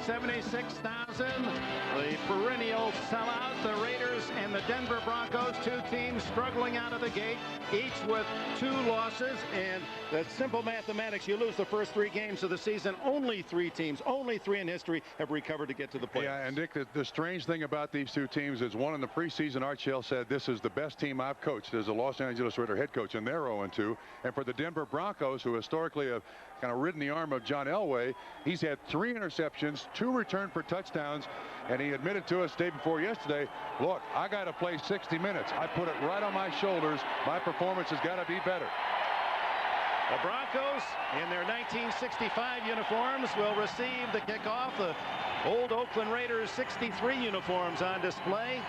76,000. The perennial sellout, the Raiders and the Denver Broncos, two teams struggling out of the gate, each with 2 losses. And the simple mathematics, you lose the first 3 games of the season. Only 3 teams, only 3 in history have recovered to get to the playoffs. Yeah, and Dick, the strange thing about these 2 teams is one in the preseason, Art Shell said, this is the best team I've coached as a Los Angeles Raider head coach, and they're 0-2. And for the Denver Broncos, who historically have kind of ridden the arm of John Elway, he's had 3 interceptions, 2 returned for touchdowns, and he admitted to us day before yesterday, look, I got to play 60 minutes. I put it right on my shoulders. My performance has got to be better. The Broncos, in their 1965 uniforms, will receive the kickoff. The old Oakland Raiders 63 uniforms on display.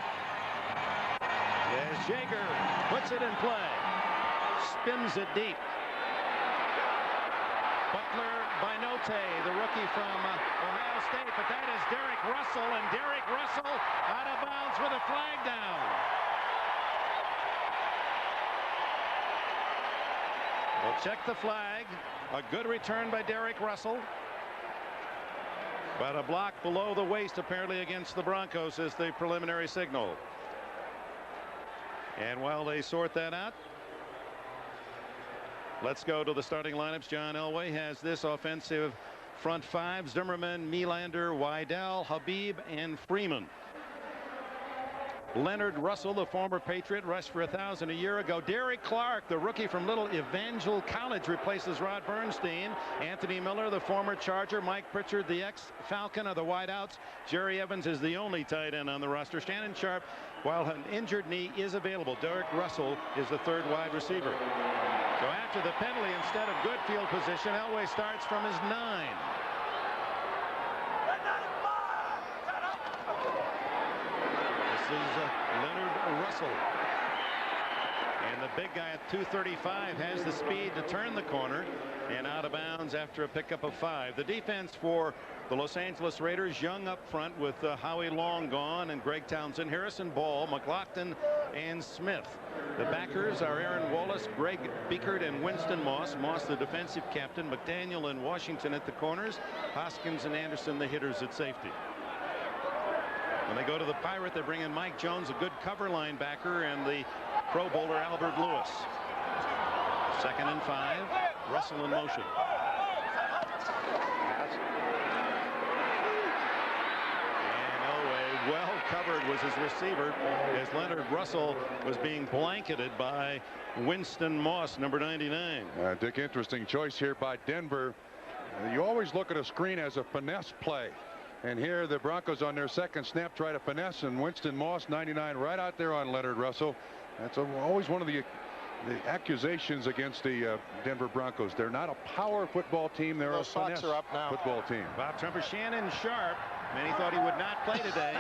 As Jaeger puts it in play, spins it deep. Butler by Note, the rookie from Ohio State, but that is Derek Russell, and Derek Russell out of bounds with a flag down. We'll check the flag. A good return by Derek Russell, but a block below the waist apparently against the Broncos is the preliminary signal. And while they sort that out, let's go to the starting lineups. John Elway has this offensive front 5: Zimmerman, Nylander, Wydell, Habib, and Freeman. Leonard Russell, the former Patriot, rushed for 1,000 a year ago. Derek Clark, the rookie from Little Evangel College, replaces Rod Bernstein. Anthony Miller, the former Charger. Mike Pritchard, the ex-Falcon, are the wideouts. Jerry Evans is the only tight end on the roster. Shannon Sharp, while an injured knee is available. Derek Russell is the 3rd wide receiver. So after the penalty, instead of good field position, Elway starts from his 9. This is Leonard Russell. And the big guy at 235 has the speed to turn the corner, and out of bounds after a pickup of 5. The defense for the Los Angeles Raiders, young up front with Howie Long gone and Greg Townsend, Harrison Ball, McLaughlin, and Smith. The backers are Aaron Wallace, Greg Biekert, and Winston Moss. Moss, the defensive captain. McDaniel and Washington at the corners. Hoskins and Anderson, the hitters at safety. When they go to the Pirate, they bring in Mike Jones, a good cover linebacker, and the Pro Bowler Albert Lewis. 2nd and 5. Russell in motion. And Elway, well covered was his receiver, as Leonard Russell was being blanketed by Winston Moss, number 99. Dick, interesting choice here by Denver. You always look at a screen as a finesse play. And here the Broncos on their 2nd snap try to finesse, and Winston Moss, 99, right out there on Leonard Russell. That's always one of the accusations against the Denver Broncos. They're not a power football team. They're a finesse football team. Bob Trumper. Shannon Sharp, many thought he would not play today,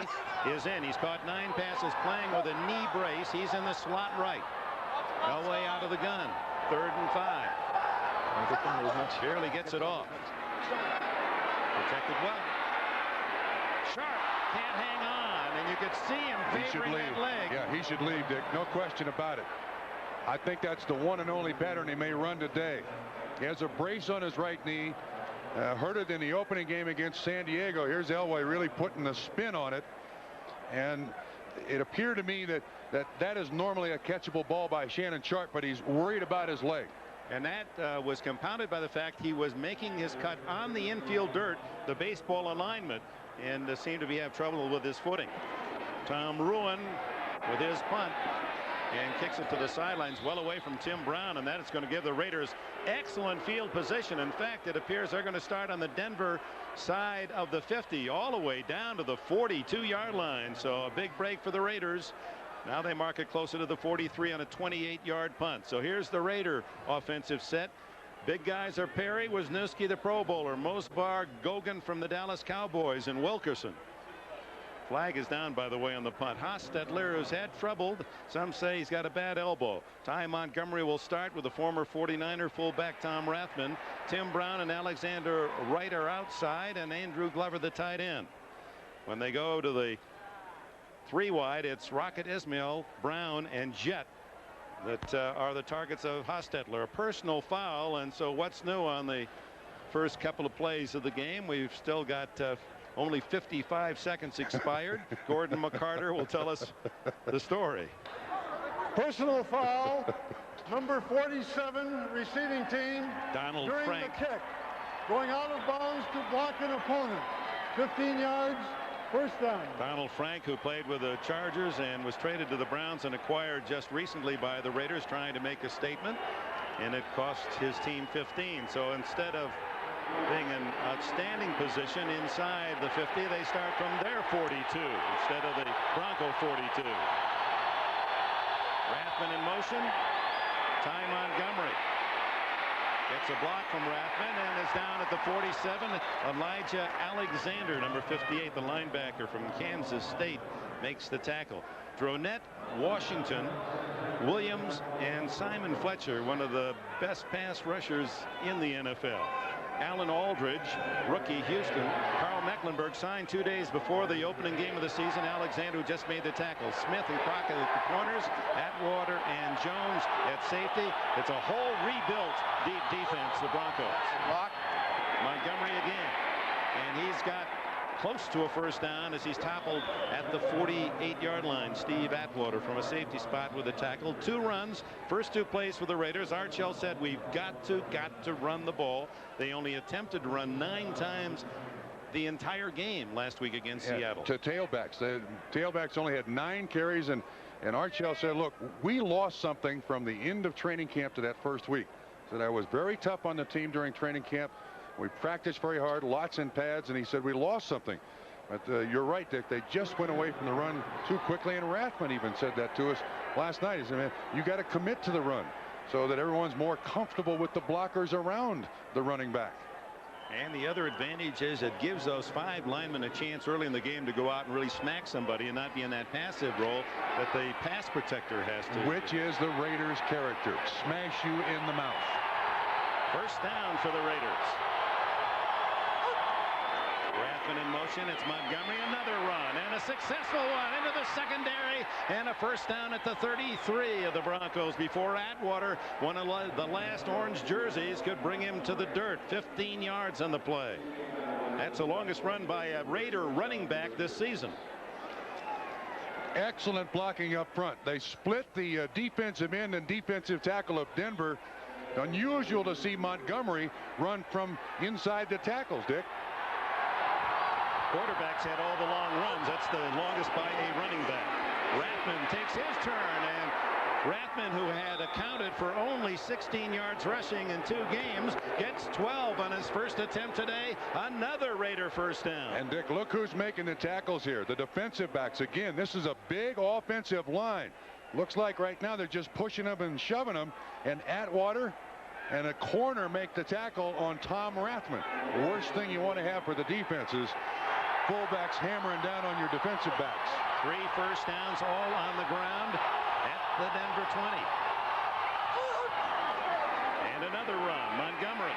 is in. He's caught 9 passes playing with a knee brace. He's in the slot right. Elway out of the gun. 3rd and 5. Barely gets it off. Protected well. Sharp can't hang on, and you could see him favoring that leg. Yeah, he should leave, Dick. No question about it. I think that's the one and only pattern he may run today. He has a brace on his right knee. Hurt it in the opening game against San Diego. Here's Elway really putting the spin on it. And it appeared to me that is normally a catchable ball by Shannon Sharp, but he's worried about his leg. And that was compounded by the fact he was making his cut on the infield dirt, the baseball alignment, and seemed to have trouble with his footing. Tom Ruin with his punt and kicks it to the sidelines, well away from Tim Brown, and that is going to give the Raiders excellent field position. In fact, it appears they're going to start on the Denver side of the 50 all the way down to the 42-yard line. So a big break for the Raiders. Now they mark it closer to the 43 on a 28-yard punt. So here's the Raider offensive set. Big guys are Perry, Wisniewski, the Pro Bowler, Mosbar, Gogan from the Dallas Cowboys, and Wilkerson. Flag is down, by the way, on the punt. Hostetler, who's had trouble. Some say he's got a bad elbow. Ty Montgomery will start with the former 49er fullback Tom Rathman. Tim Brown and Alexander Wright are outside, and Andrew Glover the tight end. When they go to the 3 wide, it's Rocket Ismail, Brown, and Jet that are the targets of Hostetler. A personal foul, and so what's new on the first couple of plays of the game? We've still got Only 55 seconds expired. Gordon McCarter will tell us the story. Personal foul, number 47, receiving team. Donald during Frank. the kick, going out of bounds to block an opponent. 15 yards, first down. Donald Frank, who played with the Chargers and was traded to the Browns and acquired just recently by the Raiders, trying to make a statement, and it cost his team 15. So instead of being an outstanding position inside the 50, they start from their 42 instead of the Bronco 42. Rathman in motion. Ty Montgomery gets a block from Rathman and is down at the 47. Elijah Alexander, number 58, the linebacker from Kansas State, makes the tackle. Dronette Washington, Williams, and Simon Fletcher, one of the best pass rushers in the NFL. Alan Aldridge, rookie Houston. Carl Mecklenburg signed 2 days before the opening game of the season. Alexander, who just made the tackle. Smith and Crockett at the corners. Atwater and Jones at safety. It's a whole rebuilt deep defense, the Broncos. Lock. Montgomery again. And he's got close to a first down as he's toppled at the 48-yard line. Steve Atwater from a safety spot with a tackle. 2 runs, first 2 plays for the Raiders. Archell said we've got to run the ball. They only attempted to run 9 times the entire game last week against Seattle. To tailbacks. The tailbacks only had 9 carries, and Archell said, look, we lost something from the end of training camp to that first week. Said I was very tough on the team during training camp. We practiced very hard, lots in pads, and he said we lost something. But you're right, Dick. They just went away from the run too quickly, and Rathman even said that to us last night. He said, man, you got to commit to the run so that everyone's more comfortable with the blockers around the running back. And the other advantage is it gives those 5 linemen a chance early in the game to go out and really smack somebody and not be in that passive role that the pass protector has to. Which is the Raiders' character. Smash you in the mouth. First down for the Raiders. Rathman in motion. It's Montgomery. Another run and a successful one into the secondary, and a first down at the 33 of the Broncos before Atwater, one of the last orange jerseys, could bring him to the dirt. 15 yards on the play. That's the longest run by a Raider running back this season. Excellent blocking up front. They split the defensive end and defensive tackle of Denver. Unusual to see Montgomery run from inside the tackles, Dick. Quarterbacks had all the long runs. That's the longest by a running back. Rathman takes his turn, and Rathman, who had accounted for only 16 yards rushing in 2 games, gets 12 on his first attempt today. Another Raider first down. And Dick, look who's making the tackles here. The defensive backs. Again, this is a big offensive line. Looks like right now they're just pushing them and shoving them, and Atwater and a corner make the tackle on Tom Rathman. Worst thing you want to have for the defense is fullbacks hammering down on your defensive backs. 3 first downs, all on the ground at the Denver 20. And another run. Montgomery.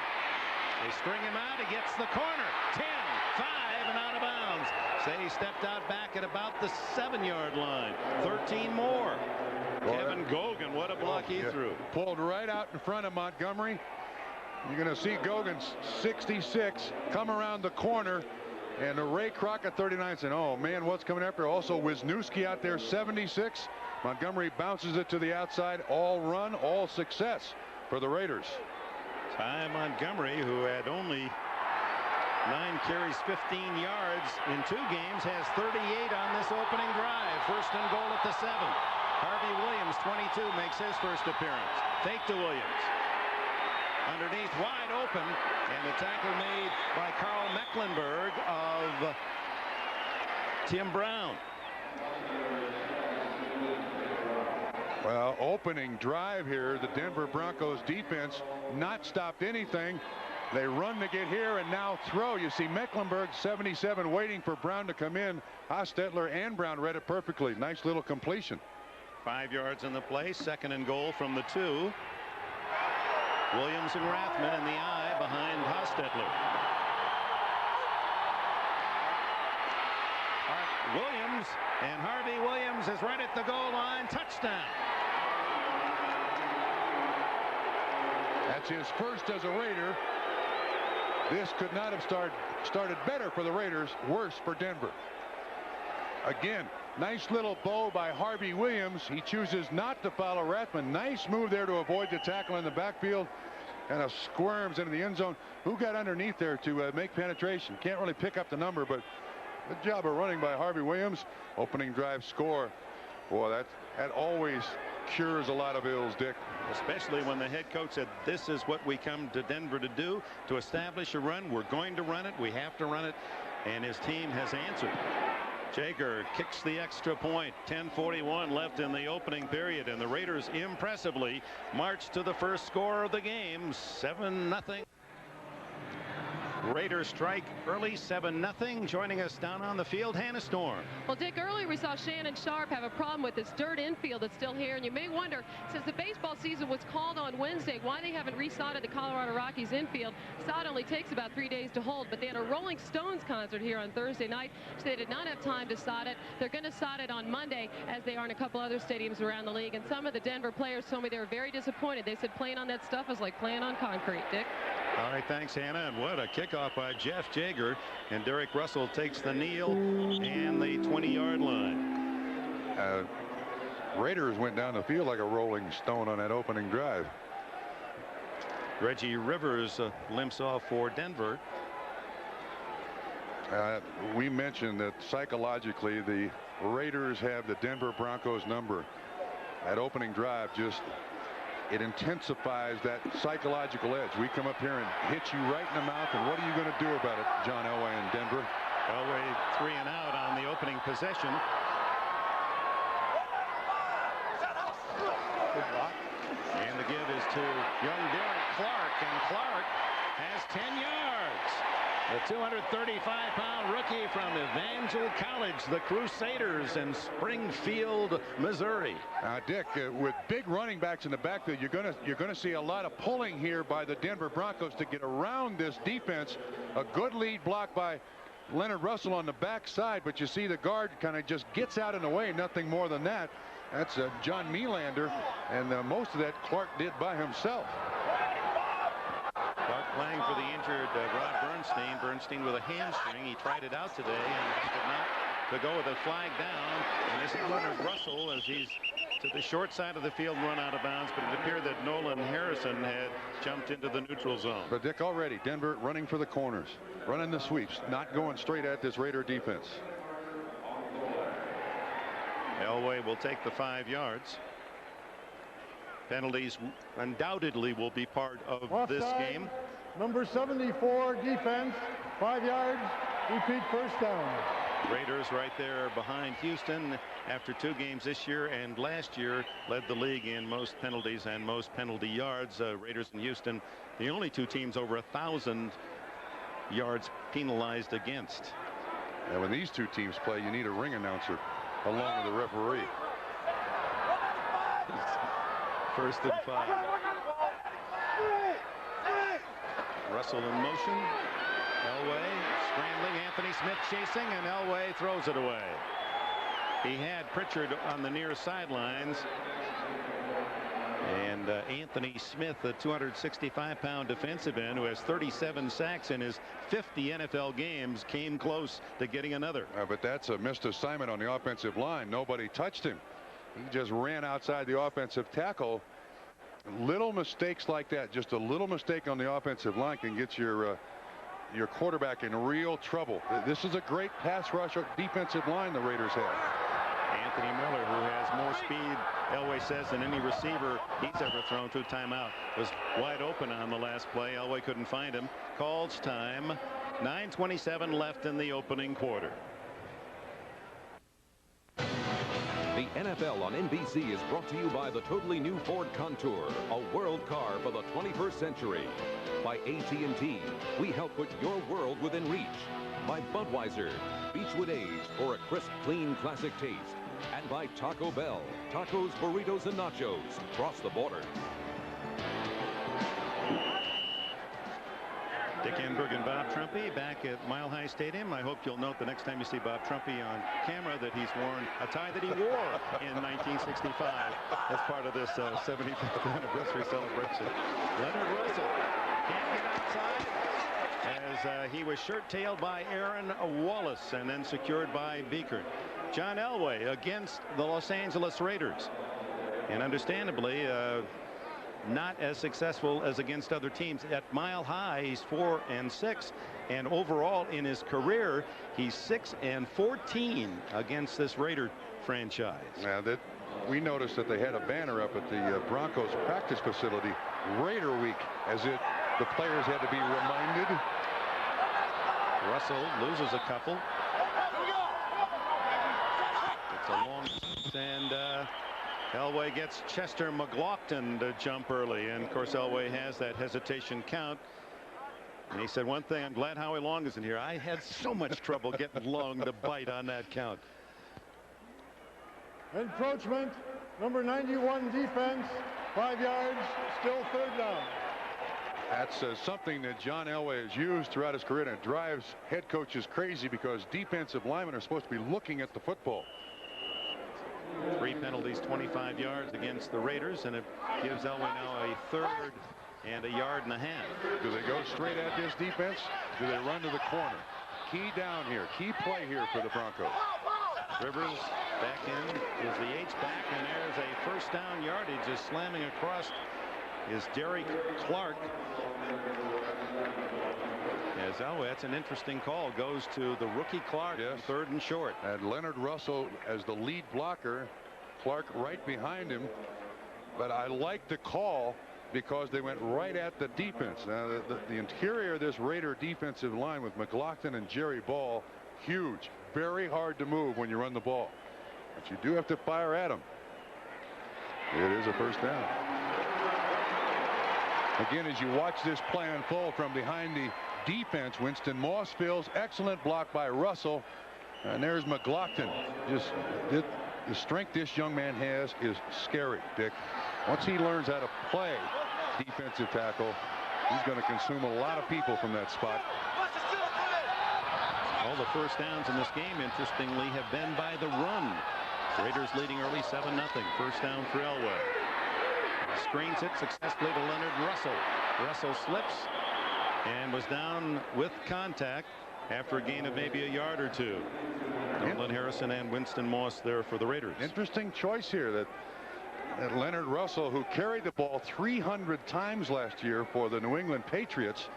They string him out. He gets the corner. 10, 5, and out of bounds. Say he stepped out back at about the 7-yard line. 13 more. Kevin Gogan, what a block he threw. Pulled right out in front of Montgomery. You're going to see Gogan's 66 come around the corner, and Ray Crockett 39 saying, oh man, what's coming after? Also Wisniewski out there 76. Montgomery bounces it to the outside. All run, all success for the Raiders. Ty Montgomery, who had only 9 carries, 15 yards in 2 games, has 38 on this opening drive. First and goal at the 7. Harvey Williams, 22, makes his first appearance. Fake to Williams. Underneath, wide open, and the tackle made by Carl Mecklenburg of Tim Brown. Well, opening drive here, the Denver Broncos defense not stopped anything. They run to get here and now throw. You see Mecklenburg 77 waiting for Brown to come in. Hostetler and Brown read it perfectly. Nice little completion. 5 yards in the play. Second and goal from the 2. Williams and Rathman in the eye behind Hostetler. Williams, and Harvey Williams is right at the goal line. Touchdown. That's his first as a Raider. This could not have started started better for the Raiders, worse for Denver. Again, nice little bow by Harvey Williams. He chooses not to follow Rathman. Nice move there to avoid the tackle in the backfield. And squirms into the end zone. Who got underneath there to make penetration? Can't really pick up the number, but good job of running by Harvey Williams. Opening drive score. Boy, that always cures a lot of ills, Dick. Especially when the head coach said, this is what we come to Denver to do, to establish a run. We're going to run it. We have to run it. And his team has answered. Jager kicks the extra point. 10:41 left in the opening period, and the Raiders impressively march to the first score of the game, 7-0. Raiders strike early, 7-0. Joining us down on the field, Hannah Storm. Well, Dick, earlier we saw Shannon Sharp have a problem with this dirt infield that's still here, and you may wonder, since the baseball season was called on Wednesday, why they haven't resodded the Colorado Rockies infield. Sod only takes about 3 days to hold, but they had a Rolling Stones concert here on Thursday night, so they did not have time to sod it. They're going to sod it on Monday, as they are in a couple other stadiums around the league, and some of the Denver players told me they were very disappointed. They said playing on that stuff is like playing on concrete. Dick? All right, thanks, Hannah. And what a kickoff by Jeff Jager. And Derek Russell takes the kneel and the 20-yard line. Raiders went down the field like a rolling stone on that opening drive. Reggie Rivers limps off for Denver. We mentioned that psychologically the Raiders have the Denver Broncos number. That opening drive just, it intensifies that psychological edge. We come up here and hit you right in the mouth, and what are you going to do about it, John Elway in Denver? Elway 3 and out on the opening possession. And the give is to young Derek Clark, and Clark has 10 yards. The 235-pound rookie from Evangel College, the Crusaders in Springfield, Missouri. Dick, with big running backs in the backfield, you're going to see a lot of pulling here by the Denver Broncos to get around this defense. A good lead block by Leonard Russell on the backside, but you see the guard kind of just gets out in the way, nothing more than that. That's John Melander, and most of that Clark did by himself. Clark playing for the injured Rod Bernstein. Bernstein with a hamstring. He tried it out today and opted not to go with a flag down. And this is Leonard Russell as he's to the short side of the field, run out of bounds, but it appeared that Nolan Harrison had jumped into the neutral zone. But Dick, already Denver running for the corners, running the sweeps, not going straight at this Raider defense. Elway will take the 5 yards. Penalties undoubtedly will be part of this game. Number 74 defense, 5 yards, repeat first down. Raiders right there behind Houston after 2 games this year, and last year led the league in most penalties and most penalty yards. Raiders and Houston, the only 2 teams over 1,000 yards penalized against. And when these 2 teams play, you need a ring announcer along with the referee. First and 5. Russell in motion. Elway scrambling. Anthony Smith chasing, and Elway throws it away. He had Pritchard on the near sidelines. And Anthony Smith, the 265-pound defensive end who has 37 sacks in his 50 NFL games, came close to getting another. But that's a missed assignment on the offensive line. Nobody touched him. He just ran outside the offensive tackle. Little mistakes like that, just a little mistake on the offensive line, can get your quarterback in real trouble. This is a great pass rush defensive line the Raiders have. Anthony Miller, who has more speed, Elway says, than any receiver he's ever thrown to. Timeout, was wide open on the last play. Elway couldn't find him. Calls time. 9:27 left in the opening quarter. The NFL on NBC is brought to you by the totally new Ford Contour, a world car for the 21st century. By AT&T, we help put your world within reach. By Budweiser, Beechwood aged for a crisp, clean, classic taste. And by Taco Bell, tacos, burritos, and nachos. Cross the border. Dick Enberg and Bob Trumpy back at Mile High Stadium. I hope you'll note the next time you see Bob Trumpy on camera that he's worn a tie that he wore in 1965 as part of this 75th anniversary celebration. Leonard Russell can't get outside, as he was shirt-tailed by Aaron Wallace and then secured by Beekert. John Elway against the Los Angeles Raiders, and understandably not as successful as against other teams. At Mile High, he's 4-6, and overall in his career he's 6-14 against this Raider franchise. Now that we noticed that they had a banner up at the Broncos practice facility, Raider Week, as the players had to be reminded. Russell loses a couple. It's a long, and Elway gets Chester McLaughlin to jump early, and of course Elway has that hesitation count. And he said one thing, I'm glad Howie Long isn't here. I had so much trouble getting Long to bite on that count. Encroachment, number 91 defense, 5 yards, still 3rd down. That's something that John Elway has used throughout his career, and it drives head coaches crazy because defensive linemen are supposed to be looking at the football. 3 penalties, 25 yards against the Raiders, and it gives Elway now a 3rd and a yard and a half. Do they go straight at this defense? Do they run to the corner? Key down here, key play here for the Broncos. Rivers back in is the H-back, and there's a 1st down yardage. Just slamming across is Derek Clark. As Elway, that's an interesting call, goes to the rookie Clark. Yes. 3rd and short. And Leonard Russell as the lead blocker, Clark right behind him. But I like the call because they went right at the defense. Now the interior of this Raider defensive line with McLaughlin and Jerry Ball, huge, very hard to move when you run the ball, but you do have to fire at them. It is a 1st down. Again, as you watch this play unfold from behind the defense, Winston Moss feels excellent block by Russell, and there's McLaughlin. Just the strength this young man has is scary, Dick. Once he learns how to play defensive tackle, he's going to consume a lot of people from that spot. All the 1st downs in this game, interestingly, have been by the run. Raiders leading early 7-0. 1st down for Elway. Screens it successfully to Leonard Russell. Russell slips and was down with contact after a gain of maybe a yard or 2. Nolan Harrison and Winston Moss there for the Raiders. Interesting choice here that Leonard Russell, who carried the ball 300 times last year for the New England Patriots,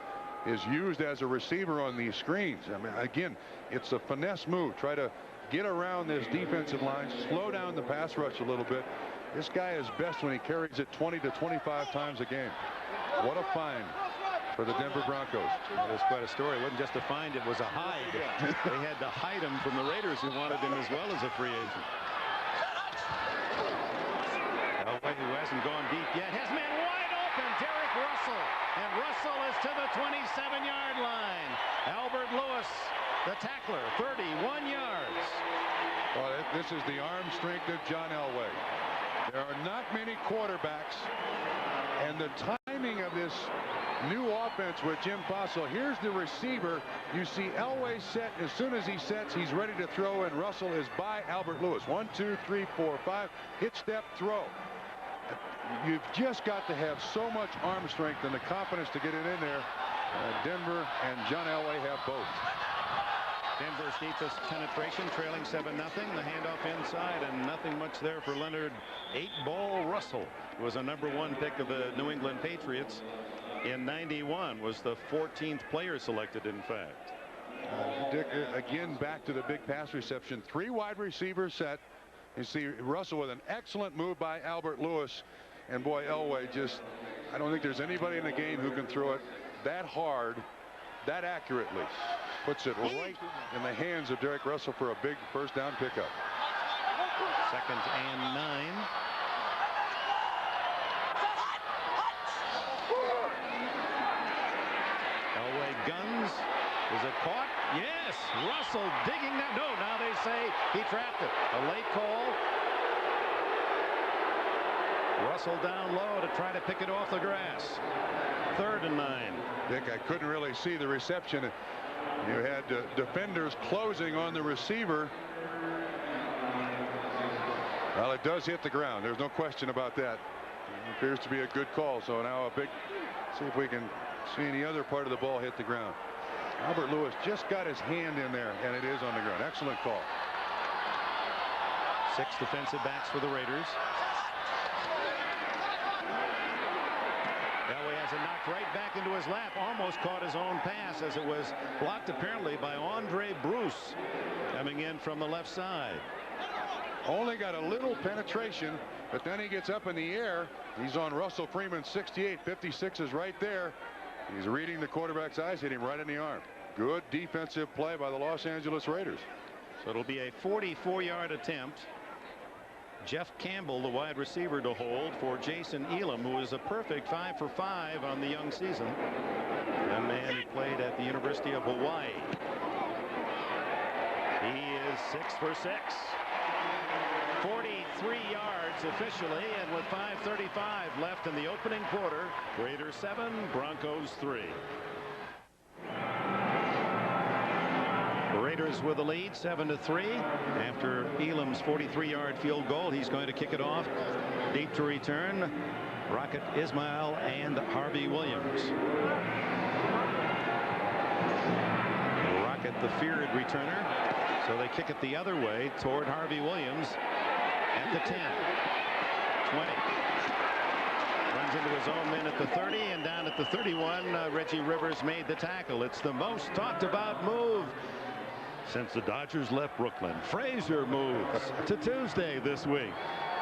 is used as a receiver on these screens. I mean, again, it's a finesse move. Try to get around this defensive line, slow down the pass rush a little bit. This guy is best when he carries it 20 to 25 times a game. What a find for the Denver Broncos. That was quite a story. It wasn't just a find, it was a hide. They had to hide him from the Raiders, who wanted him as well as a free agent. Elway, who hasn't gone deep yet, has man wide open. Derek Russell, and Russell is to the 27-yard line. Albert Lewis, the tackler, 31 yards. Well, this is the arm strength of John Elway. There are not many quarterbacks, and the timing of this new offense with Jim Fossil. Here's the receiver. You see Elway set. As soon as he sets, he's ready to throw, and Russell is by Albert Lewis. 1, 2, 3, 4, 5. Hit, step, throw. You've just got to have so much arm strength and the confidence to get it in there. Denver and John Elway have both. Denver's deepest penetration, trailing 7-0. The handoff inside, and nothing much there for Leonard. 8-ball Russell was a #1 pick of the New England Patriots in '91. Was the 14th player selected, in fact. Dick, again, back to the big pass reception. 3 wide receivers set. You see Russell with an excellent move by Albert Lewis. And boy, Elway just, I don't think there's anybody in the game who can throw it that hard, that accurately. Puts it right in the hands of Derek Russell for a big 1st down pickup. 2nd and 9. Elway guns. Is it caught? Yes. Russell digging that. No, now they say he trapped it. A late call. Russell down low to try to pick it off the grass. 3rd and 9. Dick, I couldn't really see the reception. You had defenders closing on the receiver. Well, it does hit the ground. There's no question about that. It appears to be a good call. So now a big, see if we can see any other part of the ball hit the ground. Albert Lewis just got his hand in there, and it is on the ground. Excellent call. 6 defensive backs for the Raiders. Elway has it knocked right back into his lap. Almost caught his own pass as it was blocked apparently by Andre Bruce coming in from the left side. Only got a little penetration, but then he gets up in the air. He's on Russell Freeman's 68. 56 is right there. He's reading the quarterback's eyes, hit him right in the arm. Good defensive play by the Los Angeles Raiders. So it'll be a 44-yard attempt. Jeff Campbell, the wide receiver, to hold for Jason Elam, who is a perfect 5 for 5 on the young season. Young man who played at the University of Hawaii. He is 6 for 6. 43 yards officially, and with 5:35 left in the opening quarter, Raiders 7, Broncos 3. The Raiders with the lead 7-3 after Elam's 43-yard field goal. He's going to kick it off deep to return. Rocket Ismail and Harvey Williams. Rocket the feared returner, so they kick it the other way toward Harvey Williams at the 10, 20. Runs into his own men at the 30, and down at the 31, Reggie Rivers made the tackle. It's the most talked about move since the Dodgers left Brooklyn. Frazier moves to Tuesday this week.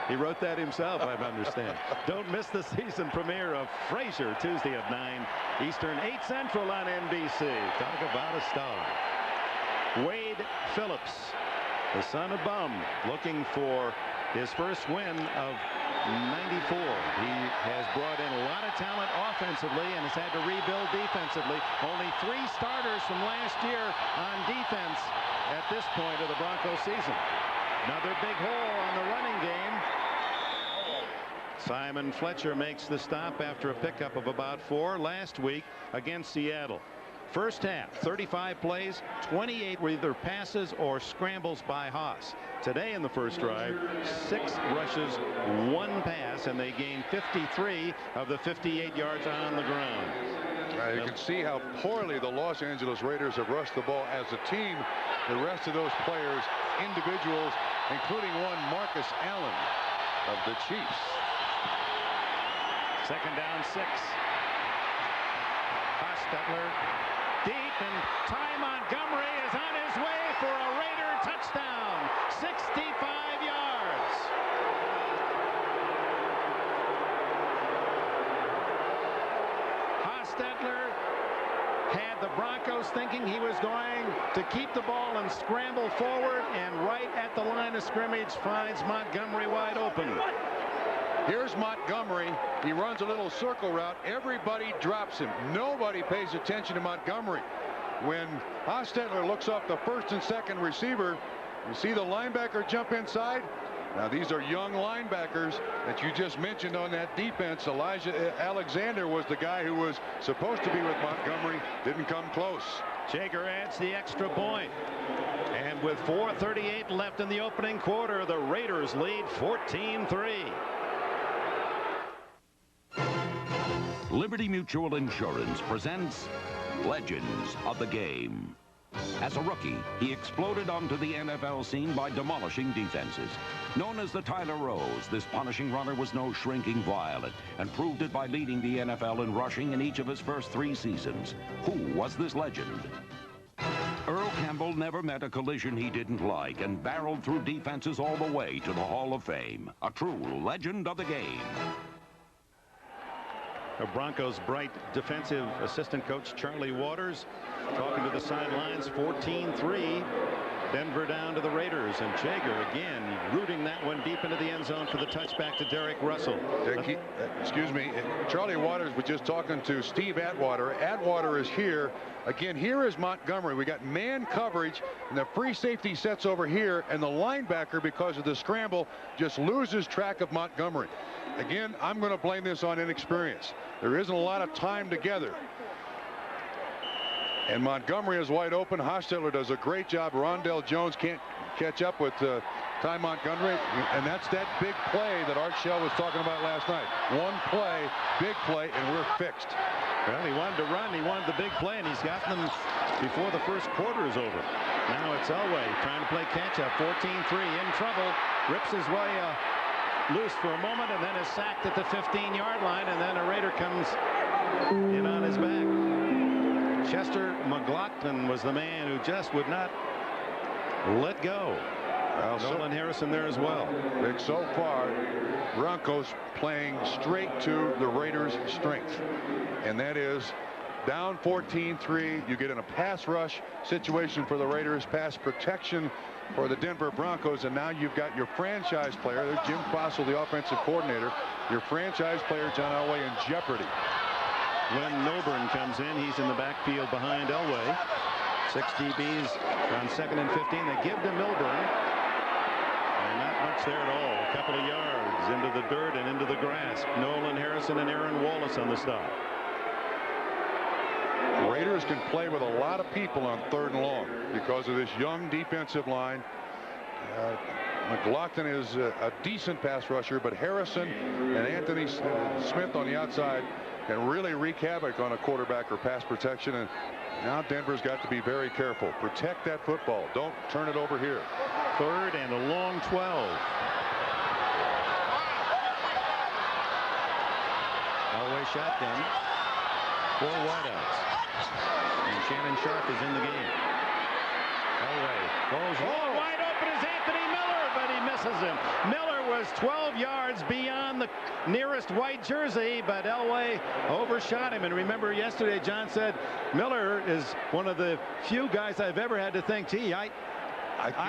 He wrote that himself, I understand. Don't miss the season premiere of Frazier, Tuesday at 9 Eastern, 8 Central on NBC. Talk about a star. Wade Phillips, the son of Bum, looking for his first win of 94. He has brought in a lot of talent offensively and has had to rebuild defensively. Only 3 starters from last year on defense at this point of the Broncos season. Another big hole on the running game. Simon Fletcher makes the stop after a pickup of about 4 last week against Seattle. First half, 35 plays, 28 were either passes or scrambles by Haas. Today in the first drive, 6 rushes, 1 pass, and they gained 53 of the 58 yards on the ground. You can see how poorly the Los Angeles Raiders have rushed the ball as a team. The rest of those players, individuals, including one Marcus Allen of the Chiefs. Second down, 6. Hostetler deep, and Ty Montgomery is on his way for a Raider touchdown. 65 yards. Hostetler had the Broncos thinking he was going to keep the ball and scramble forward, and right at the line of scrimmage finds Montgomery wide open. Here's Montgomery. He runs a little circle route. Everybody drops him. Nobody pays attention to Montgomery. When Hostetler looks off the first and second receiver, you see the linebacker jump inside. Now these are young linebackers that you just mentioned on that defense. Elijah Alexander was the guy who was supposed to be with Montgomery. Didn't come close. Jager adds the extra point. And with 4:38 left in the opening quarter, the Raiders lead 14-3. Liberty Mutual Insurance presents Legends of the Game. As a rookie, he exploded onto the NFL scene by demolishing defenses. Known as the Tyler Rose, this punishing runner was no shrinking violet and proved it by leading the NFL in rushing in each of his first 3 seasons. Who was this legend? Earl Campbell never met a collision he didn't like and barreled through defenses all the way to the Hall of Fame. A true legend of the game. The Broncos' bright defensive assistant coach Charlie Waters talking to the sidelines. 14-3. Denver down to the Raiders, and Jager again rooting that one deep into the end zone for the touchback to Derek Russell. Excuse me, Charlie Waters was just talking to Steve Atwater. Atwater is here. Again, here is Montgomery. We got man coverage, and the free safety sets over here, and the linebacker, because of the scramble, just loses track of Montgomery. Again, I'm going to blame this on inexperience. There isn't a lot of time together. And Montgomery is wide open. Hostetler does a great job. Rondell Jones can't catch up with Ty Montgomery. And that's that big play that Art Shell was talking about last night. One play, big play, and we're fixed. Well, he wanted to run. He wanted the big play, and he's gotten them before the first quarter is over. Now it's Elway trying to play catch-up. 14-3, in trouble. Rips his way loose for a moment and then is sacked at the 15-yard line, and then a Raider comes in on his back. Chester McLaughlin was the man who just would not let go. Nolan Harrison there as well. Rick, so far, Broncos playing straight to the Raiders' strength, and that is down 14-3. You get in a pass rush situation for the Raiders, pass protection for the Denver Broncos, and now you've got your franchise player. There's Jim Fossil, the offensive coordinator. Your franchise player, John Elway, in jeopardy. When Milburn comes in, he's in the backfield behind Elway. 6 DBs on 2nd and 15. They give to Milburn. And not much there at all. A couple of yards into the dirt and into the grass. Nolan Harrison and Aaron Wallace on the stop. Raiders can play with a lot of people on 3rd and long because of this young defensive line. McLaughlin is a decent pass rusher, but Harrison and Anthony Smith on the outside can really wreak havoc on a quarterback or pass protection. And now Denver's got to be very careful. Protect that football. Don't turn it over here. 3rd and a long 12. Elway shotgun. 4 wideouts. And Shannon Sharp is in the game. Elway goes long. Wide open is Anthony Miller, but he misses him. Miller was 12 yards beyond the nearest white jersey, but Elway overshot him. And remember yesterday, John said Miller is one of the few guys I've ever had to think, gee, I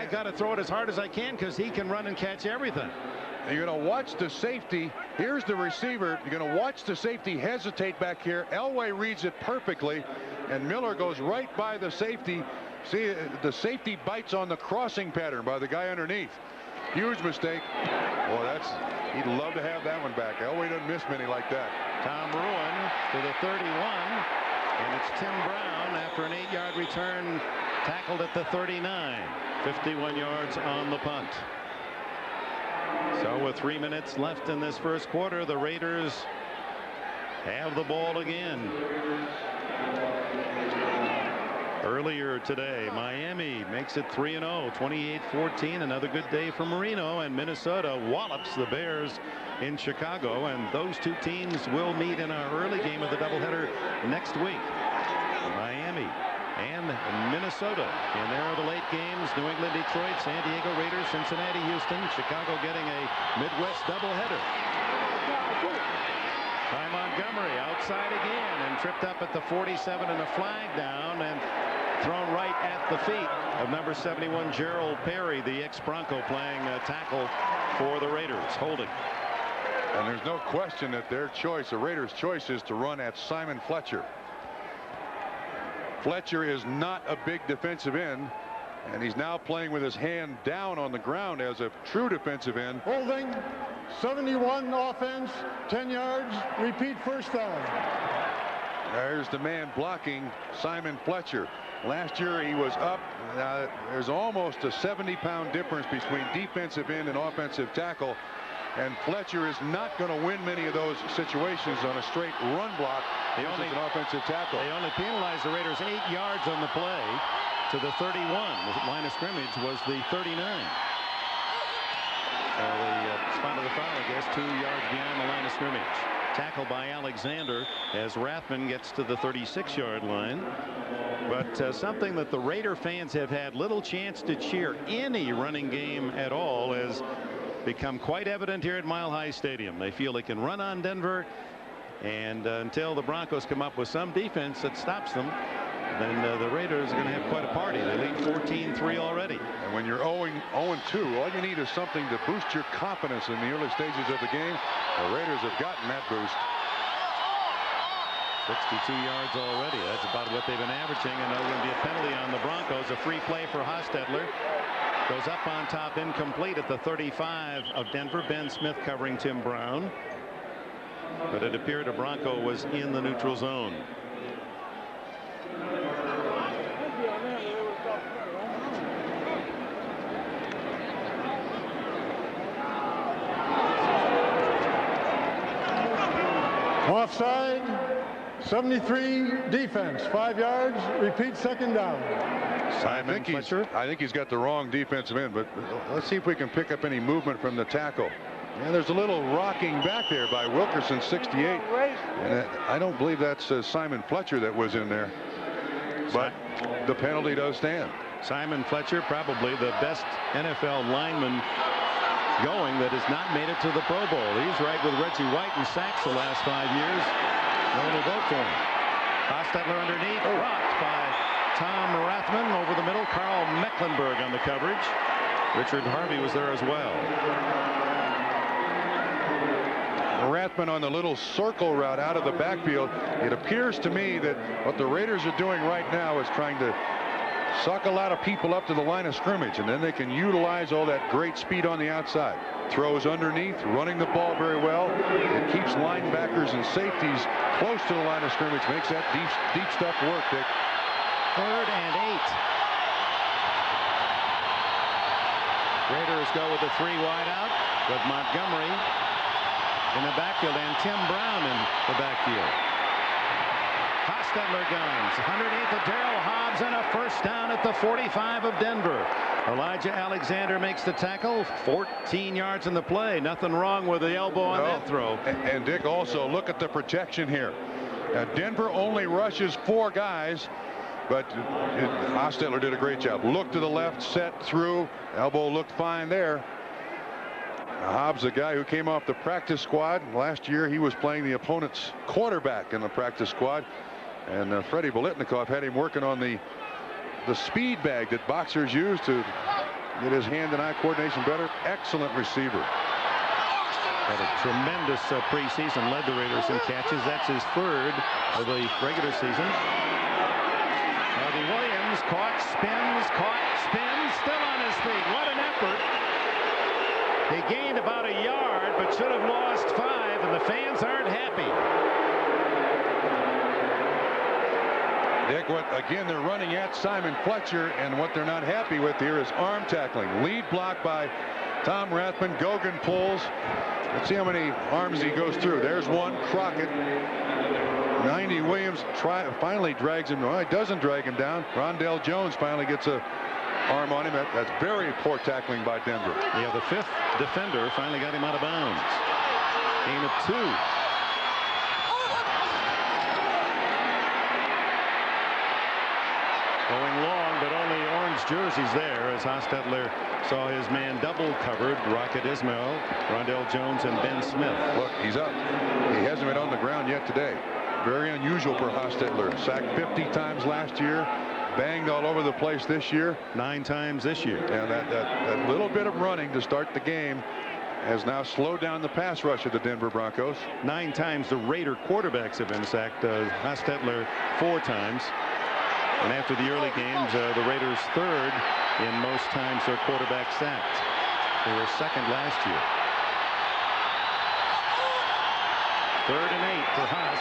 got to throw it as hard as I can because he can run and catch everything. You're going to watch the safety. Here's the receiver. You're going to watch the safety hesitate back here. Elway reads it perfectly, and Miller goes right by the safety. See, the safety bites on the crossing pattern by the guy underneath. Huge mistake. Boy, he'd love to have that one back. Elway doesn't miss many like that. Tom Ruin to the 31, and it's Tim Brown after an 8-yard return, tackled at the 39. 51 yards on the punt. So with 3 minutes left in this first quarter, the Raiders have the ball again. Earlier today, Miami makes it 3-0, 28-14. Another good day for Marino, and Minnesota wallops the Bears in Chicago, and those two teams will meet in our early game of the doubleheader next week. Miami and Minnesota in there are the late games. New England, Detroit, San Diego Raiders, Cincinnati, Houston, Chicago getting a Midwest doubleheader. Ty Montgomery outside again and tripped up at the 47 and a flag down and thrown right at the feet of number 71 Gerald Perry, the ex-Bronco, playing tackle for the Raiders. Holding. And there's no question that their choice, the Raiders' choice, is to run at Simon Fletcher. Fletcher is not a big defensive end, and he's now playing with his hand down on the ground as a true defensive end. Holding, 71 offense, 10 yards, repeat first down. There's the man blocking Simon Fletcher. Last year he was up. There's almost a 70-pound difference between defensive end and offensive tackle. And Fletcher is not going to win many of those situations on a straight run block. He only an offensive tackle. They only penalized the Raiders 8 yards on the play to the 31. The line of scrimmage was the 39. The spot of the foul, I guess, 2 yards beyond the line of scrimmage. Tackle by Alexander as Rathman gets to the 36-yard line. But something that the Raider fans have had little chance to cheer any running game at all has become quite evident here at Mile High Stadium. They feel they can run on Denver, and until the Broncos come up with some defense that stops them, then the Raiders are going to have quite a party. They lead 14-3 already. And when you're 0-2, all you need is something to boost your confidence in the early stages of the game. The Raiders have gotten that boost. 62 yards already. That's about what they've been averaging, and there's going to be a penalty on the Broncos. A free play for Hostetler. Goes up on top, incomplete at the 35 of Denver. Ben Smith covering Tim Brown. But it appeared a Bronco was in the neutral zone. Offside, 73 defense, 5 yards, repeat second down. I think he's got the wrong defensive end, but let's see if we can pick up any movement from the tackle. And there's a little rocking back there by Wilkerson, 68. And I don't believe that's Simon Fletcher that was in there. But the penalty does stand. Simon Fletcher, probably the best NFL lineman going that has not made it to the Pro Bowl. He's right with Reggie White in sacks the last 5 years. No one will vote for him. Hostetler underneath, rocked by Tom Rathman over the middle. Carl Mecklenburg on the coverage. Richard Harvey was there as well. Rathman on the little circle route out of the backfield. It appears to me that what the Raiders are doing right now is trying to suck a lot of people up to the line of scrimmage, and then they can utilize all that great speed on the outside. Throws underneath, running the ball very well. It keeps linebackers and safeties close to the line of scrimmage, makes that deep stuff work, Dick. 3rd and 8. Raiders go with the 3 wide out with Montgomery in the backfield and Tim Brown in the backfield. Hostetler guns. Underneath of Darrell Hobbs and a first down at the 45 of Denver. Elijah Alexander makes the tackle. 14 yards in the play. Nothing wrong with the elbow on that throw. And Dick, also look at the protection here. Denver only rushes 4 guys, but Hostetler did a great job. Look to the left, set through. Elbow looked fine there. Hobbs, the guy who came off the practice squad last year, he was playing the opponent's quarterback in the practice squad, and Freddie Bolitnikoff had him working on the speed bag that boxers use to get his hand and eye coordination better. Excellent receiver. Had a tremendous preseason, led the Raiders in catches. That's his 3rd of the regular season. Harvey Williams caught, spins, still on his feet. What an effort. He gained about a yard, but should have lost 5, and the fans aren't happy. Dick, again, they're running at Simon Fletcher, and what they're not happy with here is arm tackling. Lead block by Tom Rathman. Gogan pulls. Let's see how many arms he goes through. There's one. Crockett. 90 Williams finally drags him. No, he doesn't drag him down. Rondell Jones finally gets a arm on him. That's very poor tackling by Denver. Yeah, the 5th defender finally got him out of bounds. Gain of 2. Going long, but only orange jerseys there as Hostetler saw his man double covered. Rocket Ismail, Rondell Jones, and Ben Smith. Look, he's up. He hasn't been on the ground yet today. Very unusual for Hostetler. Sacked 50 times last year. Banged all over the place this year. 9 times this year. And that little bit of running to start the game has now slowed down the pass rush of the Denver Broncos. 9 times the Raider quarterbacks have been sacked. Hostetler 4 times. And after the early games, the Raiders 3rd in most times their quarterback sacked. They were 2nd last year. 3rd and 8 for Haas.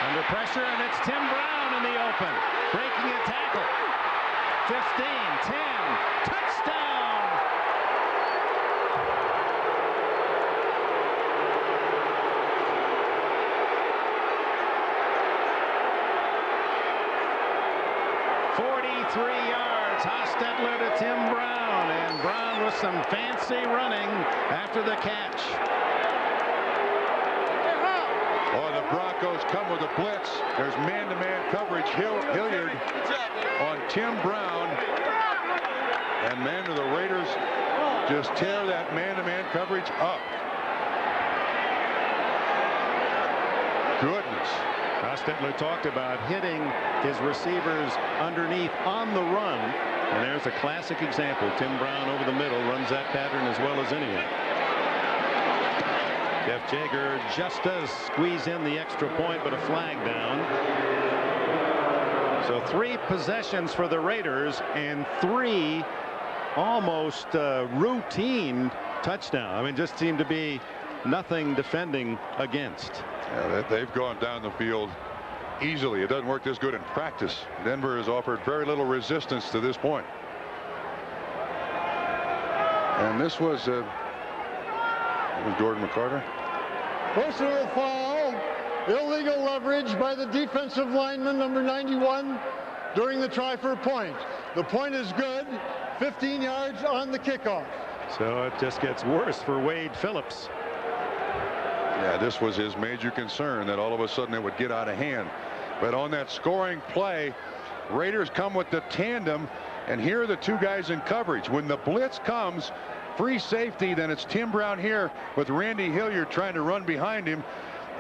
Under pressure, and it's Tim Brown in the open. Breaking a tackle. 15, 10, touchdown! yards. Hostetler to Tim Brown, and Brown with some fancy running after the catch. Oh, the Broncos come with a blitz. There's man-to-man coverage. Hilliard on Tim Brown, and man, do the Raiders just tear that man-to-man coverage up. Goodness. Hostetler talked about hitting his receivers underneath on the run, and there's a classic example. Tim Brown over the middle runs that pattern as well as anyone. Jeff Jager just does squeeze in the extra point, but a flag down. So 3 possessions for the Raiders and 3 almost routine touchdowns. I mean, just seemed to be nothing defending against. Yeah, they've gone down the field easily. It doesn't work this good in practice. Denver has offered very little resistance to this point. And this was Jordan McCarter. Personal foul Illegal leverage by the defensive lineman, number 91, during the try for a point. The point is good. 15 yards on the kickoff. So it just gets worse for Wade Phillips. Yeah, this was his major concern, that all of a sudden it would get out of hand. But on that scoring play, Raiders come with the tandem, and here are the two guys in coverage. When the blitz comes, free safety, then it's Tim Brown here with Randy Hilliard trying to run behind him.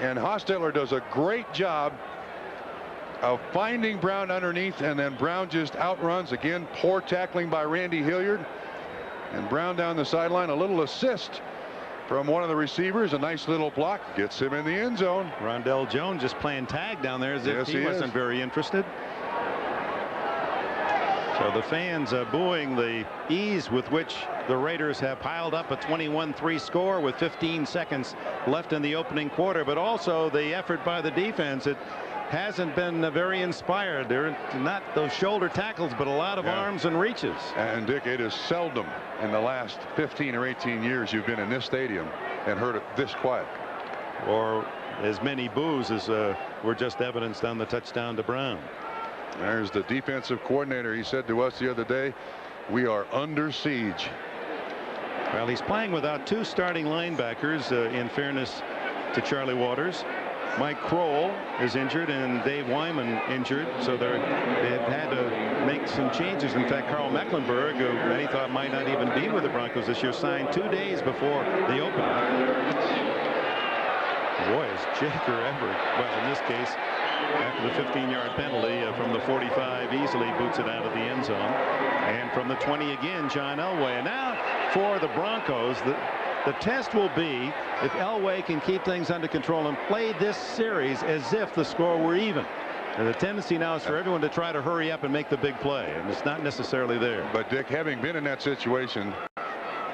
And Hostetler does a great job of finding Brown underneath, and then Brown just outruns. Again, poor tackling by Randy Hilliard. And Brown down the sideline, a little assist from one of the receivers. A nice little block gets him in the end zone. Rondell Jones just playing tag down there as if he wasn't very interested. So the fans booing the ease with which the Raiders have piled up a 21-3 score with 15 seconds left in the opening quarter, but also the effort by the defense. It hasn't been very inspired. They're not those shoulder tackles, but a lot of arms and reaches. And Dick, it is seldom in the last 15 or 18 years you've been in this stadium and heard it this quiet. Or as many boos as were just evidenced on the touchdown to Brown. There's the defensive coordinator. He said to us the other day, we are under siege. Well, he's playing without two starting linebackers, in fairness to Charlie Waters. Mike Kroll is injured and Dave Wyman injured, so they've had to make some changes. In fact, Carl Mecklenburg, who many thought might not even be with the Broncos this year, signed 2 days before the opener. Boy, is Jaker ever, well, in this case, after the 15-yard penalty from the 45, easily boots it out of the end zone. And from the 20 again, John Elway. And now for the Broncos, the test will be if Elway can keep things under control and play this series as if the score were even. And the tendency now is for everyone to try to hurry up and make the big play, and it's not necessarily there. But Dick, having been in that situation,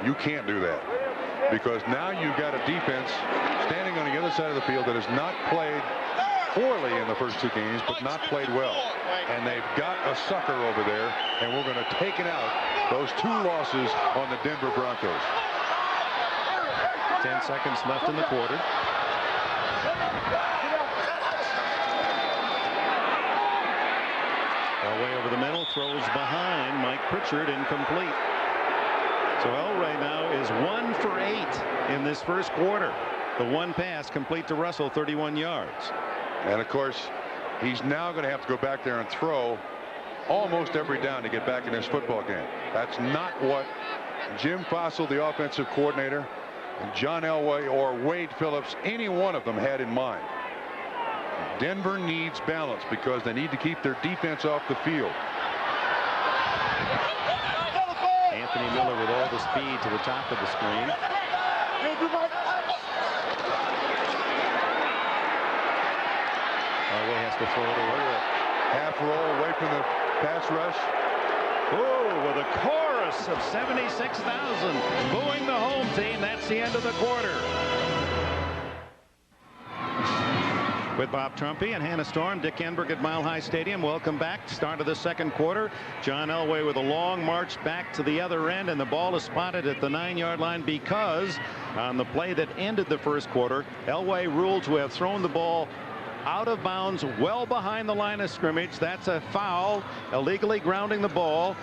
you can't do that, because now you've got a defense standing on the other side of the field that has not played poorly in the first 2 games, but not played well. And they've got a sucker over there, and we're going to take it out those 2 losses on the Denver Broncos. 10 seconds left in the quarter. Elway over the middle, throws behind Mike Pritchard, incomplete. So Elway now is 1 for 8 in this first quarter. The one pass complete to Russell, 31 yards. And of course, he's now going to have to go back there and throw almost every down to get back in this football game. That's not what Jim Fossil, the offensive coordinator, and John Elway or Wade Phillips, any one of them, had in mind. Denver needs balance because they need to keep their defense off the field. Anthony Miller with all the speed to the top of the screen. Elway has to throw it away. Half roll away from the pass rush. Oh, with a chorus of 76,000 booing the home team. That's the end of the quarter. With Bob Trumpy and Hannah Storm, Dick Enberg at Mile High Stadium. Welcome back. Start of the second quarter. John Elway with a long march back to the other end, and the ball is spotted at the 9-yard line because on the play that ended the first quarter, Elway ruled to have thrown the ball out of bounds well behind the line of scrimmage. That's a foul, illegally grounding the ball.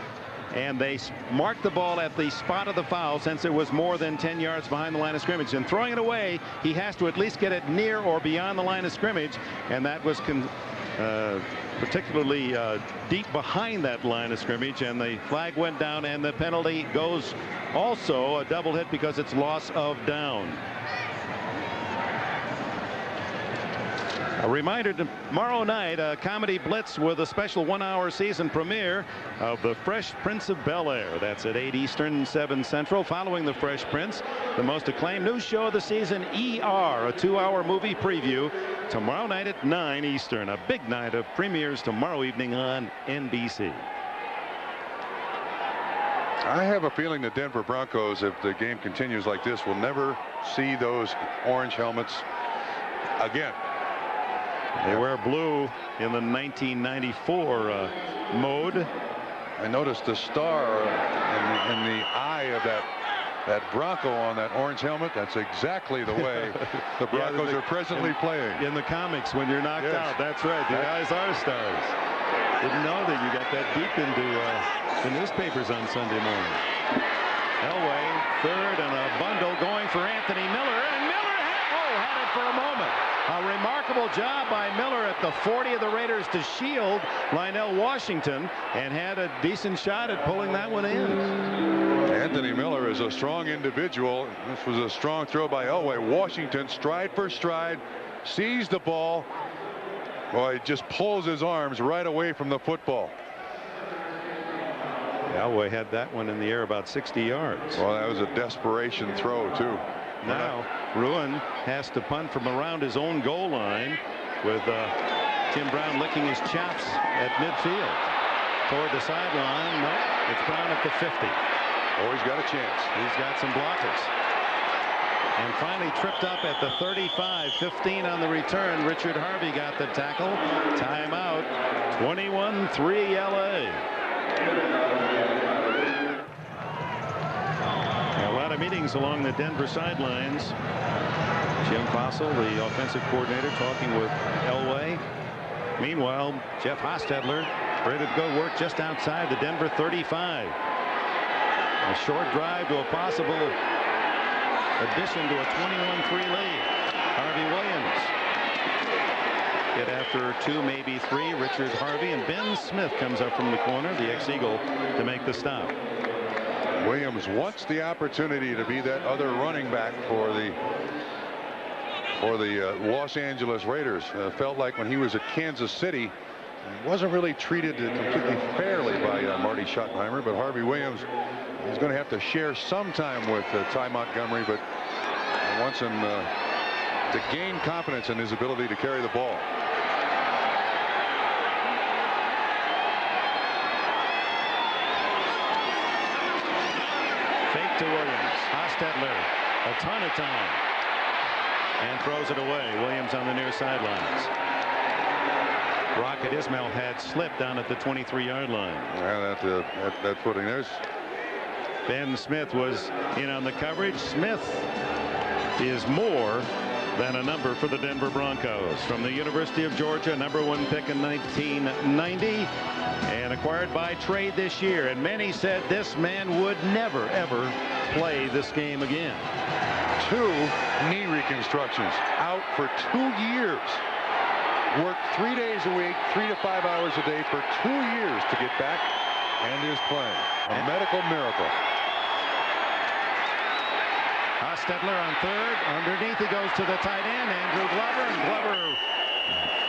And they marked the ball at the spot of the foul since it was more than 10 yards behind the line of scrimmage. And throwing it away, he has to at least get it near or beyond the line of scrimmage. And that was particularly deep behind that line of scrimmage. And the flag went down, and the penalty goes also a double hit because it's loss of down. A reminder, tomorrow night, a comedy blitz with a special 1-hour season premiere of The Fresh Prince of Bel-Air. That's at 8 Eastern, 7 Central. Following The Fresh Prince, the most acclaimed new show of the season, ER, a 2-hour movie preview, tomorrow night at 9 Eastern. A big night of premieres tomorrow evening on NBC. I have a feeling the Denver Broncos, if the game continues like this, will never see those orange helmets again. They wear blue in the 1994 mode. I noticed the star in the eye of that That Bronco on that orange helmet, that's exactly the way the Broncos are presently playing. In the comics, when you're knocked out, that's right. The guys are stars. Didn't know that you got that deep into the newspapers on Sunday morning. Elway, third, and a bundle going for Anthony Miller. And Miller had it for a moment. A remarkable job by Miller at the 40 of the Raiders to shield Lionel Washington, and had a decent shot at pulling that one in. Anthony Miller is a strong individual. This was a strong throw by Elway. Washington, stride for stride, sees the ball. Boy, just pulls his arms right away from the football. Elway had that one in the air about 60 yards. Well, that was a desperation throw, too. Now, Ruin has to punt from around his own goal line, with Tim Brown licking his chops at midfield. Toward the sideline. No, it's Brown at the 50. Oh, he's got a chance. He's got some blockers. And finally tripped up at the 35-15 on the return. Richard Harvey got the tackle. Timeout. 21-3 LA. A lot of meetings along the Denver sidelines. Jim Fossil, the offensive coordinator, talking with Elway. Meanwhile, Jeff Hostetler ready to go work just outside the Denver 35. A short drive to a possible addition to a 21-3 lead. Harvey Williams. Get after 2, maybe 3. Richard Harvey, and Ben Smith comes up from the corner, the ex-Eagle, to make the stop. Williams wants the opportunity to be that other running back for the Los Angeles Raiders. Felt like when he was at Kansas City, he wasn't really treated completely fairly by Marty Schottenheimer, but Harvey Williams is going to have to share some time with Ty Montgomery, but wants him to gain confidence in his ability to carry the ball. Fake to Williams. Hostetler, a ton of time, and throws it away. Williams on the near sidelines. Rocket Ismail had slipped down at the 23-yard line. Yeah, that footing. There's Ben Smith was in on the coverage. Smith is more than a number for the Denver Broncos. From the University of Georgia, #1 pick in 1990, and acquired by trade this year. And many said this man would never, ever play this game again. 2 knee reconstructions, out for 2 years. Worked 3 days a week, 3 to 5 hours a day for 2 years to get back, and is playing. A medical miracle. Hostetler on third. Underneath he goes to the tight end, Andrew Glover, and Glover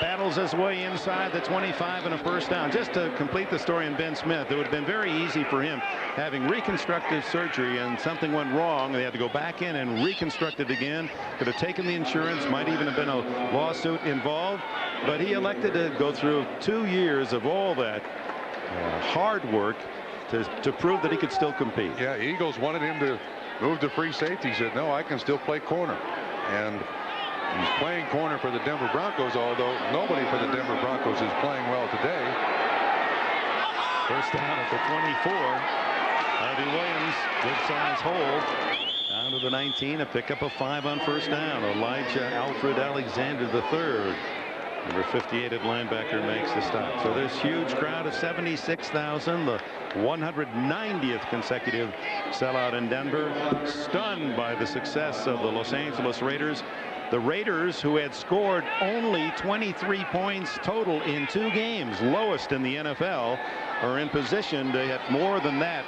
battles his way inside the 25 and a first down. Just to complete the story on Ben Smith, it would have been very easy for him, having reconstructive surgery and something went wrong. They had to go back in and reconstruct it again. Could have taken the insurance, might even have been a lawsuit involved, but he elected to go through 2 years of all that hard work to prove that he could still compete. Yeah, Eagles wanted him to move to free safety. He said, no, I can still play corner. And he's playing corner for the Denver Broncos, although nobody for the Denver Broncos is playing well today. First down at the 24. Harvey Williams, good size hold. Down to the 19, a pickup of 5 on first down. Elijah Alfred Alexander III. Number 58 at linebacker makes the stop. So this huge crowd of 76,000, the 190th consecutive sellout in Denver, stunned by the success of the Los Angeles Raiders. The Raiders, who had scored only 23 points total in 2 games, lowest in the NFL, are in position to hit more than that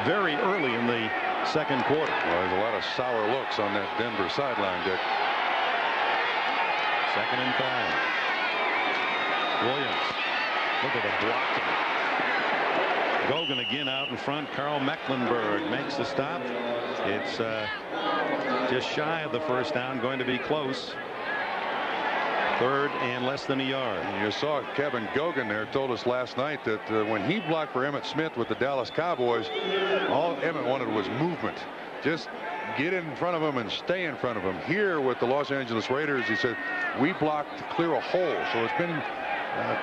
very early in the second quarter. Well, there's a lot of sour looks on that Denver sideline, Dick. 2nd and 5. Williams, look at the blocking. Gogan again out in front. Carl Mecklenburg makes the stop. It's just shy of the first down, going to be close. 3rd and less than a yard. And you saw Kevin Gogan there told us last night that when he blocked for Emmitt Smith with the Dallas Cowboys, all Emmitt wanted was movement. Just get in front of him and stay in front of him. Here with the Los Angeles Raiders, he said, we blocked to clear a hole. So it's been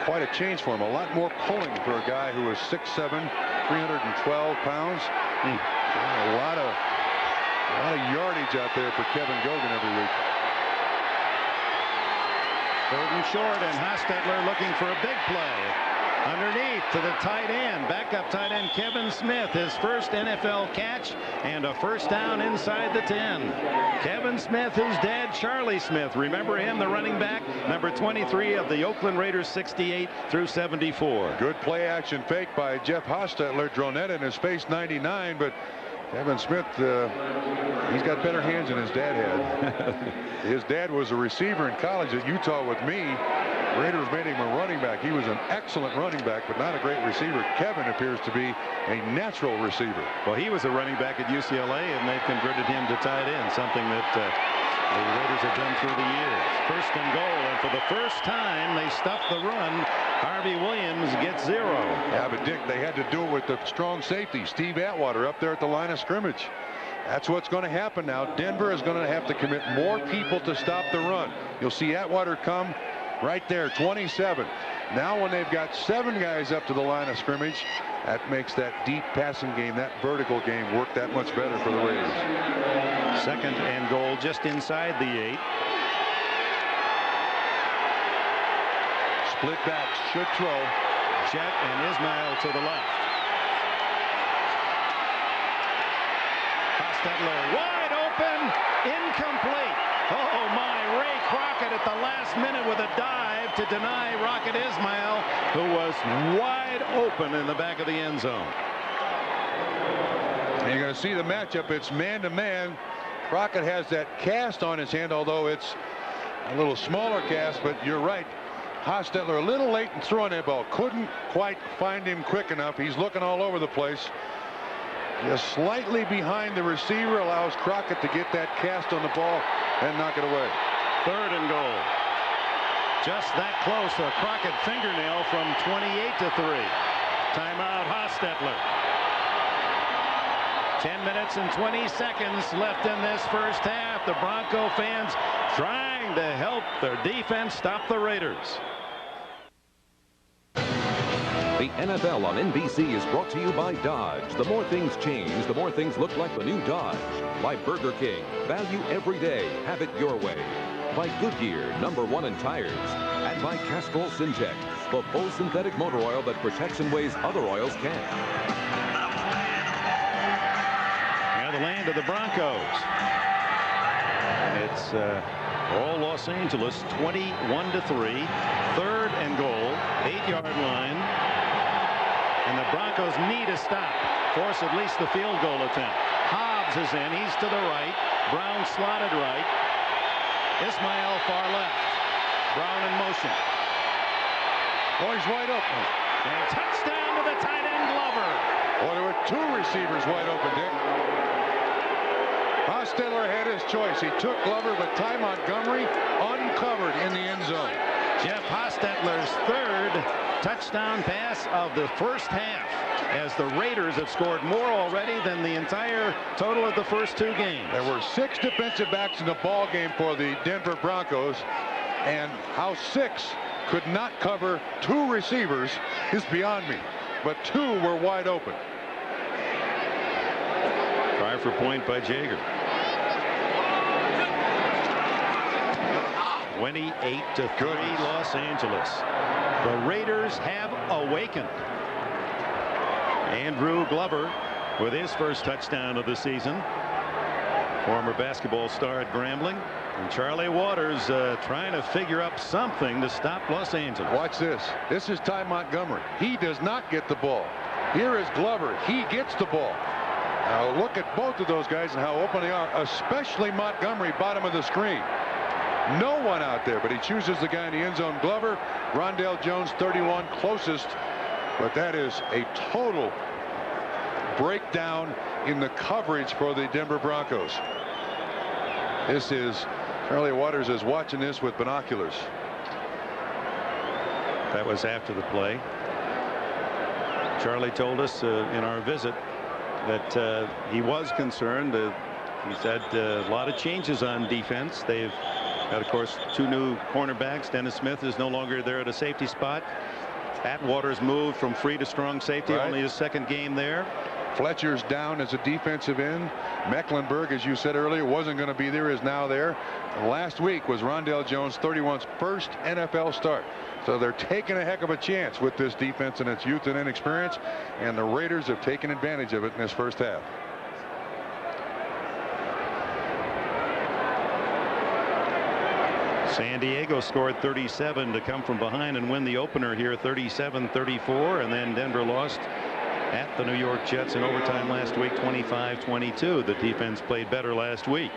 quite a change for him. A lot more pulling for a guy who is 6'7", 312 pounds. A lot of A lot of yardage out there for Kevin Gogan every week. 3rd and short, and Hostetler looking for a big play. Underneath to the tight end, backup tight end Kevin Smith, his first NFL catch and a first down inside the 10. Kevin Smith, whose dad Charlie Smith, remember him, the running back, number 23 of the Oakland Raiders, 68 through 74. Good play action fake by Jeff Hostetler, Dronette in his face, 99, but Kevin Smith, he's got better hands than his dad had. His dad was a receiver in college at Utah with me. Raiders made him a running back. He was an excellent running back, but not a great receiver. Kevin appears to be a natural receiver. Well, he was a running back at UCLA, and they've converted him to tight end, something that the Raiders have done through the years. 1st and goal, and for the first time, they stuff the run. Harvey Williams gets 0. Yeah, but Dick, they had to do it with the strong safety, Steve Atwater, up there at the line of scrimmage. That's what's going to happen now. Denver is going to have to commit more people to stop the run. You'll see Atwater come right there, 27. Now when they've got 7 guys up to the line of scrimmage, that makes that deep passing game, that vertical game, work that much better for the Raiders. 2nd and goal just inside the 8. Split backs should throw. Jet and Ismail to the left. Hostetler wide open, incomplete. Oh my, Ray Crockett at the last minute with a dive to deny Rocket Ismail, who was wide open in the back of the end zone. And you're going to see the matchup. It's man-to-man. Crockett has that cast on his hand, although it's a little smaller cast, but you're right. Hostetler a little late in throwing that ball. Couldn't quite find him quick enough. He's looking all over the place. Just slightly behind the receiver, allows Crockett to get that cast on the ball and knock it away. 3rd and goal. Just that close. A Crockett fingernail from 28 to 3. Timeout, Hostetler. 10 minutes and 20 seconds left in this first half. The Bronco fans trying to help their defense stop the Raiders. The NFL on NBC is brought to you by Dodge. The more things change, the more things look like the new Dodge. By Burger King. Value every day. Have it your way. By Goodyear, #1 in tires. And by Castrol Syntex, the full synthetic motor oil that protects in ways other oils can't. Now the land of the Broncos. It's all Los Angeles, 21 to 3. 3rd and goal, 8-yard line. And the Broncos need a stop. Force at least the field goal attempt. Hobbs is in. He's to the right. Brown slotted right. Ismail far left. Brown in motion. Oh, he's wide open. And touchdown to the tight end Glover. Oh, there were 2 receivers wide open, Dick. Hostetler had his choice. He took Glover, but Ty Montgomery uncovered in the end zone. Jeff Hostetler's 3rd touchdown pass of the first half, as the Raiders have scored more already than the entire total of the first 2 games. There were 6 defensive backs in the ball game for the Denver Broncos, and how 6 could not cover 2 receivers is beyond me, but 2 were wide open. Try for point by Jaeger. 28 to 3, Los Angeles. The Raiders have awakened. Andrew Glover with his first touchdown of the season. Former basketball star at Grambling. And Charlie Waters trying to figure up something to stop Los Angeles. Watch this. This is Ty Montgomery. He does not get the ball. Here is Glover. He gets the ball. Now look at both of those guys and how open they are, especially Montgomery, bottom of the screen. No one out there, but he chooses the guy in the end zone. Glover, Rondell Jones, 31, closest, but that is a total breakdown in the coverage for the Denver Broncos. This is, Charlie Waters is watching this with binoculars. That was after the play. Charlie told us in our visit that he was concerned. He said a lot of changes on defense. They've got, of course, 2 new cornerbacks. Dennis Smith is no longer there at a safety spot. Atwater's moved from free to strong safety, only his 2nd game there. Fletcher's down as a defensive end. Mecklenburg, as you said earlier, wasn't going to be there, is now there. And last week was Rondell Jones' 31's first NFL start. So they're taking a heck of a chance with this defense and its youth and inexperience, and the Raiders have taken advantage of it in this first half. San Diego scored 37 to come from behind and win the opener here, 37-34, and then Denver lost at the New York Jets in overtime last week, 25-22. The defense played better last week.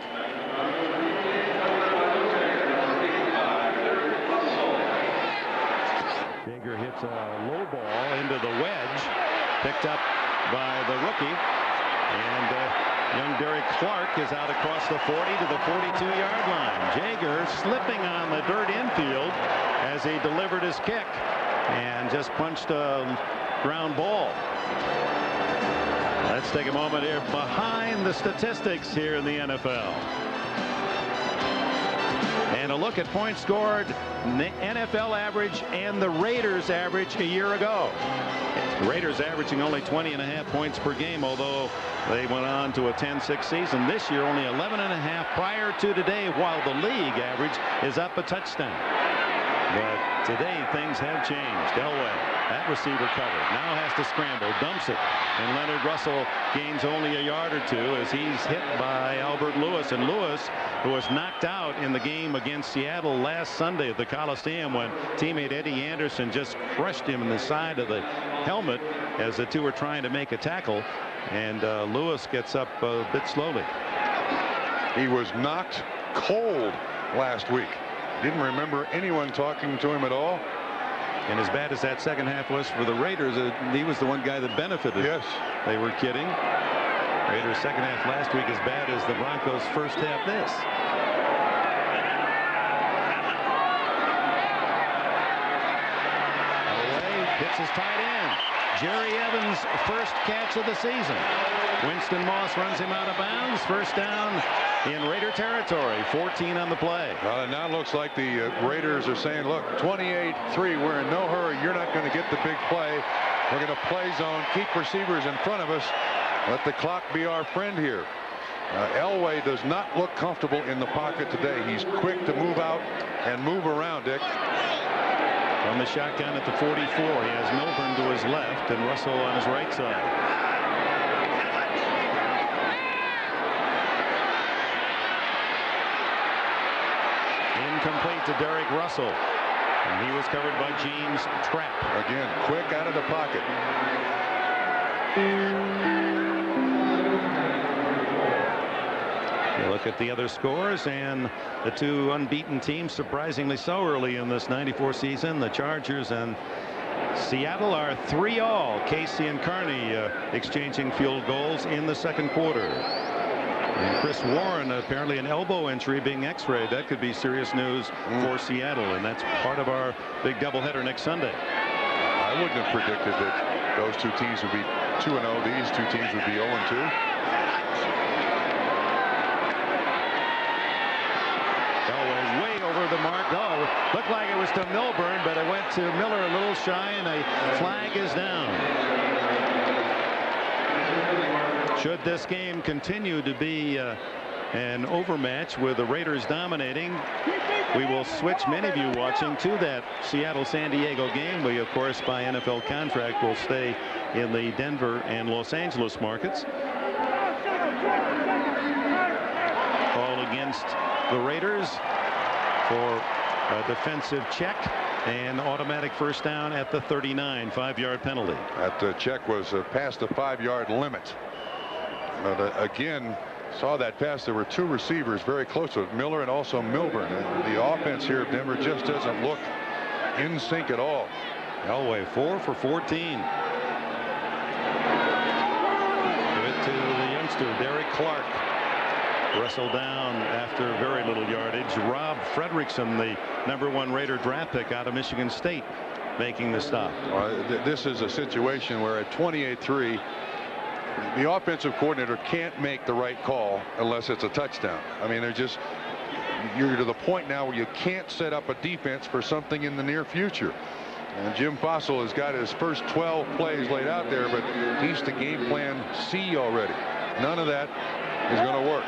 Jaeger hits a low ball into the wedge, picked up by the rookie, and young Derek Clark is out across the 40 to the 42-yard line. Jaeger slipping on the dirt infield as he delivered his kick and just punched a ground ball. Let's take a moment here behind the statistics here in the NFL. And a look at points scored, NFL average and the Raiders average a year ago. The Raiders averaging only 20.5 points per game, although they went on to a 10-6 season. This year only 11.5 prior to today, while the league average is up a touchdown. But today things have changed. Elway, that receiver cover, now has to scramble, dumps it, and Leonard Russell gains only a yard or two as he's hit by Albert Lewis. And Lewis, who was knocked out in the game against Seattle last Sunday at the Coliseum when teammate Eddie Anderson just crushed him in the side of the helmet as the two were trying to make a tackle, and Lewis gets up a bit slowly. He was knocked cold last week. Didn't remember anyone talking to him at all. And as bad as that second half was for the Raiders, he was the one guy that benefited. Yes. They were kidding. Raiders second half last week as bad as the Broncos first half this. Away, hits his tight end. Jerry Evans' first catch of the season. Winston Moss runs him out of bounds. First down in Raider territory. 14 on the play. Well, it now looks like the Raiders are saying, look, 28-3, we're in no hurry. You're not going to get the big play. We're going to play zone, keep receivers in front of us. Let the clock be our friend here. Elway does not look comfortable in the pocket today. He's quick to move out and move around, Dick. From the shotgun at the 44, he has Milburn to his left and Russell on his right side. Incomplete to Derek Russell. And he was covered by James Trapp. Again, quick out of the pocket. You look at the other scores, and the two unbeaten teams, surprisingly so early in this '94 season, the Chargers and Seattle are 3-all. Casey and Carney exchanging field goals in the second quarter. And Chris Warren, apparently an elbow injury being x-rayed. That could be serious news for Seattle, and that's part of our big doubleheader next Sunday. I wouldn't have predicted that those two teams would be 2-0. These two teams would be 0-2. The mark. Oh, looked like it was to Milburn, but it went to Miller a little shy, and a flag is down. Should this game continue to be an overmatch with the Raiders dominating, we will switch many of you watching to that Seattle-San Diego game. We, of course, by NFL contract, will stay in the Denver and Los Angeles markets. Call against the Raiders for a defensive check and automatic first down at the 39, 5-yard penalty. That check was past the 5-yard limit. But again, saw that pass. There were two receivers very close to it, Miller and also Milburn. The offense here of Denver just doesn't look in sync at all. Elway 4 for 14. Give it to the youngster Derek Clark. Wrestled down after very little yardage. Rob Fredrickson, the #1 Raider draft pick out of Michigan State, making the stop. This is a situation where at 28-3, the offensive coordinator can't make the right call unless it's a touchdown. I mean, you're to the point now where you can't set up a defense for something in the near future. And Jim Fossil has got his first 12 plays laid out there, but he's the game plan C already. None of that is going to work.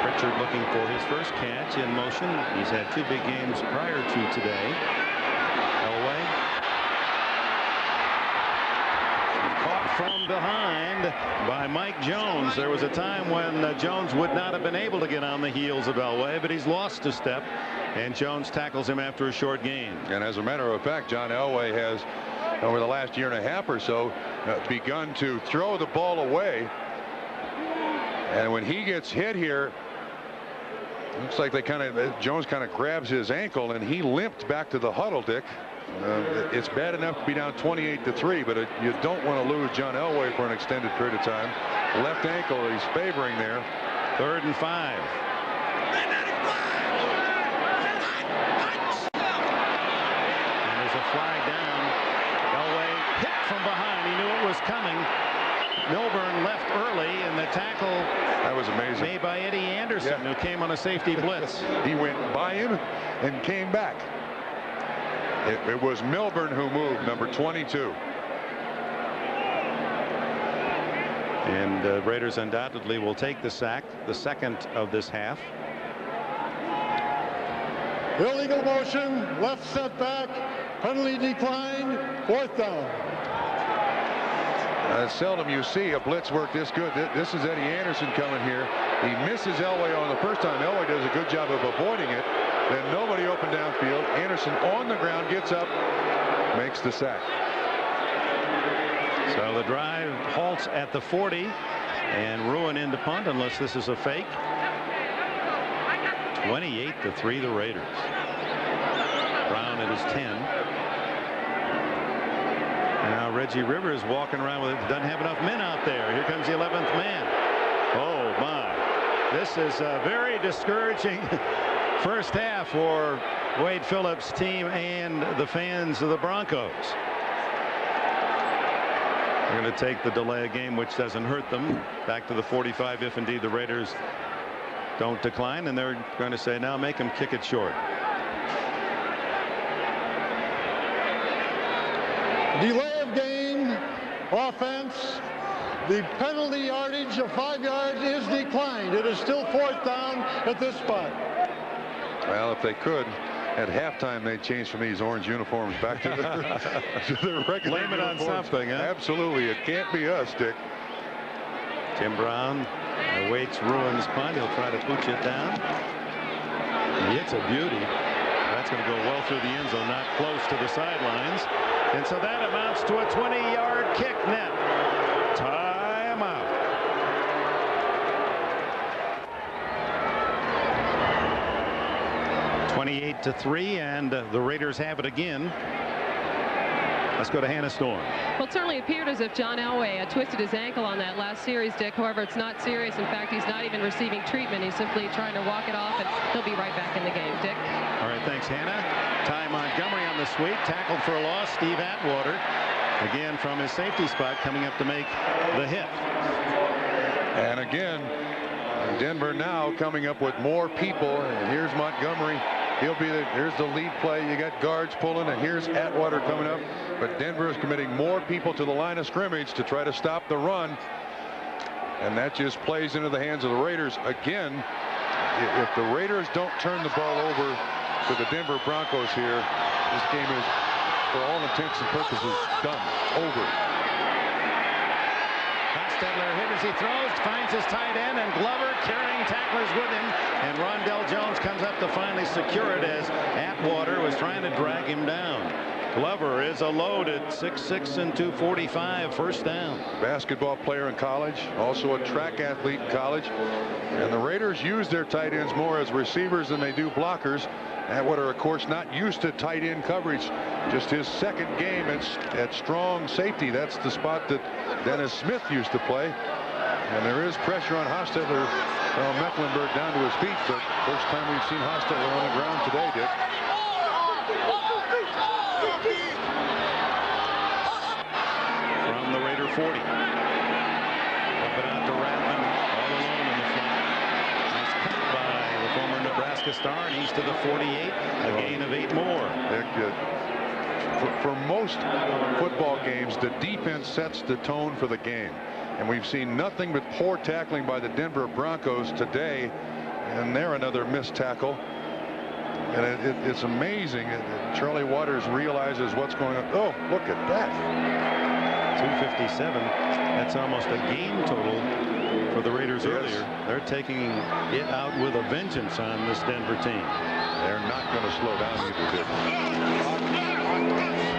Pritchard looking for his first catch in motion. He's had 2 big games prior to today. Elway. Caught from behind by Mike Jones. There was a time when Jones would not have been able to get on the heels of Elway, but he's lost a step, and Jones tackles him after a short gain. And as a matter of fact, John Elway has, over the last year and a half or so, begun to throw the ball away. And when he gets hit here, looks like Jones kind of grabs his ankle, and he limped back to the huddle, Dick. It's bad enough to be down 28-3, but you don't want to lose John Elway for an extended period of time. Left ankle he's favoring there. 3rd and 5. And there's a flag down. Elway hit from behind. He knew it was coming. Milburn left early, and the tackle that was amazing, made by Eddie Anderson, who came on a safety blitz. He went by him and came back. It was Milburn who moved, number 22. And the Raiders undoubtedly will take the sack, the second of this half. Illegal motion, left setback, penalty declined, 4th down. Seldom you see a blitz work this good. This is Eddie Anderson coming here. He misses Elway on the first time. Elway does a good job of avoiding it. Then nobody open downfield. Anderson on the ground, gets up, makes the sack. So the drive halts at the 40, and Ruin into punt unless this is a fake. 28-3 the Raiders. Brown at his 10. Now Reggie Rivers walking around with it. Doesn't have enough men out there. Here comes the 11th man. Oh my. This is a very discouraging first half for Wade Phillips' team and the fans of the Broncos. They're going to take the delay of game, which doesn't hurt them, back to the 45 if indeed the Raiders don't decline, and they're going to say now make them kick it short. Delay of game, offense. The penalty yardage of 5 yards is declined. It is still 4th down at this spot. Well, if they could, at halftime they'd change from these orange uniforms back to their regular Blame it on uniforms. something, huh? Absolutely. It can't be us, Dick. Tim Brown awaits Ruin's punt. He'll try to pooch it down. It's a beauty. That's going to go well through the end zone, not close to the sidelines. And so that amounts to a 20-yard kick net. Timeout. (28-3), and the Raiders have it again. Let's go to Hannah Storm. Well, it certainly appeared as if John Elway twisted his ankle on that last series, Dick. However, it's not serious. In fact, he's not even receiving treatment. He's simply trying to walk it off, and he'll be right back in the game. Dick. All right, thanks, Hannah. Ty Montgomery on the sweep, tackled for a loss. Steve Atwater, again from his safety spot, coming up to make the hit. And again, Denver now coming up with more people. And here's Montgomery. He'll be there. Here's the lead play. You got guards pulling, and here's Atwater coming up. But Denver is committing more people to the line of scrimmage to try to stop the run. And that just plays into the hands of the Raiders again. If the Raiders don't turn the ball over to the Denver Broncos here, this game is, for all intents and purposes, done. Over. Hostetler hit as he throws, finds his tight end, and Glover carrying tacklers with him. And Rondell Jones comes up to finally secure it as Atwater was trying to drag him down. Glover is a load at 6'6" and 245, first down. Basketball player in college, also a track athlete in college. And the Raiders use their tight ends more as receivers than they do blockers. Atwater, of course, not used to tight end coverage. Just his second game at strong safety. That's the spot that Dennis Smith used to play. And there is pressure on Hostetler. Well, Mecklenburg down to his feet, but first time we've seen Hostetler on the ground today, Dick. From the Raider 40. Up and out to Ratman, all alone in the flat. Nice cut by the former Nebraska Nebraska star, and he's to the 48. A gain of 8 more. For most football games, the defense sets the tone for the game. And we've seen nothing but poor tackling by the Denver Broncos today. And there another missed tackle. And it's amazing. Charlie Waters realizes what's going on. Oh, look at that. 257. That's almost a game total for the Raiders earlier. They're taking it out with a vengeance on this Denver team. They're not going to slow down either, Dick.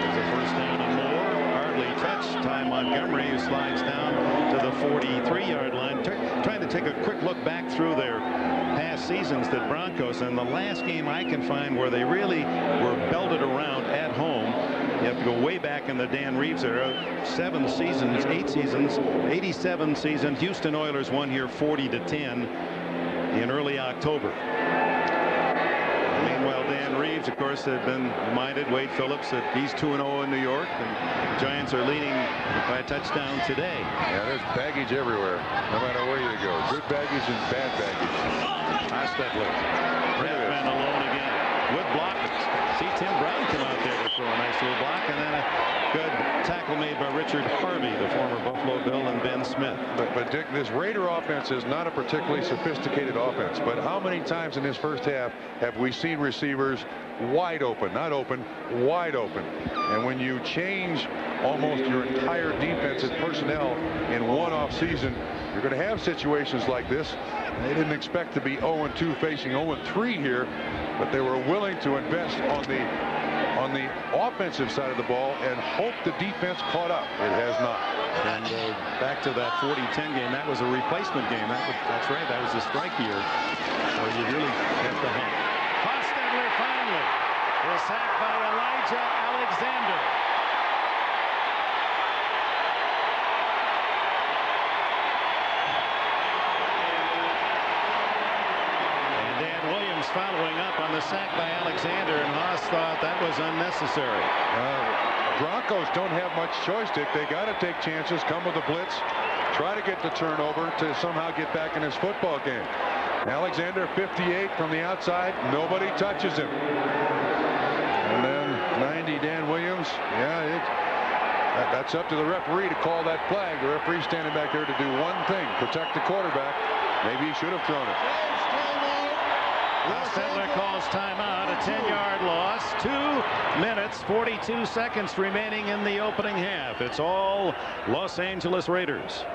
There's a first down and more. Hardly touched. Ty Montgomery, who slides down to the 43-yard line. Trying to take a quick look back through their past seasons, the Broncos, and the last game I can find where they really were belted around at home. You have to go way back in the Dan Reeves era. 7 seasons, 8 seasons, 87 season. Houston Oilers won here 40-10 in early October. Meanwhile, Dan Reeves, of course, had been reminded, Wade Phillips, that he's 2-0 in New York, and the Giants are leading by a touchdown today. Yeah, there's baggage everywhere, no matter where you go. Good baggage and bad baggage. Hostetler. Redman alone again. Good block. See Tim Brown come out there to throw a nice little block, and then a good tackle made by Richard Harvey, the former Buffalo Bill, and Ben Smith. But Dick, this Raider offense is not a particularly sophisticated offense. But how many times in this first half have we seen receivers wide open, not open, wide open? And when you change almost your entire defensive personnel in one off season, you're going to have situations like this. They didn't expect to be 0-2 facing 0-3 here, but they were willing to invest on the offensive side of the ball and hope the defense caught up. It has not. And back to that 40-10 game, that was a replacement game. That's right, that was a strike year, where you really have to hunt. Hostetler finally was sacked by Elijah Alexander. Following up on the sack by Alexander, and Haas thought that was unnecessary. Broncos don't have much choice, Dick. They got to take chances, come with a blitz, try to get the turnover to somehow get back in this football game. Alexander, 58 from the outside, nobody touches him. And then 90, Dan Williams. Yeah, that's up to the referee to call that flag. The referee's standing back there to do one thing: protect the quarterback. Maybe he should have thrown it. Hostetler calls timeout, a 10-yard loss. 2 minutes, 42 seconds remaining in the opening half. It's all Los Angeles Raiders.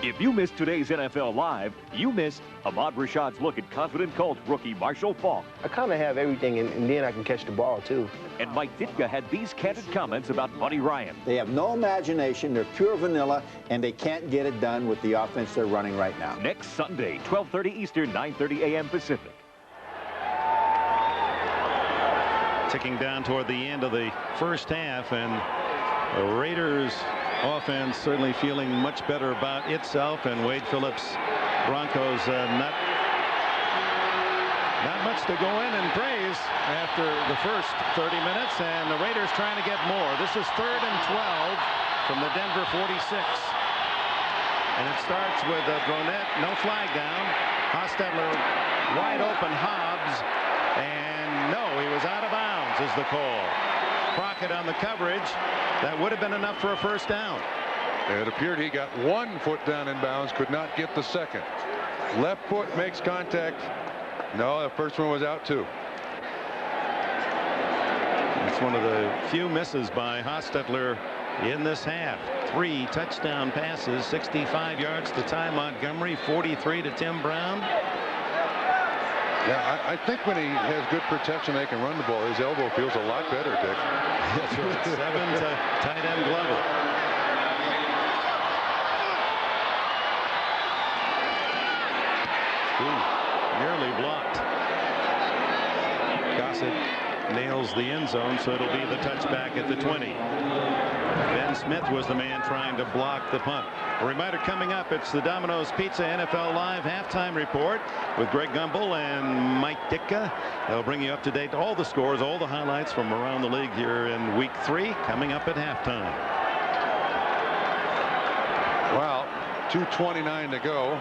If you missed today's NFL Live, you missed Ahmad Rashad's look at confident Colts rookie Marshall Faulk. I kind of have everything, and then I can catch the ball, too. And Mike Ditka had these candid comments about Buddy Ryan. They have no imagination, they're pure vanilla, and they can't get it done with the offense they're running right now. Next Sunday, 12:30 Eastern, 9:30 a.m. Pacific. Ticking down toward the end of the first half, and the Raiders offense certainly feeling much better about itself, and Wade Phillips Broncos not much to go in and praise after the first 30 minutes, and the Raiders trying to get more. This is 3rd and 12 from the Denver 46, and it starts with Bronette, no flag down. Hostetler wide open, Hobbs, and no, he was out of bounds is the call. Crockett on the coverage. That would have been enough for a first down. It appeared he got 1 foot down in bounds, could not get the second. Left foot makes contact. No, the first one was out too. It's one of the few misses by Hostetler in this half. 3 touchdown passes, 65 yards to Ty Montgomery, 43 to Tim Brown. Yeah, I think when he has good protection, they can run the ball. His elbow feels a lot better, Dick. That's right. 7 to tight end Glover. Nearly blocked. Gossett nails the end zone, so it'll be the touchback at the 20. Ben Smith was the man trying to block the punt. A reminder coming up, it's the Domino's Pizza NFL Live halftime report with Greg Gumbel and Mike Ditka. They'll bring you up to date all the scores, all the highlights from around the league here in week 3 coming up at halftime. Well, 2:29 to go.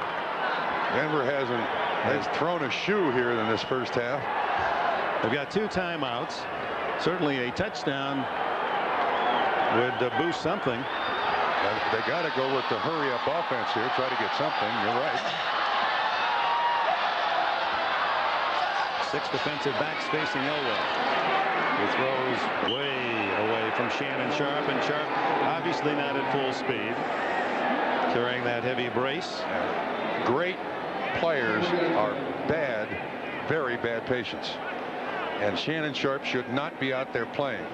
Denver hasn't has thrown a shoe here in this first half. They've got 2 timeouts. Certainly a touchdown would boost something. They got to go with the hurry-up offense here. Try to get something. You're right. 6 defensive backs facing Elway. He throws way away from Shannon Sharp, and Sharp obviously not at full speed, carrying that heavy brace. Great players are bad, very bad patients. And Shannon Sharp should not be out there playing.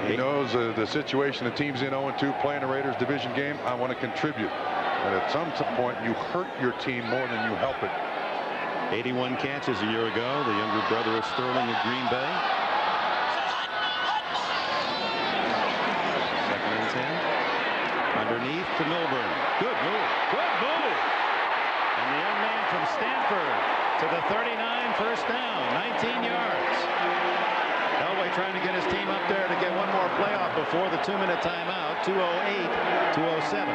He knows the situation the team's in 0-2 playing a Raiders division game. I want to contribute. And at some point you hurt your team more than you help it. 81 catches a year ago. The younger brother of Sterling of Green Bay. 2nd and 10. Underneath to Milburn. Good move. Good move. And the young man from Stanford to the 39, first down, 19 yards. Elway trying to get his team up there to get one more playoff before the 2-minute timeout. 2:08-2:07.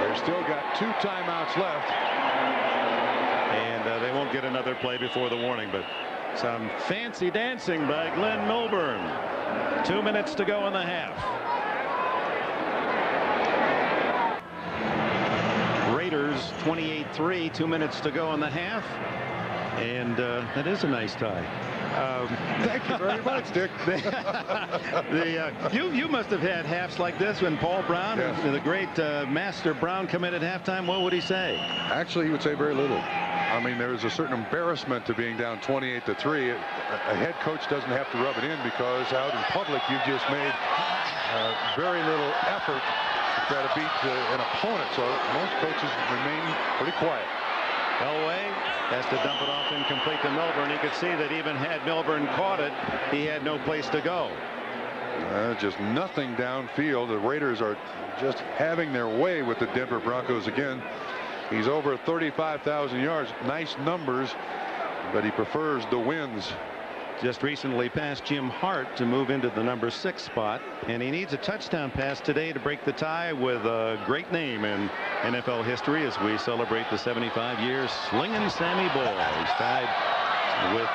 They've still got 2 timeouts left. And they won't get another play before the warning, but some fancy dancing by Glenn Milburn. 2 minutes to go in the half. Raiders 28-3, 2 minutes to go in the half. And that is a nice tie. Thank you very much, Dick. You must have had halves like this when Paul Brown, yes, the great Master Brown, come in at halftime. What would he say? Actually, he would say very little. I mean, there is a certain embarrassment to being down 28-3. A head coach doesn't have to rub it in because out in public you've just made very little effort to try to beat an opponent. So most coaches remain pretty quiet. Elway has to dump it off incomplete to Milburn. You could see that even had Milburn caught it, he had no place to go. Just nothing downfield. The Raiders are just having their way with the Denver Broncos again. He's over 35,000 yards. Nice numbers, but he prefers the wins. Just recently passed Jim Hart to move into the number 6 spot, and he needs a touchdown pass today to break the tie with a great name in NFL history as we celebrate the 75 years slinging Sammy Baugh. He's tied with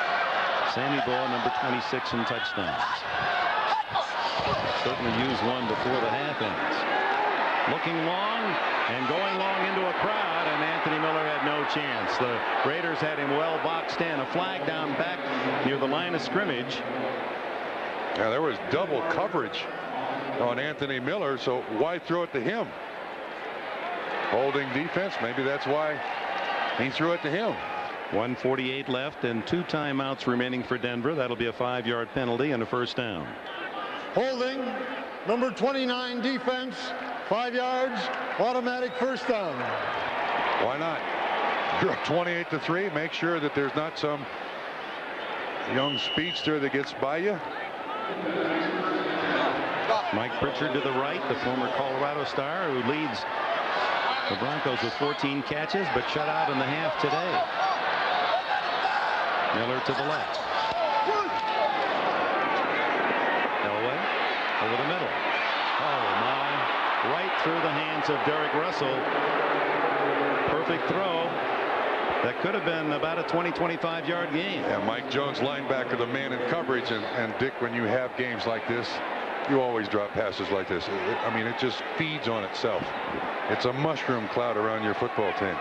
Sammy Baugh, number 26 in touchdowns. Certainly use one before the half ends. Looking long and going long into a crowd, and Anthony Miller had no chance. The Raiders had him well boxed in. A flag down back near the line of scrimmage. Yeah, there was double coverage on Anthony Miller, so why throw it to him? Holding defense, maybe that's why he threw it to him. 1:48 left and 2 timeouts remaining for Denver. That'll be a 5-yard penalty and a first down. Holding, number 29 defense, 5 yards, automatic first down. Why not? You're up 28-3. Make sure that there's not some young speedster that gets by you. Mike Pritchard to the right, the former Colorado star who leads the Broncos with 14 catches, but shut out in the half today. Miller to the left. Elway over the middle. Oh my. Right through the hands of Derek Russell. Perfect throw. That could have been about a 20-25 yard gain. Yeah, Mike Jones, linebacker, the man in coverage. And Dick, when you have games like this, you always drop passes like this. I mean, it just feeds on itself. It's a mushroom cloud around your football team.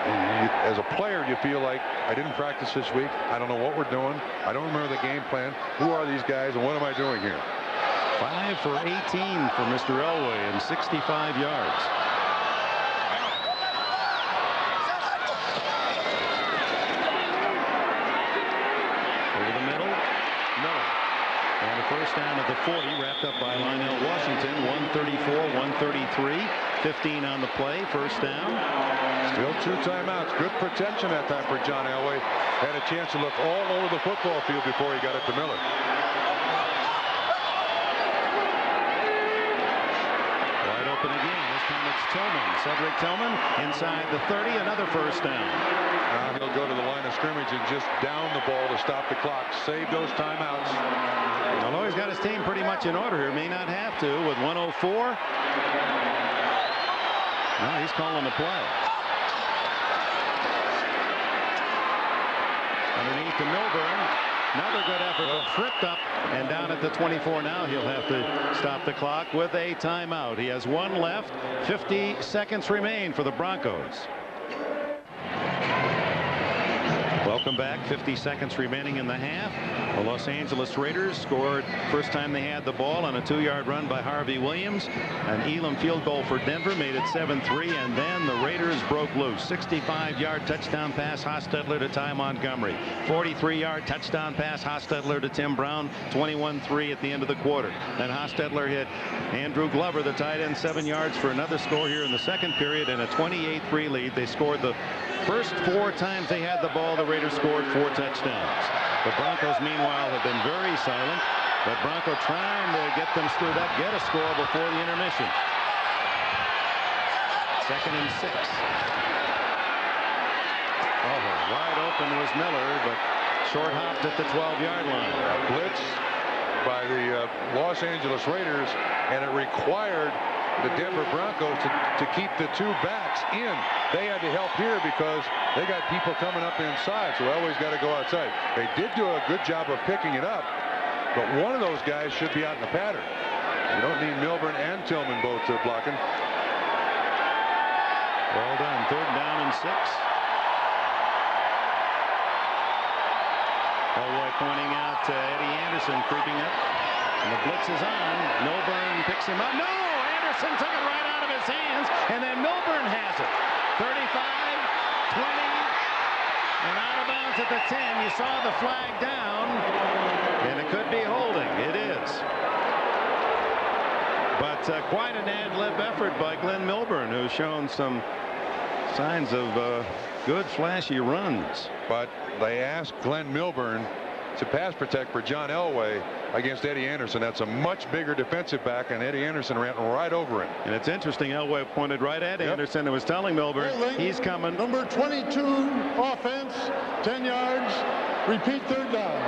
And as a player, you feel like, I didn't practice this week. I don't know what we're doing. I don't remember the game plan. Who are these guys and what am I doing here? 5 for 18 for Mr. Elway and 65 yards. Over the middle, Miller. And a first down at the 40, wrapped up by Lionel Washington. 134-133, 15 on the play, first down. Still 2 timeouts. Good protection that time for John Elway. Had a chance to look all over the football field before he got it to Miller. Wide open again. This time it's Tillman. Cedric Tillman inside the 30. Another first down. Now he'll go to the line of scrimmage and just down the ball to stop the clock. Save those timeouts. Although he's got his team pretty much in order here. May not have to with 1:04. No, he's calling the play. Underneath to Milburn. Another good effort, but tripped up and down at the 24 now. He'll have to stop the clock with a timeout. He has one left. 50 seconds remain for the Broncos. Welcome back. 50 seconds remaining in the half. The Los Angeles Raiders scored first time they had the ball on a 2-yard run by Harvey Williams. An Elam field goal for Denver made it 7-3, and then the Raiders broke loose. 65-yard touchdown pass, Hostetler to Ty Montgomery. 43-yard touchdown pass, Hostetler to Tim Brown. 21-3 at the end of the quarter. Then Hostetler hit Andrew Glover, the tight end, 7 yards for another score here in the second period, and a 28-3 lead. They scored the first 4 times they had the ball. The Raiders scored 4 touchdowns. The Broncos, meanwhile, have been very silent. But Bronco trying to get them stirred up, get a score before the intermission. 2nd and 6. Oh, wide open was Miller, but short hopped at the 12-yard line. Blitz by the Los Angeles Raiders, and it required the Denver Broncos to keep the 2 backs in. They had to help here because they got people coming up inside, so Elway's got to go outside. They did do a good job of picking it up, but one of those guys should be out in the pattern. You don't need Milburn and Tillman both blocking. Well done. 3rd down and 6. Elway pointing out Eddie Anderson creeping up. And the blitz is on. Milburn picks him up. No! Anderson took it right out of his hands, and then Milburn has it. 35, 20, and out of bounds at the 10. You saw the flag down, and it could be holding. It is. But quite an ad-lib effort by Glenn Milburn, who's shown some signs of good flashy runs. But they asked Glenn Milburn to pass protect for John Elway against Eddie Anderson. That's a much bigger defensive back, and Eddie Anderson ran right over him. And it's interesting, Elway pointed right at Anderson and was telling Milburn he's coming. Number 22 offense, 10 yards, repeat 3rd down.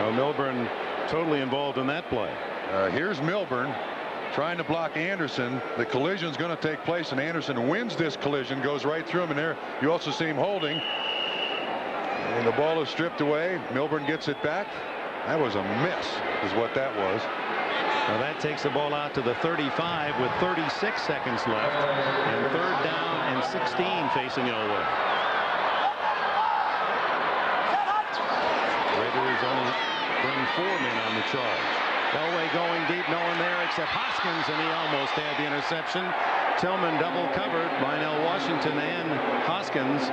Well, Milburn totally involved in that play. Here's Milburn trying to block Anderson. The collision's going to take place, and Anderson wins this collision, goes right through him, and there you also see him holding. And the ball is stripped away. Milburn gets it back. That was a miss, is what that was. Now that takes the ball out to the 35 with 36 seconds left, and 3rd down and 16 facing Elway. Raiders only bring 4 men on the charge. Elway going deep, no one there except Hoskins, and he almost had the interception. Tillman double covered. Lionel Washington and Hoskins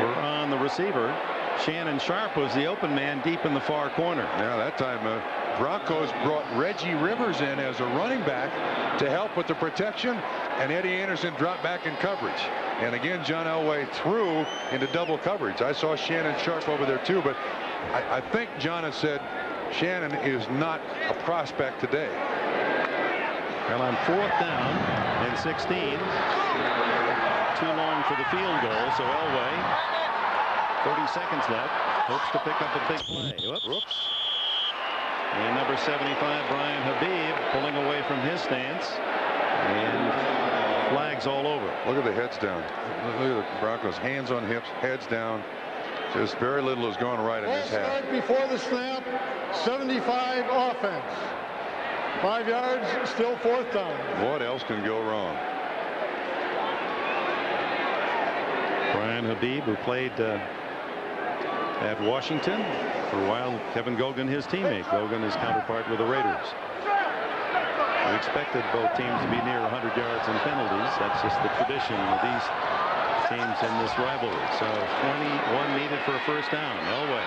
were on the receiver. Shannon Sharp was the open man deep in the far corner. Yeah, that time Broncos brought Reggie Rivers in as a running back to help with the protection, and Eddie Anderson dropped back in coverage. And again, John Elway threw into double coverage. I saw Shannon Sharp over there too, but I think John has said Shannon is not a prospect today. Well, on 4th down and 16. Too long for the field goal, so Elway, 30 seconds left, hopes to pick up a big play. Whoops. And number 75, Brian Habib, pulling away from his stance. And flags all over. Look at the heads down. Look at the Broncos, hands on hips, heads down. Just very little has gone right in this half. Before the snap, 75 offense. 5 yards, still 4th down. What else can go wrong? Brian Habib, who played at Washington for a while. Kevin Gogan, his teammate. Gogan, his counterpart with the Raiders. We expected both teams to be near 100 yards in penalties. That's just the tradition of these teams in this rivalry. So 21 needed for a 1st down. Elway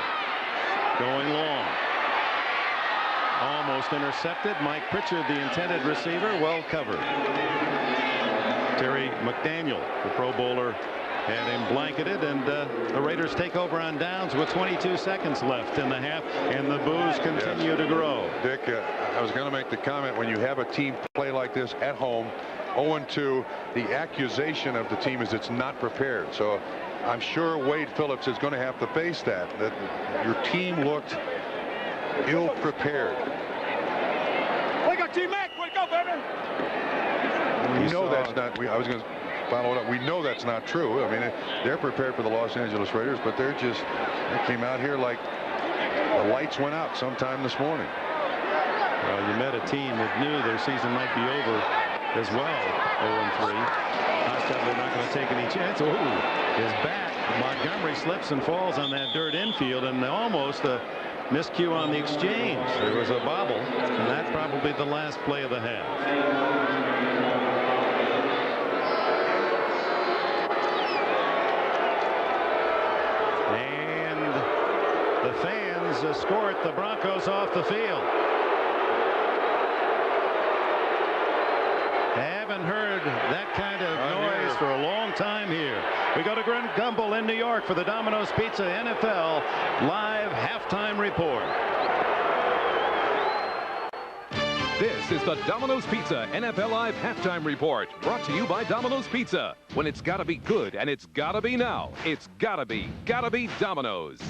going long. Almost intercepted. Mike Pritchard, the intended receiver, well covered. Terry McDaniel, the Pro Bowler, had him blanketed, and the Raiders take over on downs with 22 seconds left in the half, and the boos continue to grow. Dick, I was going to make the comment, when you have a team play like this at home, 0-2, the accusation of the team is it's not prepared. So I'm sure Wade Phillips is going to have to face that your team looked ill-prepared. Wake up, T-Mac! Wake up, baby! You know that's not. I was going to. followed up. We know that's not true. I mean, they're prepared for the Los Angeles Raiders, but they came out here like the lights went out sometime this morning. Well, you met a team that knew their season might be over as well. 0-3. Hostetler not going to take any chance. Oh, his back. Montgomery slips and falls on that dirt infield, and almost a miscue on the exchange. There was a bobble, and that's probably the last play of the half. And the fans escort the Broncos off the field. Haven't heard that kind of noise for a long time here. We go to Greg Gumbel in New York for the Domino's Pizza NFL live halftime report. This is the Domino's Pizza NFL Live halftime report, brought to you by Domino's Pizza. When it's gotta be good and it's gotta be now, it's gotta be Domino's.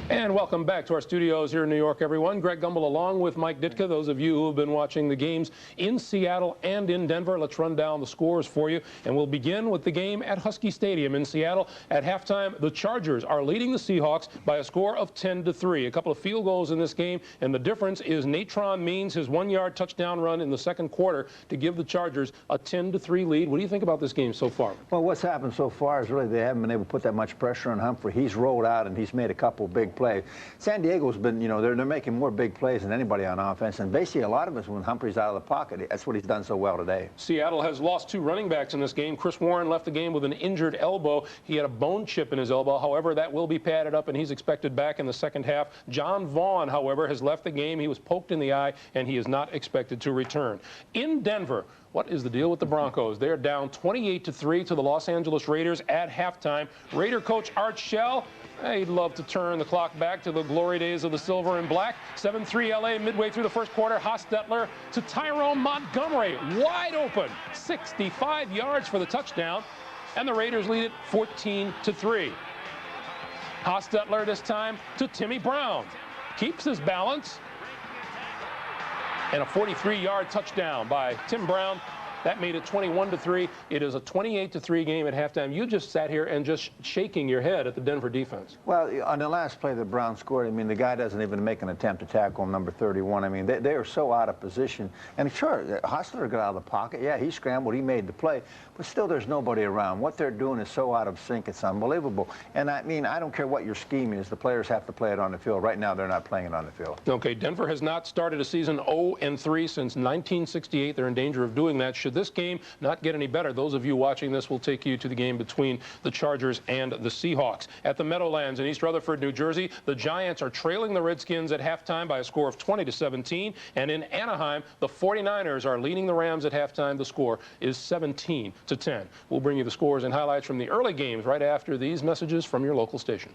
And welcome back to our studios here in New York, everyone. Greg Gumbel along with Mike Ditka. Those of you who have been watching the games in Seattle and in Denver, let's run down the scores for you. And we'll begin with the game at Husky Stadium in Seattle. At halftime, the Chargers are leading the Seahawks by a score of 10-3. A couple of field goals in this game, and the difference is Natron Means, his 1-yard touchdown run in the second quarter to give the Chargers a 10-3 lead. What do you think about this game so far? Well, what's happened so far is really they haven't been able to put that much pressure on Humphrey. He's rolled out and he's made a couple big play. San Diego's been, you know, they're making more big plays than anybody on offense, and basically a lot of it's when Humphrey's out of the pocket. That's what he's done so well today. Seattle has lost 2 running backs in this game. Chris Warren left the game with an injured elbow. He had a bone chip in his elbow. However, that will be padded up, and he's expected back in the second half. John Vaughn, however, has left the game. He was poked in the eye, and he is not expected to return. In Denver, what is the deal with the Broncos? They're down 28-3 to the Los Angeles Raiders at halftime. Raider coach Art Shell, he'd love to turn the clock back to the glory days of the silver and black. 7-3 LA midway through the first quarter. Hostetler to Tyrone Montgomery, wide open, 65 yards for the touchdown, and the Raiders lead it 14-3. Hostetler this time to Timmy Brown, keeps his balance, and a 43-yard touchdown by Tim Brown. That made it 21-3. It is a 28-3 game at halftime. You just sat here and just shaking your head at the Denver defense. Well, on the last play that Brown scored, I mean, the guy doesn't even make an attempt to tackle him, number 31. I mean, they are so out of position. And sure, Hostler got out of the pocket. Yeah, he scrambled. He made the play. But still, there's nobody around. What they're doing is so out of sync. It's unbelievable. And, I mean, I don't care what your scheme is. The players have to play it on the field. Right now, they're not playing it on the field. Okay, Denver has not started a season 0-3 since 1968. They're in danger of doing that. Should this game not get any better, those of you watching this will take you to the game between the Chargers and the Seahawks. At the Meadowlands in East Rutherford, New Jersey, the Giants are trailing the Redskins at halftime by a score of 20-17. And in Anaheim, the 49ers are leading the Rams at halftime. The score is 17-10. We'll bring you the scores and highlights from the early games right after these messages from your local station.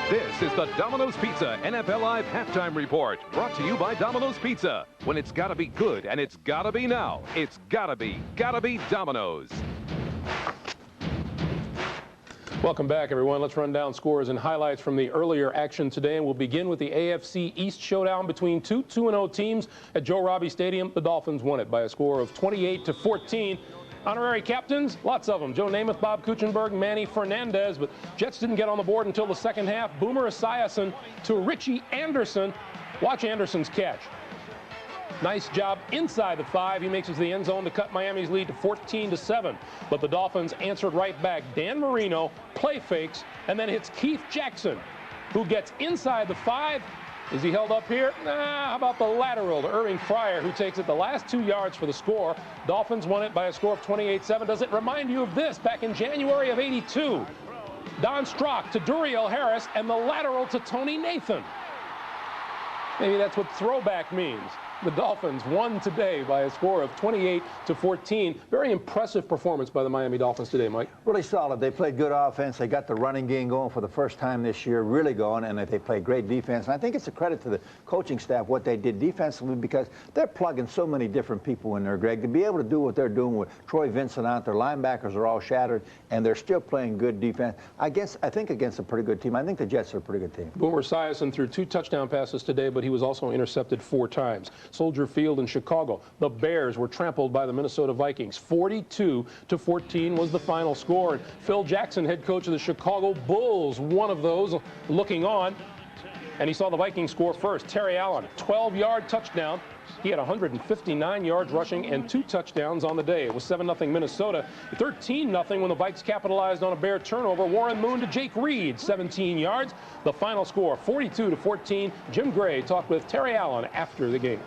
This is the Domino's Pizza NFL Live halftime report, brought to you by Domino's Pizza. When it's gotta be good and it's gotta be now, it's gotta be Domino's. Welcome back, everyone. Let's run down scores and highlights from the earlier action today, and we'll begin with the AFC East showdown between two 2-0 teams at Joe Robbie Stadium. The Dolphins won it by a score of 28-14. Honorary captains, lots of them. Joe Namath, Bob Kuechenberg, Manny Fernandez, but Jets didn't get on the board until the second half. Boomer Esiason to Richie Anderson. Watch Anderson's catch. Nice job inside the 5. He makes it to the end zone to cut Miami's lead to 14-7. But the Dolphins answered right back. Dan Marino play fakes and then hits Keith Jackson, who gets inside the 5. Is he held up here? Nah, how about the lateral to Irving Fryer, who takes it the last 2 yards for the score. Dolphins won it by a score of 28-7. Does it remind you of this back in January of '82? Don Strock to Duriel Harris and the lateral to Tony Nathan. Maybe that's what throwback means. The Dolphins won today by a score of 28-14. Very impressive performance by the Miami Dolphins today, Mike. Really solid. They played good offense. They got the running game going for the first time this year, really going, and they played great defense. And I think it's a credit to the coaching staff what they did defensively, because they're plugging so many different people in there, Greg, to be able to do what they're doing with Troy Vincent out there. Linebackers are all shattered, and they're still playing good defense. I think against a pretty good team. I think the Jets are a pretty good team. Boomer Esiason threw 2 touchdown passes today, but he was also intercepted 4 times. Soldier Field in Chicago, the Bears were trampled by the Minnesota Vikings. 42-14 was the final score. And Phil Jackson, head coach of the Chicago Bulls, one of those looking on. And he saw the Vikings score first. Terry Allen, 12-yard touchdown. He had 159 yards rushing and 2 touchdowns on the day. It was 7-0 Minnesota. 13-0 when the Vikes capitalized on a Bear turnover. Warren Moon to Jake Reed, 17 yards. The final score, 42-14. Jim Gray talked with Terry Allen after the game.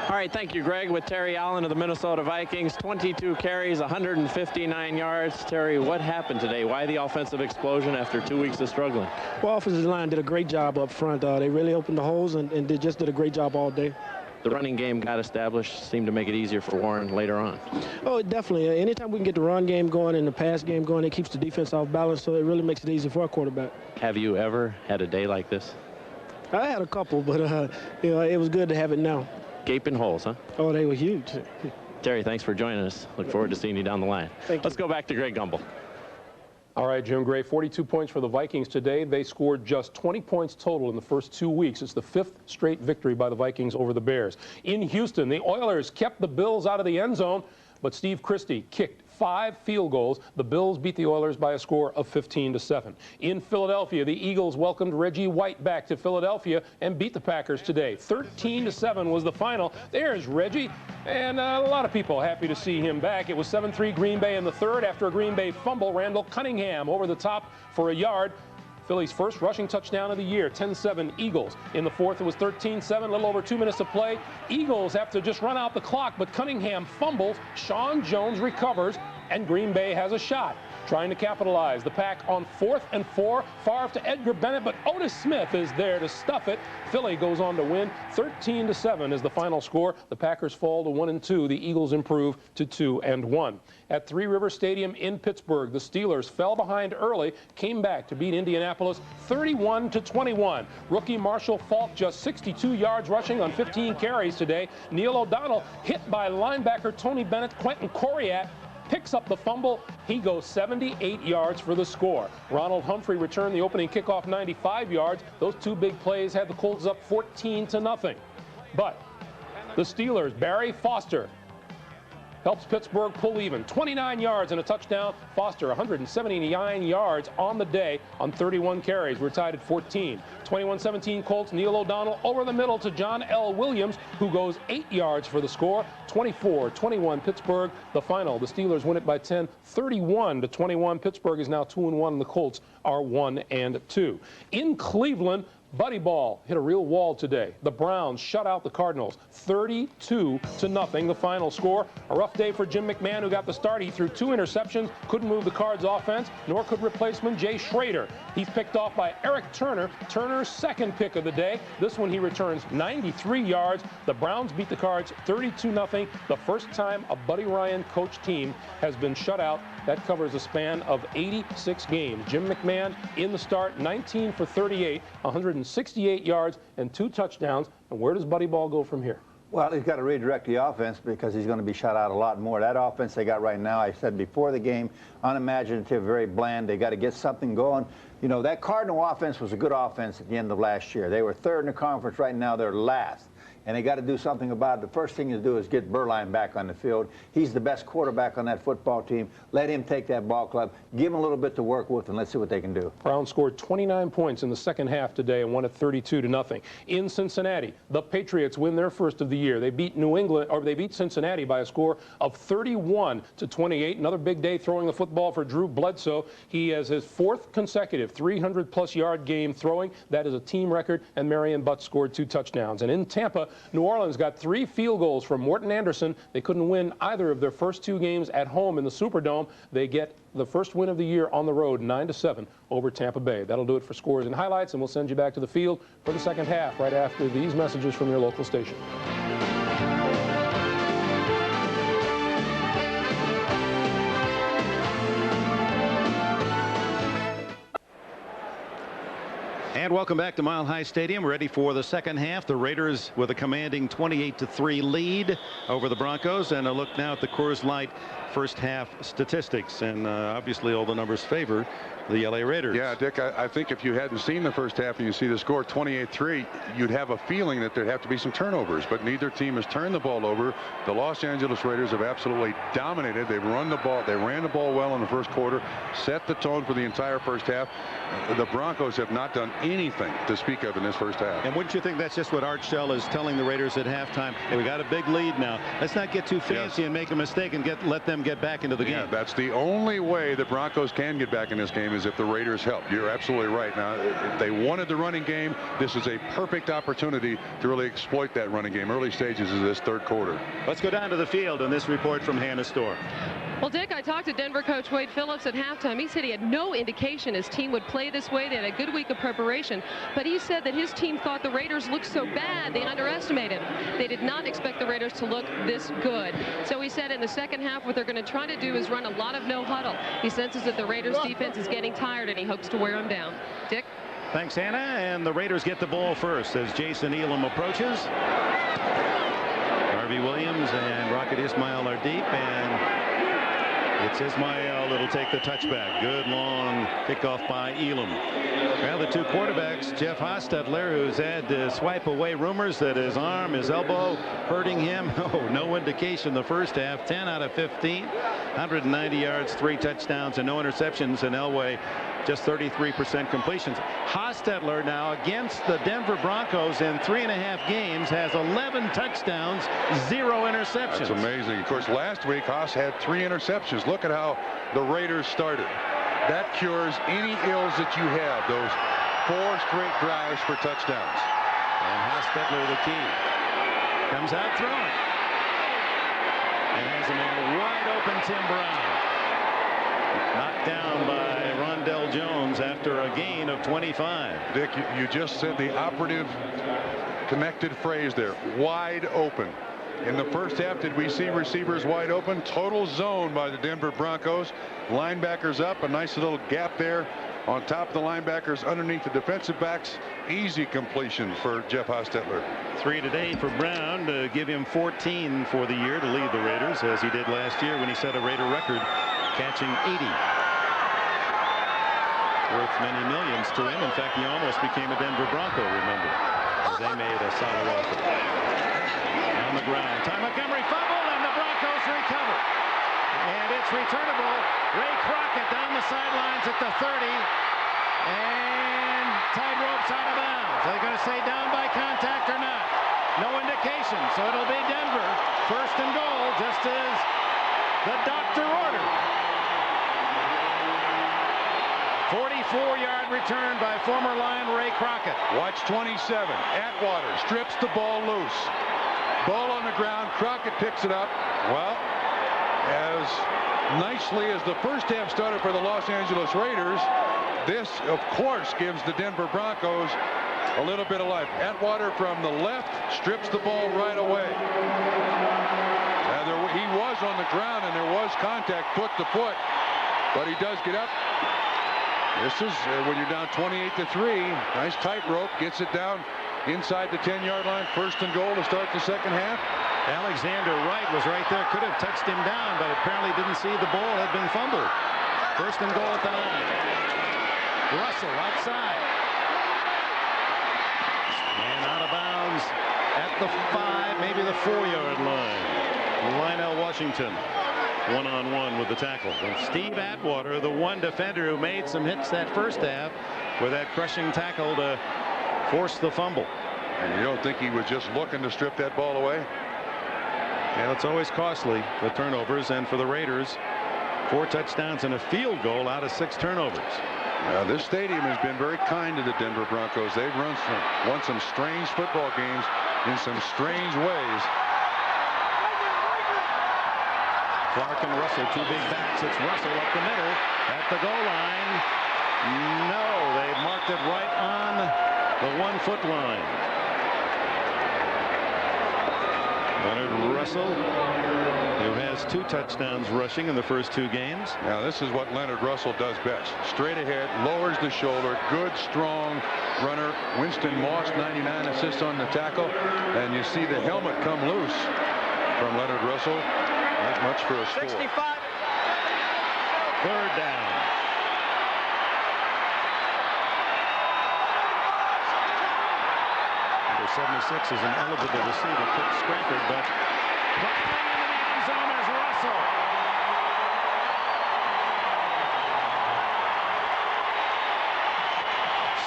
All right, thank you, Greg. With Terry Allen of the Minnesota Vikings, 22 carries, 159 yards. Terry, what happened today? Why the offensive explosion after 2 weeks of struggling? Well, offensive line did a great job up front. They really opened the holes and they just did a great job all day. The running game got established, seemed to make it easier for Warren later on. Oh, definitely. Anytime we can get the run game going and the pass game going, it keeps the defense off balance, so it really makes it easy for our quarterback. Have you ever had a day like this? I had a couple, but you know, it was good to have it now. Gaping holes, huh? Oh, they were huge. Terry, thanks for joining us. Look forward to seeing you down the line. Let's go back to Greg Gumbel. All right, Jim Gray, 42 points for the Vikings today. They scored just 20 points total in the first 2 weeks. It's the 5th straight victory by the Vikings over the Bears. In Houston, the Oilers kept the Bills out of the end zone, but Steve Christie kicked 5 field goals. The Bills beat the Oilers by a score of 15-7. In Philadelphia, the Eagles welcomed Reggie White back to Philadelphia and beat the Packers today. 13-7 was the final. There's Reggie, and a lot of people happy to see him back. It was 7-3 Green Bay in the third after a Green Bay fumble. Randall Cunningham over the top for a yard. Philly's first rushing touchdown of the year, 10-7 Eagles. In the fourth, it was 13-7, a little over 2 minutes to play. Eagles have to just run out the clock, but Cunningham fumbles. Sean Jones recovers, and Green Bay has a shot. Trying to capitalize. The Pack on 4th and 4. Favre to Edgar Bennett, but Otis Smith is there to stuff it. Philly goes on to win. 13-7 is the final score. The Packers fall to 1-2. The Eagles improve to 2-1. At Three River Stadium in Pittsburgh, the Steelers fell behind early, came back to beat Indianapolis 31-21. Rookie Marshall Faulk just 62 yards rushing on 15 carries today. Neil O'Donnell hit by linebacker Tony Bennett. Quentin Coriat picks up the fumble. He goes 78 yards for the score. Ronald Humphrey returned the opening kickoff 95 yards. Those 2 big plays had the Colts up 14-0. But the Steelers, Barry Foster helps Pittsburgh pull even. 29 yards and a touchdown. Foster, 179 yards on the day on 31 carries. We're tied at 14. 21-17 Colts. Neil O'Donnell over the middle to John L. Williams, who goes 8 yards for the score. 24-21 Pittsburgh. The final, the Steelers win it by 10, 31-21. Pittsburgh is now 2-1, and the Colts are 1-2. In Cleveland, Buddy Ball hit a real wall today. The Browns shut out the Cardinals 32-0, the final score. A rough day for Jim McMahon, who got the start. He threw 2 interceptions, couldn't move the Cards' offense, nor could replacement Jay Schrader. He's picked off by Eric Turner, Turner's second pick of the day. This one he returns 93 yards. The Browns beat the Cards 32-0. The first time a Buddy Ryan coach team has been shut out. That covers a span of 86 games. Jim McMahon in the start, 19 for 38, 168 yards and 2 touchdowns. And where does Buddy Ball go from here? Well, he's got to redirect the offense because he's going to be shut out a lot more. That offense they got right now, I said before the game, unimaginative, very bland. They got to get something going. You know, that Cardinal offense was a good offense at the end of last year. They were 3rd in the conference. Right now they're last. And they got to do something about it. The first thing to do is get Berline back on the field. He's the best quarterback on that football team. Let him take that ball club. Give him a little bit to work with, and let's see what they can do. Browns scored 29 points in the second half today and won at 32-0. In Cincinnati, the Patriots win their first of the year. They beat New England, or they beat Cincinnati by a score of 31-28. Another big day throwing the football for Drew Bledsoe. He has his 4th consecutive 300-plus yard game throwing. That is a team record, and Marion Butts scored 2 touchdowns. And in Tampa, New Orleans got 3 field goals from Morton Anderson. They couldn't win either of their first 2 games at home in the Superdome. They get the first win of the year on the road, 9-7 over Tampa Bay. That'll do it for scores and highlights, and we'll send you back to the field for the second half right after these messages from your local station. And welcome back to Mile High Stadium. Ready for the second half. The Raiders with a commanding 28-3 lead over the Broncos. And a look now at the Coors Light first half statistics. And obviously all the numbers favor the LA Raiders. Yeah, Dick, I think if you hadn't seen the first half and you see the score 28-3, you'd have a feeling that there'd have to be some turnovers. But neither team has turned the ball over. The Los Angeles Raiders have absolutely dominated. They've run the ball. They ran the ball well in the first quarter, set the tone for the entire first half. The Broncos have not done anything to speak of in this first half. And wouldn't you think that's just what Art Shell is telling the Raiders at halftime? Hey, we got a big lead now. Let's not get too fancy and make a mistake and let them get back into the game. Yeah, that's the only way the Broncos can get back in this game is if the Raiders help. You're absolutely right. Now, if they wanted the running game, this is a perfect opportunity to really exploit that running game. Early stages of this third quarter. Let's go down to the field on this report from Hannah Storr. Well, Dick, I talked to Denver coach Wade Phillips at halftime. He said he had no indication his team would play this way. They had a good week of preparation, but he said that his team thought the Raiders looked so bad they underestimated them. They did not expect the Raiders to look this good. So he said in the second half what they're going to try to do is run a lot of no huddle. He senses that the Raiders defense is getting tired and he hopes to wear them down. Dick? Thanks, Hannah. And the Raiders get the ball first as Jason Elam approaches. Harvey Williams and Rocket Ismail are deep, and it's Ismail that'll take the touchback. Good long kickoff by Elam. Well, the two quarterbacks, Jeff Hostetler, who's had to swipe away rumors that his arm, his elbow hurting him. Oh, no indication the first half. 10 out of 15, 190 yards, 3 touchdowns, and no interceptions. And Elway just 33% completions. Hostetler now against the Denver Broncos in 3.5 games has 11 touchdowns, 0 interceptions. That's amazing. Of course, last week Haas had 3 interceptions. Look at how the Raiders started. That cures any ills that you have. Those 4 straight drives for touchdowns. And Hostetler the key. Comes out throwing. And has a man wide open, Tim Brown. Knocked down by Rondell Jones after a gain of 25. Dick, you just said the operative connected phrase there, wide open. In the first half, did we see receivers wide open? Total zone by the Denver Broncos. Linebackers up, a nice little gap there on top of the linebackers underneath the defensive backs. Easy completion for Jeff Hostetler. 3 today for Brown to give him 14 for the year to lead the Raiders, as he did last year when he set a Raider record catching 80. Worth many millions to him. In fact, he almost became a Denver Bronco, remember, as they made a solid offer. On the ground, Ty Montgomery fumble, and the Broncos recover. And it's returnable. Ray Crockett down the sidelines at the 30. And tied ropes out of bounds. Are they going to say down by contact or not? No indication. So it'll be Denver. First and goal, just as the doctor ordered. 44-yard return by former Lion Ray Crockett. Watch 27. Atwater strips the ball loose. Ball on the ground. Crockett picks it up. Well, as nicely as the first half started for the Los Angeles Raiders, this, of course, gives the Denver Broncos a little bit of life. Atwater from the left strips the ball right away. He was on the ground, and there was contact foot to foot, but he does get up. This is when you're down 28-3. Nice tightrope, gets it down inside the 10-yard line. First and goal to start the second half. Alexander Wright was right there, could have touched him down, but apparently didn't see the ball had been fumbled. First and goal at the 9. Russell outside. And out of bounds at the 5, maybe the 4-yard line. Lionel Washington one-on-one with the tackle. And Steve Atwater, the one defender who made some hits that first half with that crushing tackle to force the fumble. And you don't think he was just looking to strip that ball away? Yeah, it's always costly, the turnovers, and for the Raiders, 4 touchdowns and a field goal out of 6 turnovers. This stadium has been very kind to the Denver Broncos. They've won some strange football games in some strange ways. Clark and Russell, two big backs. It's Russell up the middle at the goal line. No, they marked it right on the 1-foot line. Leonard Russell, who has 2 touchdowns rushing in the first 2 games. Now this is what Leonard Russell does best. Straight ahead, lowers the shoulder, good strong runner. Winston Moss, 99 assists on the tackle, and you see the helmet come loose from Leonard Russell. Not much for a score. 65. 3rd down. Number 76 is an eligible receiver, Kurt Scrappard, but climbing into the end zone is Russell.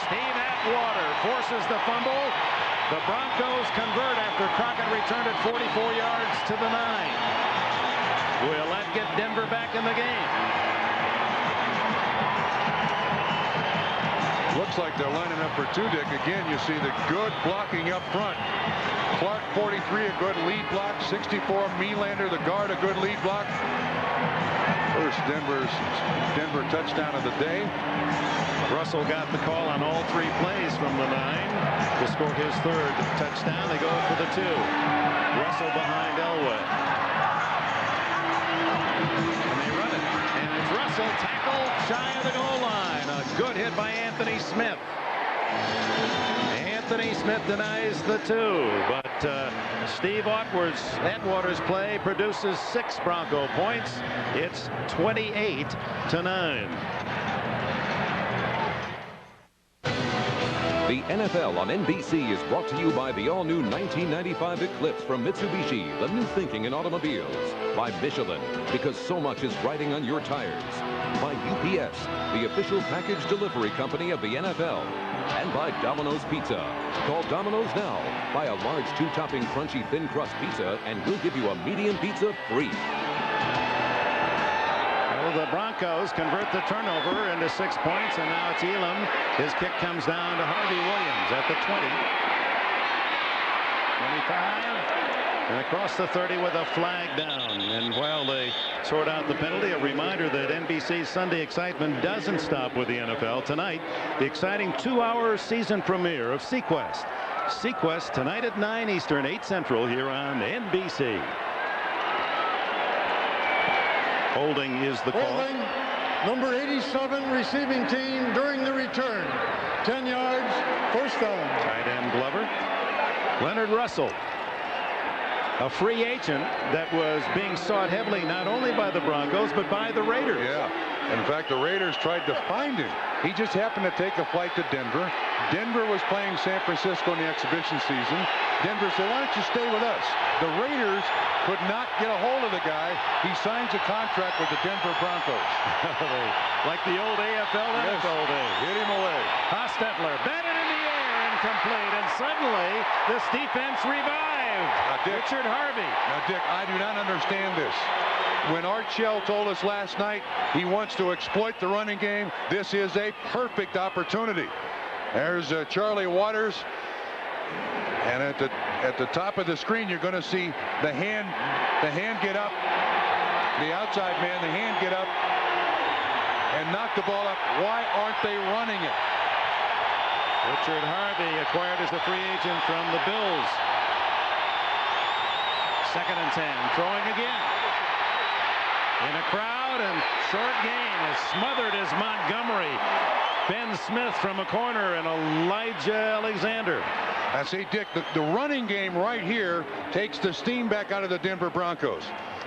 Steve Atwater forces the fumble. The Broncos convert after Crockett returned it 44 yards to the 9. Will that get Denver back in the game? Looks like they're lining up for 2, Dick. Again, you see the good blocking up front. Clark, 43, a good lead block. 64, Melander, the guard, a good lead block. First Denver touchdown of the day. Russell got the call on all 3 plays from the 9 to score his 3rd touchdown. They go for the 2. Russell behind Elway. And they run it. And it's Russell tackled shy of the goal line. A good hit by Anthony Smith. Anthony Smith denies the 2. But Steve Atwater's play produces 6 Bronco points. It's 28-9. The NFL on NBC is brought to you by the all-new 1995 Eclipse from Mitsubishi, the new thinking in automobiles. By Michelin, because so much is riding on your tires. By UPS, the official package delivery company of the NFL. And by Domino's Pizza. Call Domino's now. Buy a large 2-topping crunchy thin crust pizza and we'll give you a medium pizza free. The Broncos convert the turnover into 6 points, and now it's Elam. His kick comes down to Harvey Williams at the 20. 25. And across the 30 with a flag down. And while they sort out the penalty, a reminder that NBC's Sunday Excitement doesn't stop with the NFL. Tonight, the exciting 2-hour season premiere of Sequest. Sequest tonight at 9 Eastern, 8 Central here on NBC. Holding is the call. Holding, number 87 receiving team during the return. 10 yards, first down. Tight end Glover. Leonard Russell, a free agent that was being sought heavily not only by the Broncos but by the Raiders. Yeah. In fact, the Raiders tried to find him. He just happened to take a flight to Denver. Denver was playing San Francisco in the exhibition season. Denver said, why don't you stay with us? The Raiders could not get a hold of the guy. He signs a contract with the Denver Broncos. Like the old AFL NFL days. Hit him away. Hostetler batted in the air, incomplete, and suddenly this defense revived. Richard Harvey. Now, Dick, I do not understand this. When Art Shell told us last night he wants to exploit the running game, this is a perfect opportunity. There's Charlie Waters. And at the top of the screen, you're going to see the hand get up, the outside man, the hand get up, and knock the ball up. Why aren't they running it? Richard Harvey acquired as a free agent from the Bills. 2nd and 10, throwing again. In a crowd, and short gain is smothered as Montgomery. Ben Smith from a corner and Elijah Alexander. I see, Dick, the running game right here takes the steam back out of the Denver Broncos.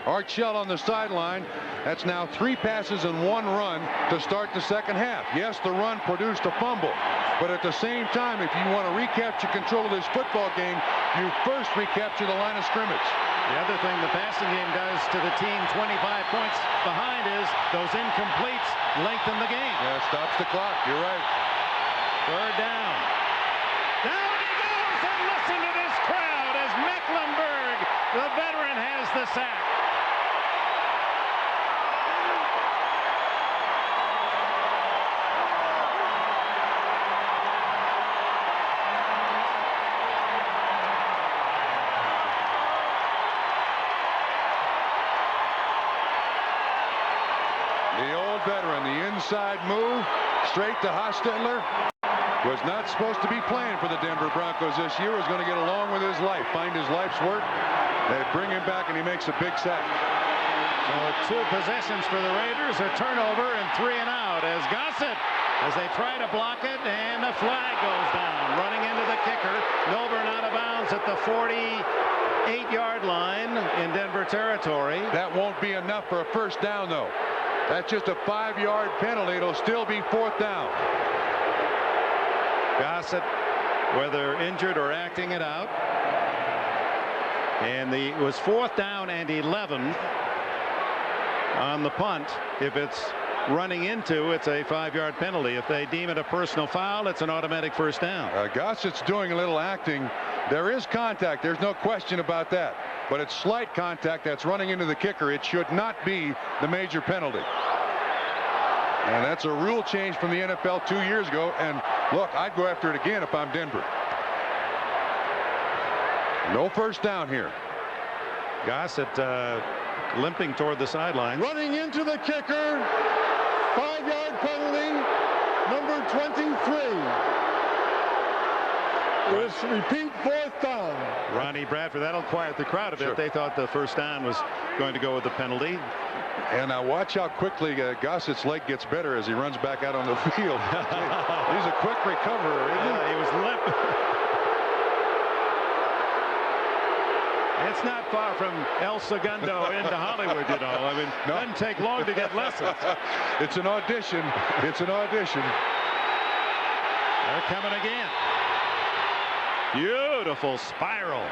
Art Shell on the sideline. That's now 3 passes and 1 run to start the second half. Yes, the run produced a fumble, but at the same time, if you want to recapture control of this football game, you first recapture the line of scrimmage. The other thing the passing game does to the team 25 points behind is those incompletes lengthen the game. Yeah, stops the clock. You're right. 3rd down. Down he goes, and listen to this crowd as Mecklenburg, the veteran, has the sack. The old veteran, the inside move, straight to Hostetler. Was not supposed to be playing for the Denver Broncos this year. Was going to get along with his life, find his life's work. They bring him back, and he makes a big sack. So 2 possessions for the Raiders, a turnover and 3 and out as Gossett, as they try to block it, and the flag goes down. Running into the kicker, Milburn out of bounds at the 48-yard line in Denver territory. That won't be enough for a first down, though. That's just a 5-yard penalty. It'll still be 4th down. Gossett, whether injured or acting it out. And it was 4th down and 11 on the punt. If it's running into, it's a 5-yard penalty. If they deem it a personal foul, it's an automatic first down. Gossett's doing a little acting. There is contact. There's no question about that. But it's slight contact that's running into the kicker. It should not be the major penalty. And that's a rule change from the NFL 2 years ago. And look, I'd go after it again if I'm Denver. No first down here. Gossett limping toward the sideline. Running into the kicker. 5-yard penalty. Number 23. Let's repeat 4th down. Ronnie Bradford, that'll quiet the crowd a bit. Sure. They thought the first down was going to go with the penalty. And now watch how quickly Gossett's leg gets better as he runs back out on the field. He's a quick recoverer, isn't he? He was limp. It's not far from El Segundo into Hollywood, you know. I mean, it doesn't take long to get lessons. It's an audition. It's an audition. They're coming again. Beautiful spiral.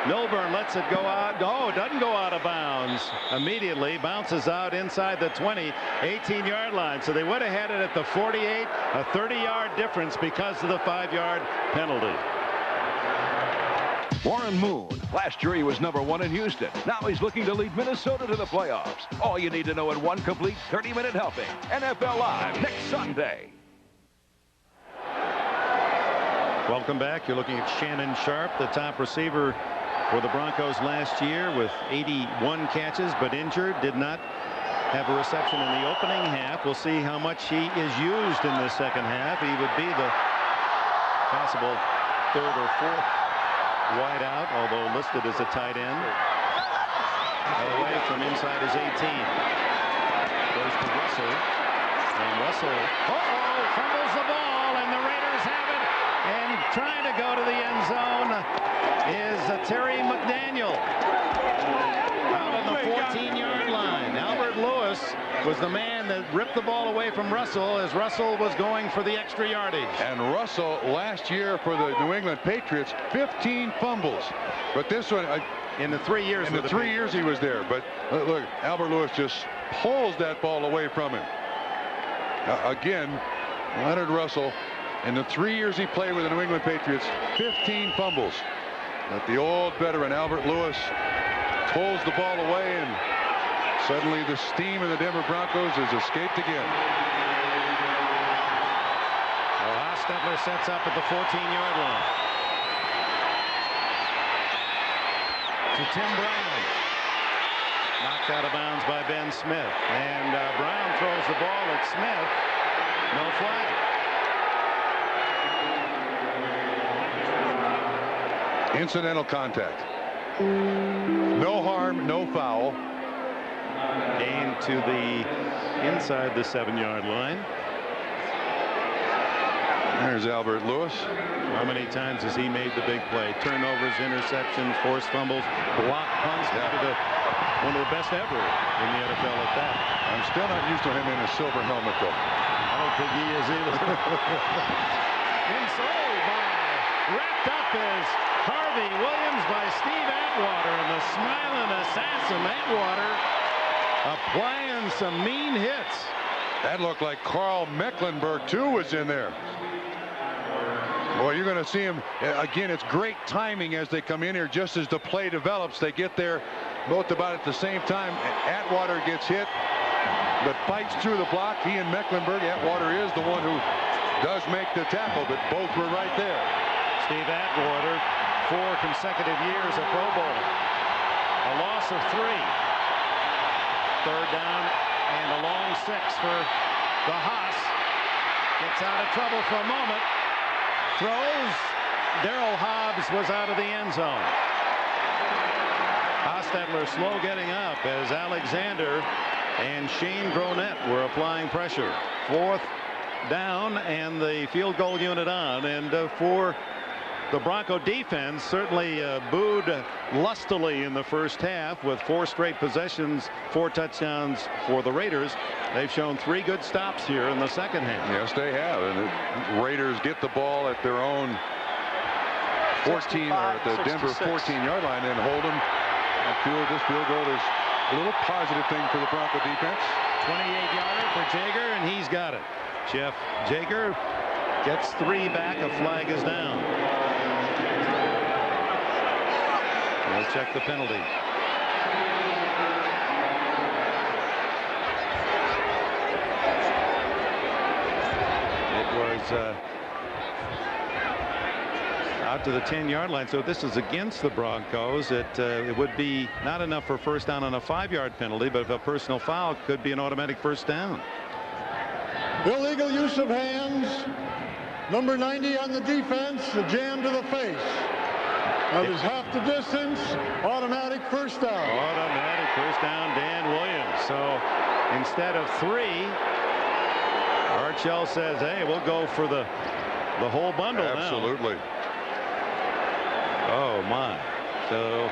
Milburn lets it go out. Oh, it doesn't go out of bounds immediately. Bounces out inside the 20, 18-yard line. So they would have had it at the 48, a 30-yard difference because of the 5-yard penalty. Warren Moon. Last year he was #1 in Houston. Now he's looking to lead Minnesota to the playoffs. All you need to know in one complete 30-minute helping. NFL Live next Sunday. Welcome back. You're looking at Shannon Sharp, the top receiver for the Broncos last year with 81 catches, but injured. Did not have a reception in the opening half. We'll see how much he is used in the second half. He would be the possible 3rd or 4th wide out, although listed as a tight end. Away from inside his 18. Goes to Russell. And Russell, fumbles the ball, and the Raiders have it. And trying to go to the end zone is Terry McDaniel. Out on the 14-yard line. Albert Lewis was the man that ripped the ball away from Russell as Russell was going for the extra yardage. And Russell last year for the New England Patriots, 15 fumbles. But this one, in the 3 years, in the 3 years he was there. But look, Albert Lewis just pulls that ball away from him. Again, Leonard Russell, in the 3 years he played with the New England Patriots, 15 fumbles. But the old veteran Albert Lewis pulls the ball away, and suddenly the steam of the Denver Broncos has escaped again. Well, Hostetler sets up at the 14-yard line. To Tim Brown. Knocked out of bounds by Ben Smith. And Brown throws the ball at Smith. No flag. Incidental contact. No harm, no foul. Gain to the inside the 7-yard line. There's Albert Lewis. How many times has he made the big play? Turnovers, interceptions, forced fumbles, block punts. One of the best ever in the NFL at that. I'm still not used to him in a silver helmet, though. I don't think he is either. Wrapped up is Harvey Williams by Steve Atwater, and the smiling assassin Atwater applying some mean hits. That looked like Carl Mecklenburg, too, was in there. Boy, you're going to see him. Again, it's great timing as they come in here. Just as the play develops, they get there both about at the same time. Atwater gets hit, but fights through the block. He and Mecklenburg. Atwater is the one who does make the tackle, but both were right there. Steve Atwater, 4 consecutive years a Pro Bowl. A loss of 3. 3rd down And a long 6 for the Haas. Gets out of trouble for a moment. Throws. Darrell Hobbs was out of the end zone. Hostetler slow getting up as Alexander and Shane Gronett were applying pressure. 4th down and the field goal unit on. And for the Bronco defense, certainly booed lustily in the first half with 4 straight possessions, 4 touchdowns for the Raiders. They've shown 3 good stops here in the second half. Yes, they have. And the Raiders get the ball at their own 14 or at the Denver 14-yard line and hold them. This field goal is a little positive thing for the Bronco defense. 28-yarder for Jaeger, and he's got it. Jeff Jaeger gets 3 back. A flag is down. We'll check the penalty. It was out to the 10-yard line. So this is against the Broncos. It would be not enough for first down on a 5-yard penalty, but if a personal foul could be an automatic first down. Illegal use of hands. Number 90 on the defense, a jam to the face. That is half the distance. Automatic first down. Automatic first down, Dan Williams. So instead of 3, Archell says, hey, we'll go for the whole bundle. Absolutely. Now. Oh my. So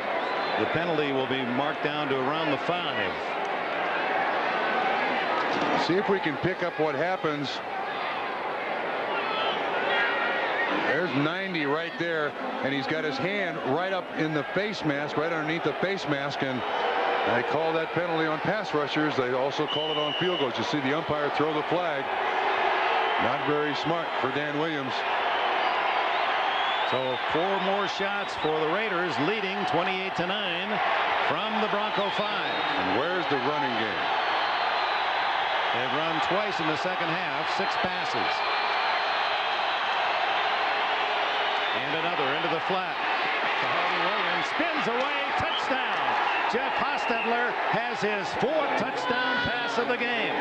the penalty will be marked down to around the 5. See if we can pick up what happens. There's 90 right there, and he's got his hand right up in the face mask, right underneath the face mask, and they call that penalty on pass rushers. They also call it on field goals. You see the umpire throw the flag. Not very smart for Dan Williams. So 4 more shots for the Raiders, leading 28-9 from the Bronco 5. And where's the running game? They've run twice in the second half, 6 passes. And another into the flat. Harvey Williams spins away, touchdown. Jeff Hostetler has his 4th touchdown pass of the game.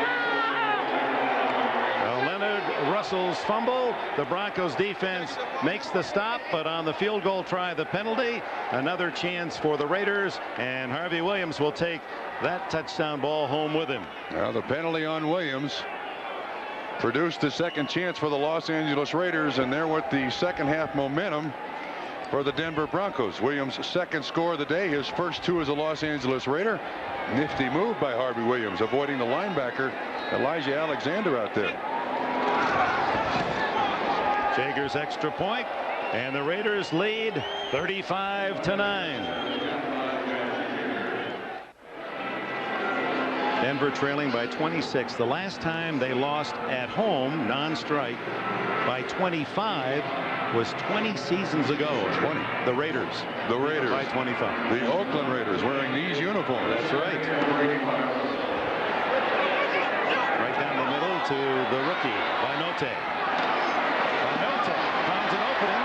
Leonard Russell's fumble. The Broncos defense makes the stop, but on the field goal try, the penalty. Another chance for the Raiders, and Harvey Williams will take that touchdown ball home with him. Now the penalty on Williams produced the second chance for the Los Angeles Raiders, and they're with the second half momentum for the Denver Broncos. Williams' 2nd score of the day, his first 2 as a Los Angeles Raider. Nifty move by Harvey Williams, avoiding the linebacker Elijah Alexander out there. Jaeger's extra point, and the Raiders lead 35-9. Denver trailing by 26. The last time they lost at home, non-strike, by 25 was 20 seasons ago. 20. The Raiders. The Raiders. By 25. The Oakland Raiders wearing these uniforms. That's right. Right down the middle to the rookie, Vinote. Vinote finds an opening,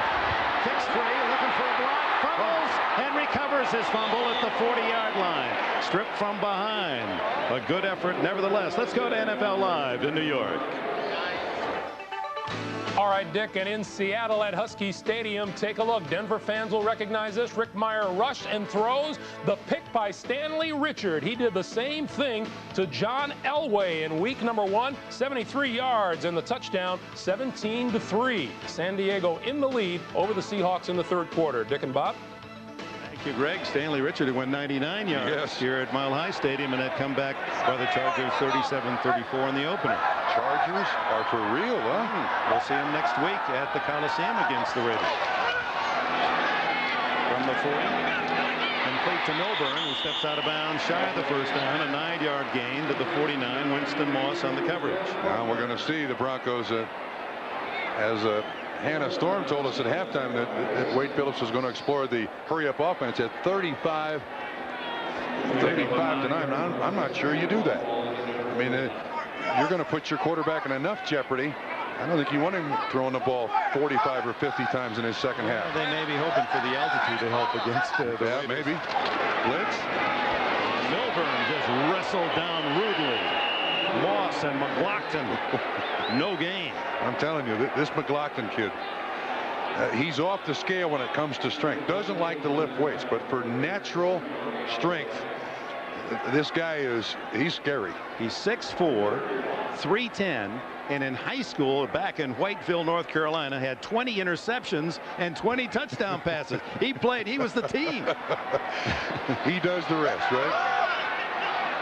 kicks free, looking for a block, fumbles, and recovers his fumble at the 40-yard line. Stripped from behind. A good effort nevertheless. Let's go to NFL Live in New York. All right, Dick, and in Seattle at Husky Stadium, take a look. Denver fans will recognize this. Rick Meyer rushed and throws the pick by Stanley Richard. He did the same thing to John Elway in week number 1, 73 yards, and the touchdown, 17-3. San Diego in the lead over the Seahawks in the 3rd quarter. Dick and Bob? Thank you, Greg. Stanley Richard who went 99 yards here at Mile High Stadium, and had come back by the Chargers 37-34 in the opener. Chargers are for real, huh? We'll see him next week at the Coliseum against the Raiders. From the 40, complete to Milburn, who steps out of bounds shy of the first down. A 9-yard gain to the 49. Winston Moss on the coverage. Now we're going to see the Broncos as Hannah Storm told us at halftime that Wade Phillips was going to explore the hurry-up offense at 35 to 9. I'm not sure you do that. I mean, you're going to put your quarterback in enough jeopardy. I don't think you want him throwing the ball 45 or 50 times in his second half. They may be hoping for the altitude to help against the Raiders. Maybe. Blitz. Milburn just wrestled down rudely Moss and McLaughlin. No gain. I'm telling you, this McLaughlin kid, he's off the scale when it comes to strength. Doesn't like to lift weights, but for natural strength, this guy he's scary. He's 6'4", 310, and in high school back in Whiteville, North Carolina, had 20 interceptions and 20 touchdown passes. He was the team. He does the rest, right?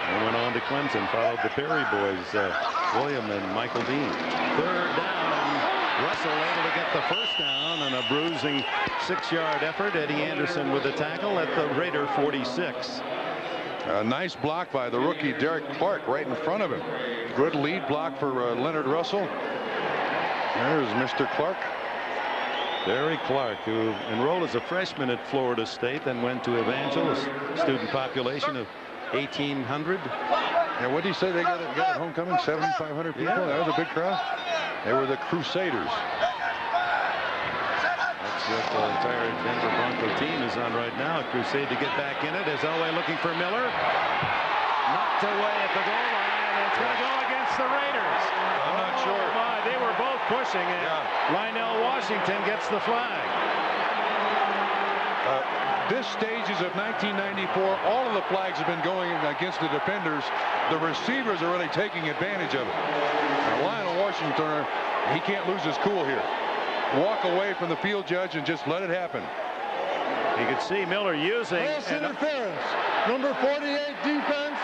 And went on to Clemson, followed the Perry boys, William and Michael Dean. Third down, and Russell able to get the first down on a bruising 6-yard effort. Eddie Anderson with the tackle at the Raider 46. A nice block by the rookie Derek Clark right in front of him. Good lead block for Leonard Russell. There's Mr. Clark. Barry Clark, who enrolled as a freshman at Florida State, then went to Evangelist, student population of 1,800. And what did he say they got at homecoming? 7,500 people? Yeah. That was a big crowd. They were the Crusaders. That's what the entire Denver Bronco team is on right now. A crusade to get back in it. As Elway looking for Miller. Knocked away at the goal line, and it's going to go against the Raiders. I'm not sure. My, they were both pushing, and Lionel Washington gets the flag. This stages of 1994, all of the flags have been going against the defenders. The receivers are really taking advantage of it. Now, Lionel Washington, he can't lose his cool here. Walk away from the field judge and just let it happen. You can see Miller using interference. Number 48 defense,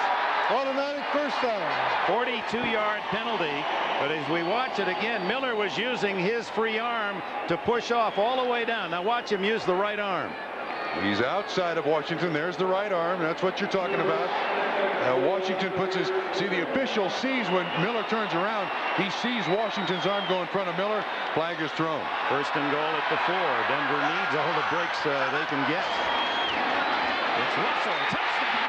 automatic first down. 42-yard penalty. But as we watch it again, Miller was using his free arm to push off all the way down. Now watch him use the right arm. He's outside of Washington. There's the right arm. That's what you're talking about. Washington puts his, see, the official sees when Miller turns around. He sees Washington's arm go in front of Miller. Flag is thrown. First and goal at the 4. Denver needs all the breaks they can get. It's Russell. Touchdown.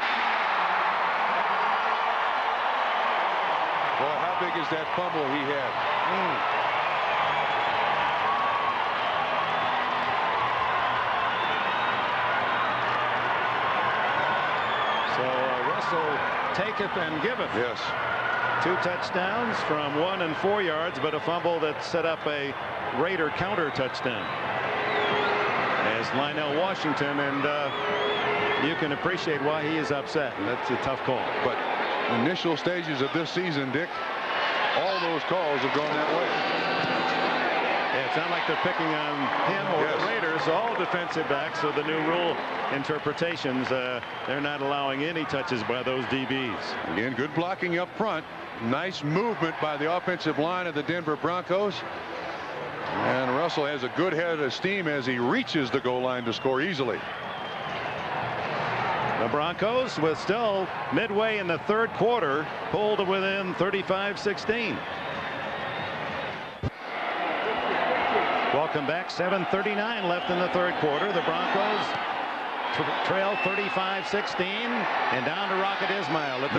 Boy, how big is that fumble he had? Taketh and giveth. Yes. 2 touchdowns from 1 and 4 yards, but a fumble that set up a Raider counter touchdown. As Lionel Washington, and you can appreciate why he is upset. That's a tough call. But initial stages of this season, Dick, all those calls have gone that way. Yeah, it's not like they're picking on him or the Raiders. All defensive backs, so the new rule interpretations, they're not allowing any touches by those DBs. Again, good blocking up front. Nice movement by the offensive line of the Denver Broncos. And Russell has a good head of steam as he reaches the goal line to score easily. The Broncos, with still midway in the 3rd quarter, pulled within 35-16. Welcome back. 7:39 left in the 3rd quarter. The Broncos trail 35-16, and down to Rocket Ismail.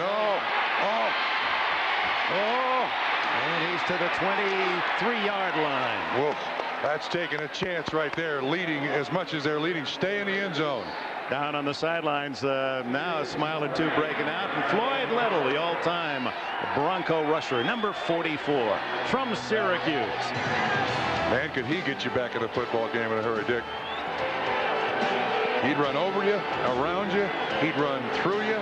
And he's to the 23-yard line. Whoa, that's taking a chance right there, leading as much as they're leading. Stay in the end zone. Down on the sidelines now, Ismail and 2 breaking out, and Floyd Little, the all-time Bronco rusher, number 44 from Syracuse. Man, could he get you back in a football game in a hurry, Dick. He'd run over you, around you, he'd run through you.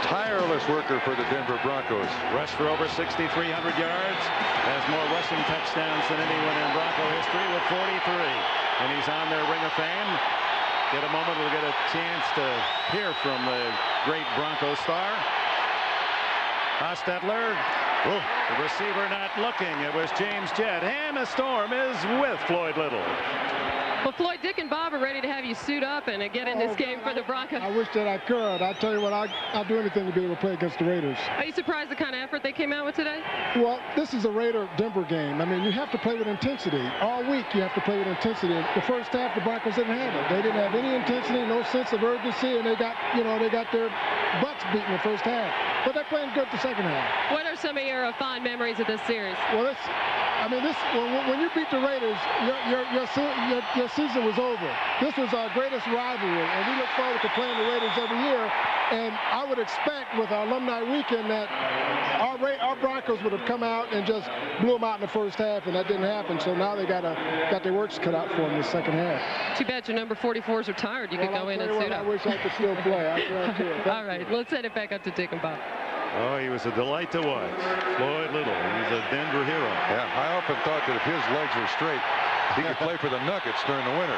Tireless worker for the Denver Broncos. Rushed for over 6,300 yards. Has more rushing touchdowns than anyone in Bronco history with 43. And he's on their Ring of Fame. Get a moment, we'll get a chance to hear from the great Bronco star. Hostetler. The receiver not looking. It was James Jett. And the storm is with Floyd Little. Well, Floyd, Dick and Bob are ready to have you suit up and get in this game for the Broncos. I wish that I could. I tell you what, I'll do anything to be able to play against the Raiders. Are you surprised the kind of effort they came out with today? Well, this is a Raider-Denver game. I mean, you have to play with intensity. All week you have to play with intensity. The first half, the Broncos didn't have it. They didn't have any intensity, no sense of urgency, and they got their butts beaten the first half. But they're playing good the second half. What are some of your fond memories of this series? Well, when you beat the Raiders, your season was over. This was our greatest rivalry, and we look forward to playing the Raiders every year. And I would expect with our alumni weekend that our Broncos would have come out and just blew them out in the first half, and that didn't happen. So now they got their works cut out for them in the second half. Too bad your number 44s are tired. You could go in and suit up. I wish I could still play. All right, let's send it back up to Dick and Bob. Oh, he was a delight to watch. Floyd Little, he's a Denver hero. Yeah, I often thought that if his legs were straight, he could play for the Nuggets during the winter.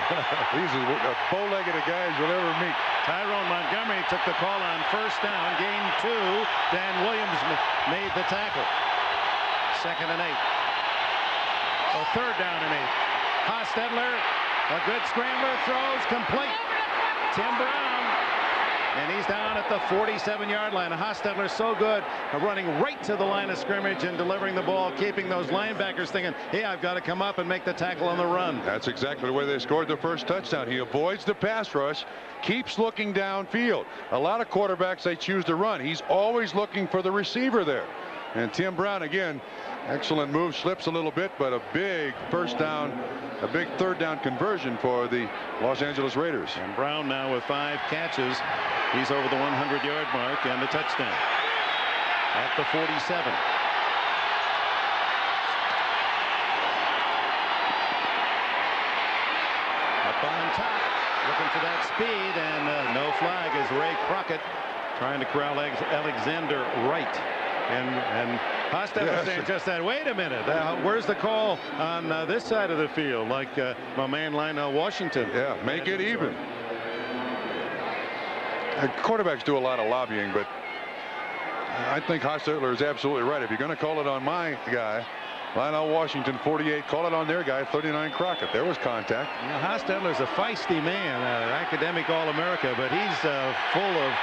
He's as bow-legged a guy as you'll ever meet. Tyrone Montgomery took the call on first down, gain 2. Dan Williams made the tackle. 2nd and 8. So 3rd down and 8. Hostetler, a good scrambler, throws complete. Tim Brown. And he's down at the 47-yard line. Hostetler so good running right to the line of scrimmage and delivering the ball, keeping those linebackers thinking, hey, I've got to come up and make the tackle on the run. That's exactly the way they scored the first touchdown. He avoids the pass rush, keeps looking downfield. A lot of quarterbacks, they choose to run. He's always looking for the receiver there. And Tim Brown, again, excellent move, slips a little bit, but a big first down, a big 3rd down conversion for the Los Angeles Raiders. And Brown now with 5 catches. He's over the 100-yard mark and the touchdown at the 47. Up on top, looking for that speed, and no flag as Ray Crockett trying to corral Alexander Wright. And Hostetler saying just that. Wait a minute. Where's the call on this side of the field? Like my man Lionel Washington. Yeah, make it even. Quarterbacks do a lot of lobbying, but I think Hostetler is absolutely right. If you're going to call it on my guy, Lionel Washington, 48, call it on their guy, 39, Crockett. There was contact. Now, Hostetler's a feisty man, academic All-America, but he's full of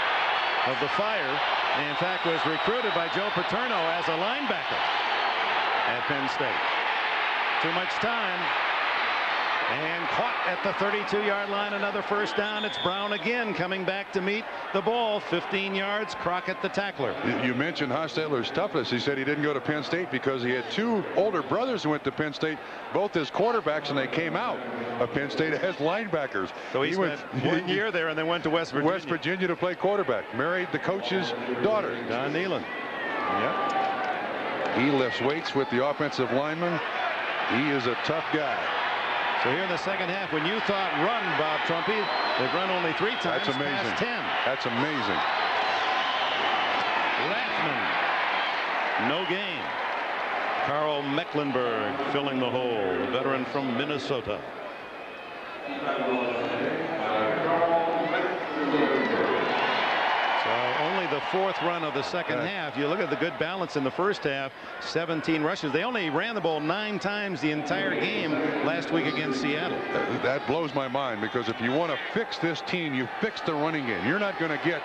the fire. And in fact, was recruited by Joe Paterno as a linebacker at Penn State. Too much time. And caught at the 32-yard line. Another first down. It's Brown again coming back to meet the ball. 15 yards. Crockett the tackler. You mentioned Hostetler's toughness. He said he didn't go to Penn State because he had 2 older brothers who went to Penn State, both as quarterbacks, and they came out of Penn State as linebackers. So he spent 1 year there and then went to West Virginia. West Virginia to play quarterback. Married the coach's daughter. Don Nealon. Yep. He lifts weights with the offensive lineman. He is a tough guy. So here in the second half, when you thought run, Bob Trumpy, they've run only 3 times. That's amazing. Past 10. That's amazing. Lathman, no gain. Carl Mecklenburg filling the hole, the veteran from Minnesota. Only the 4th run of the second half. You look at the good balance in the first half. 17 rushes. They only ran the ball 9 times the entire game last week against Seattle. That blows my mind, because if you want to fix this team, you fix the running game. You're not going to get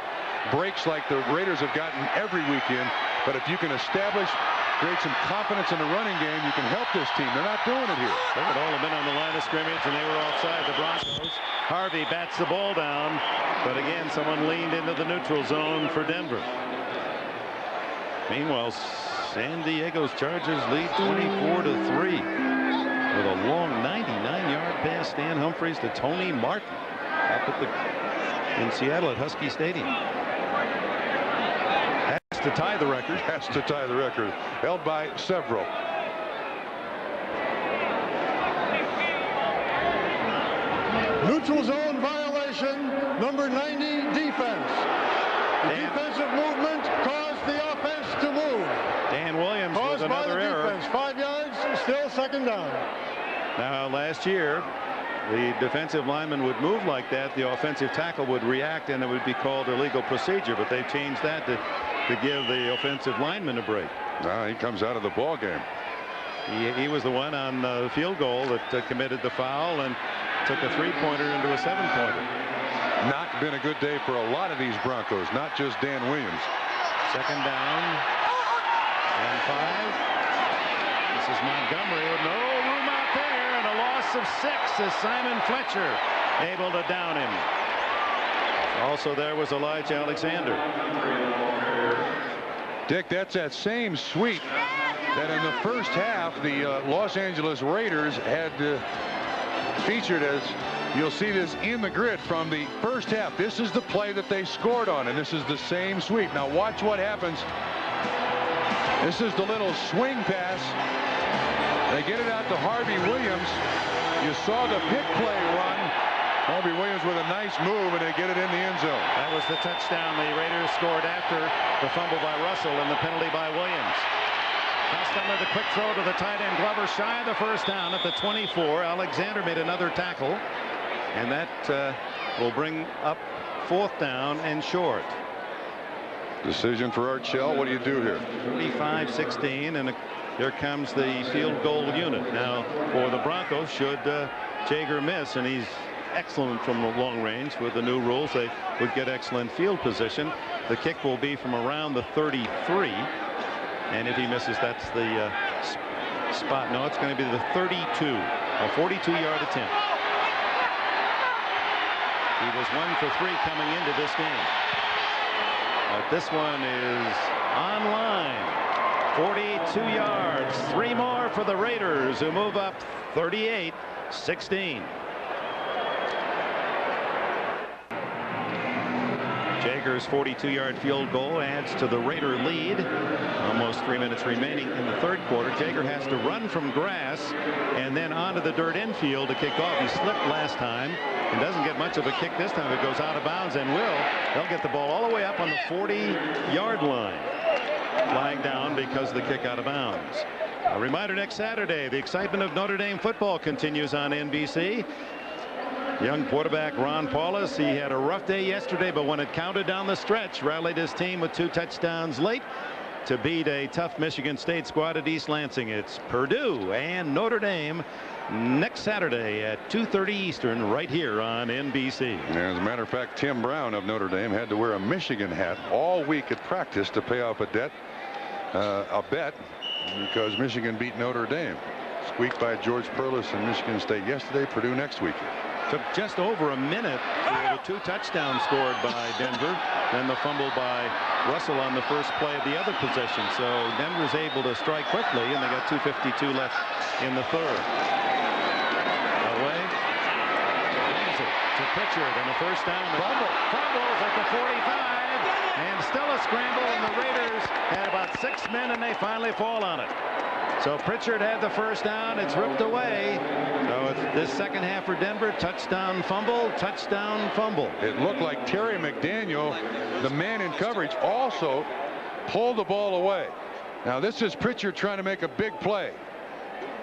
breaks like the Raiders have gotten every weekend, but if you can create some confidence in the running game, you can help this team. They're not doing it here. They had all been on the line of scrimmage, and they were offside. The Broncos. Harvey bats the ball down, but again, someone leaned into the neutral zone for Denver. Meanwhile, San Diego's Chargers lead 24-3 with a long 99-yard pass, Stan Humphries to Tony Martin up in Seattle at Husky Stadium. Has to tie the record. Has to tie the record. Held by several. Neutral zone violation, number 90, defense. The defensive movement caused the offense to move. Dan Williams caused with another error. Defense. 5 yards, still second down. Now, last year, the defensive lineman would move like that. The offensive tackle would react, and it would be called illegal procedure. But they've changed that to give the offensive lineman a break. Now he comes out of the ball game. He was the one on the field goal that committed the foul and took a 3-pointer into a 7-pointer. Not been a good day for a lot of these Broncos, not just Dan Williams. Second down and 5. This is Montgomery with no room out there, and a loss of 6 as Simon Fletcher able to down him. Also there was Elijah Alexander. Dick, that's that same sweep that in the first half the Los Angeles Raiders had featured as You'll see this in the grid from the first half. This is the play that they scored on, and this is the same sweep. Now watch what happens. This is the little swing pass. They get it out to Harvey Williams. You saw the pick play run. Harvey Williams with a nice move, and they get it in the end zone. That was the touchdown the Raiders scored after the fumble by Russell and the penalty by Williams. Costello, the quick throw to the tight end Glover, shy of the first down at the 24. Alexander made another tackle, and that will bring up 4th down and short. Decision for Art Shell. What do you do here? 35-16, and here comes the field goal unit. Now for the Broncos, should Jaeger miss, and he's excellent from long range with the new rules, they would get excellent field position. The kick will be from around the 33, and if he misses, that's the spot. No, it's going to be the 32, a 42-yard attempt. He was 1 for 3 coming into this game. But this one is online. 42 yards, 3 more for the Raiders, who move up 38-16. Jaeger's 42-yard field goal adds to the Raider lead. Almost 3 minutes remaining in the 3rd quarter. Jaeger has to run from grass and then onto the dirt infield to kick off. He slipped last time and doesn't get much of a kick this time. It goes out of bounds and they'll get the ball all the way up on the 40-yard line. Flag down because of the kick out of bounds. A reminder, next Saturday, the excitement of Notre Dame football continues on NBC. Young quarterback Ron Paulus, he had a rough day yesterday, but when it counted down the stretch, rallied his team with 2 touchdowns late to beat a tough Michigan State squad at East Lansing. It's Purdue and Notre Dame next Saturday at 2:30 Eastern right here on NBC. As a matter of fact, Tim Brown of Notre Dame had to wear a Michigan hat all week at practice to pay off a bet because Michigan beat Notre Dame. Squeaked by George Perlis and Michigan State yesterday. Purdue next week. Took just over a minute for the 2 touchdowns scored by Denver, then the fumble by Russell on the first play of the other possession. So Denver's able to strike quickly, and they got 2:52 left in the 3rd. Away. Easy to Pritchard, and the first down. Fumbles at the 45, and still a scramble, and the Raiders had about 6 men, and they finally fall on it. So Pritchard had the first down. It's ripped away. So it's this second half for Denver. Touchdown, fumble, touchdown, fumble. It looked like Terry McDaniel, the man in coverage, also pulled the ball away. Now this is Pritchard trying to make a big play.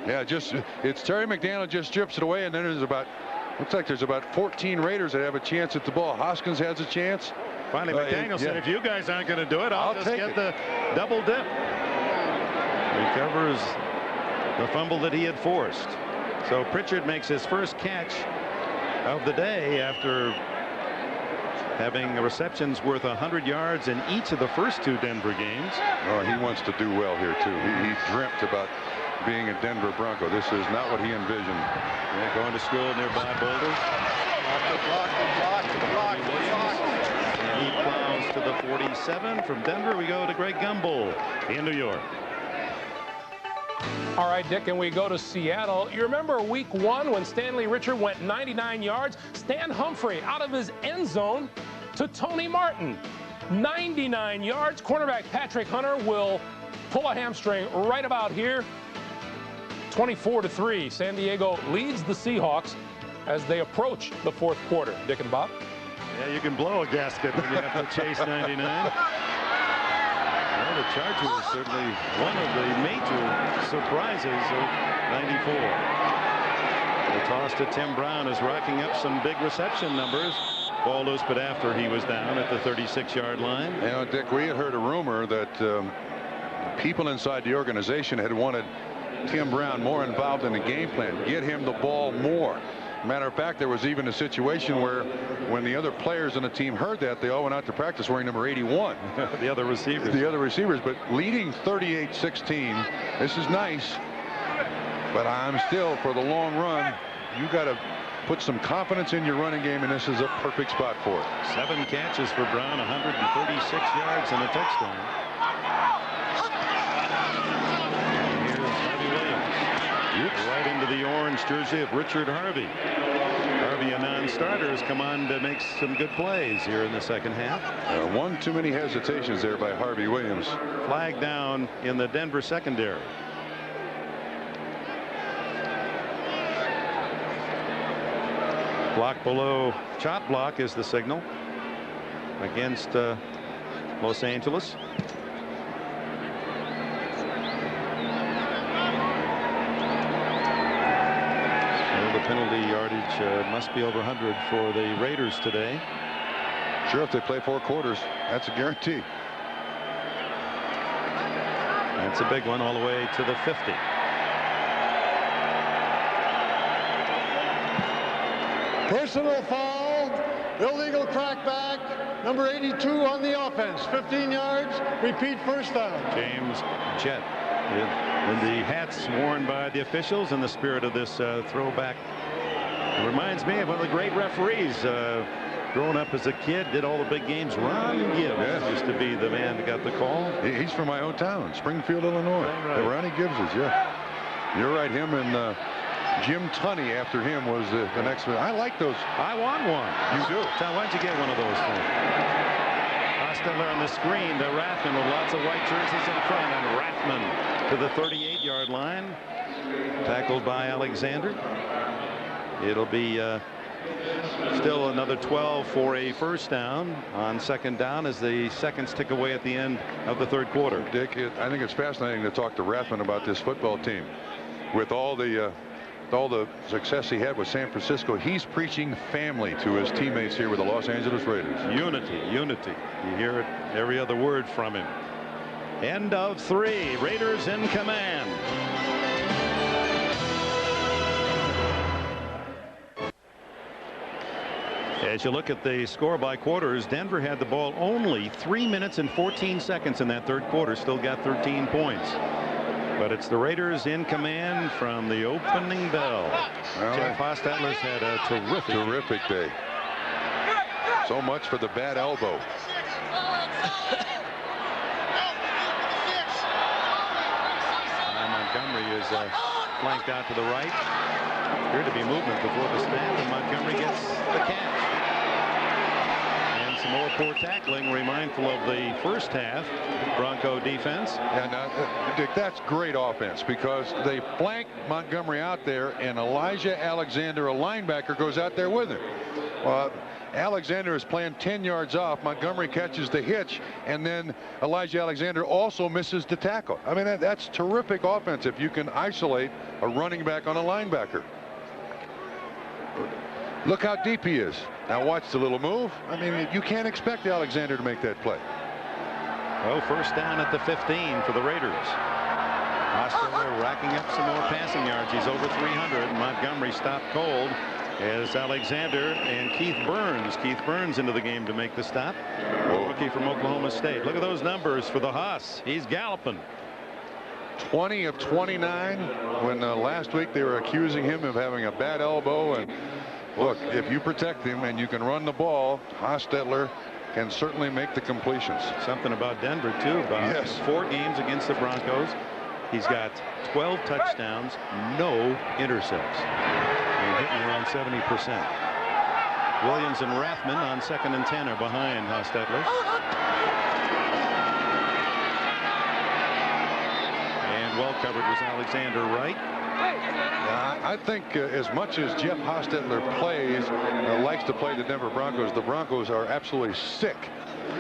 Yeah, it's Terry McDaniel just strips it away, and then looks like there's about 14 Raiders that have a chance at the ball. Hoskins has a chance. Finally, McDaniel said, if you guys aren't going to do it, I'll just get the double dip. Recovers the fumble that he had forced. So Pritchard makes his first catch of the day after having receptions worth 100 yards in each of the first 2 Denver games. Oh, he wants to do well here too. He dreamt about being a Denver Bronco. This is not what he envisioned. Yeah, going to school nearby Boulder. He plows to the 47. From Denver, we go to Greg Gumbel in New York. All right, Dick, and we go to Seattle. You remember week 1 when Stanley Richard went 99 yards? Stan Humphrey out of his end zone to Tony Martin. 99 yards. Cornerback Patrick Hunter will pull a hamstring right about here. 24-3. San Diego leads the Seahawks as they approach the 4th quarter. Dick and Bob? Yeah, you can blow a gasket when you have to chase 99. Well, the Chargers certainly one of the major surprises of 94. The toss to Tim Brown is racking up some big reception numbers. Ball loose, but after he was down at the 36-yard line. You know, Dick, we had heard a rumor that people inside the organization had wanted Tim Brown more involved in the game plan, get him the ball more. Matter of fact, there was even a situation where when the other players on the team heard that, they all went out to practice wearing number 81. The other receivers. The other receivers, but leading 38-16. This is nice, but I'm still, for the long run, you got to put some confidence in your running game, and this is a perfect spot for it. 7 catches for Brown, 136 yards and a touchdown. Here's Harvey Williams. Right into the orange jersey of Richard Harvey. Harvey, a non-starter, has come on to make some good plays here in the second half. One too many hesitations there by Harvey Williams. Flag down in the Denver secondary. Block below, chop block is the signal against Los Angeles. The penalty yardage must be over 100 for the Raiders today. Sure, if they play 4 quarters, that's a guarantee. That's a big one all the way to the 50. Personal foul, illegal crackback, number 82 on the offense, 15 yards, repeat first down. James Jett in the hats worn by the officials in the spirit of this throwback. It reminds me of one of the great referees growing up as a kid, did all the big games. Ron Gibbs used to be the man that got the call. He's from my own town, Springfield, Illinois. Right. The Ronnie Gibbses, yeah. You're right, him and Jim Tunney after him was the next one. I like those. I want one. You do? Tom, why don't you get one of those things? Hostetler on the screen to Rathman with lots of white jerseys in front, and Rathman to the 38-yard line. Tackled by Alexander. It'll be still another 12 for a first down on second down as the seconds tick away at the end of the third quarter. Dick, I think it's fascinating to talk to Rathman about this football team. With all the success he had with San Francisco, he's preaching family to his teammates here with the Los Angeles Raiders. Unity, unity. You hear it every other word from him. End of 3. Raiders in command. As you look at the score by quarters, Denver had the ball only 3 minutes and 14 seconds in that third quarter, still got 13 points. But it's the Raiders in command from the opening bell. Well, Jeff Hostetler's had a terrific day. So much for the bad elbow. Montgomery is flanked out to the right. Appeared to be movement before the snap, and Montgomery gets the catch. And some more poor tackling, mindful of the first half Bronco defense. And Dick, that's great offense because they flank Montgomery out there, and Elijah Alexander, a linebacker, goes out there with him. Alexander is playing 10 yards off. Montgomery catches the hitch, and then Elijah Alexander also misses the tackle. I mean, that's terrific offense if you can isolate a running back on a linebacker. Look how deep he is. Now watch the little move. I mean, you can't expect Alexander to make that play. Well, first down at the 15 for the Raiders. Hostetler racking up some more passing yards. He's over 300. Montgomery stopped cold as Alexander and Keith Burns into the game to make the stop. Rookie from Oklahoma State. Look at those numbers for the Hoss. He's galloping. 20 of 29 when last week they were accusing him of having a bad elbow. And look, if you protect him and you can run the ball, Hostetler can certainly make the completions. Something about Denver too, Bob. Yes. 4 games against the Broncos. He's got 12 touchdowns, no intercepts. And hitting around 70%. Williams and Rathman on 2nd and 10 are behind Hostetler. And well covered was Alexander Wright. I think as much as Jeff Hostetler plays, likes to play the Denver Broncos are absolutely sick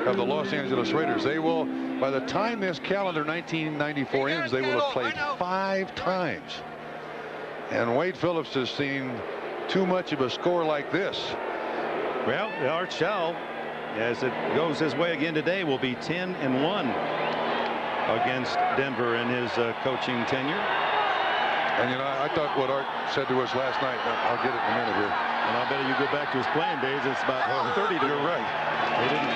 of the Los Angeles Raiders. They will, by the time this calendar 1994 ends, they will have played 5 times. And Wade Phillips has seen too much of a score like this. Well, Art Shell, as it goes his way again today, will be 10-1 against Denver in his coaching tenure. And you know, I thought what Art said to us last night, I'll get it in a minute here. And I'll bet you go back to his playing days, it's about 30 to. You're right. They didn't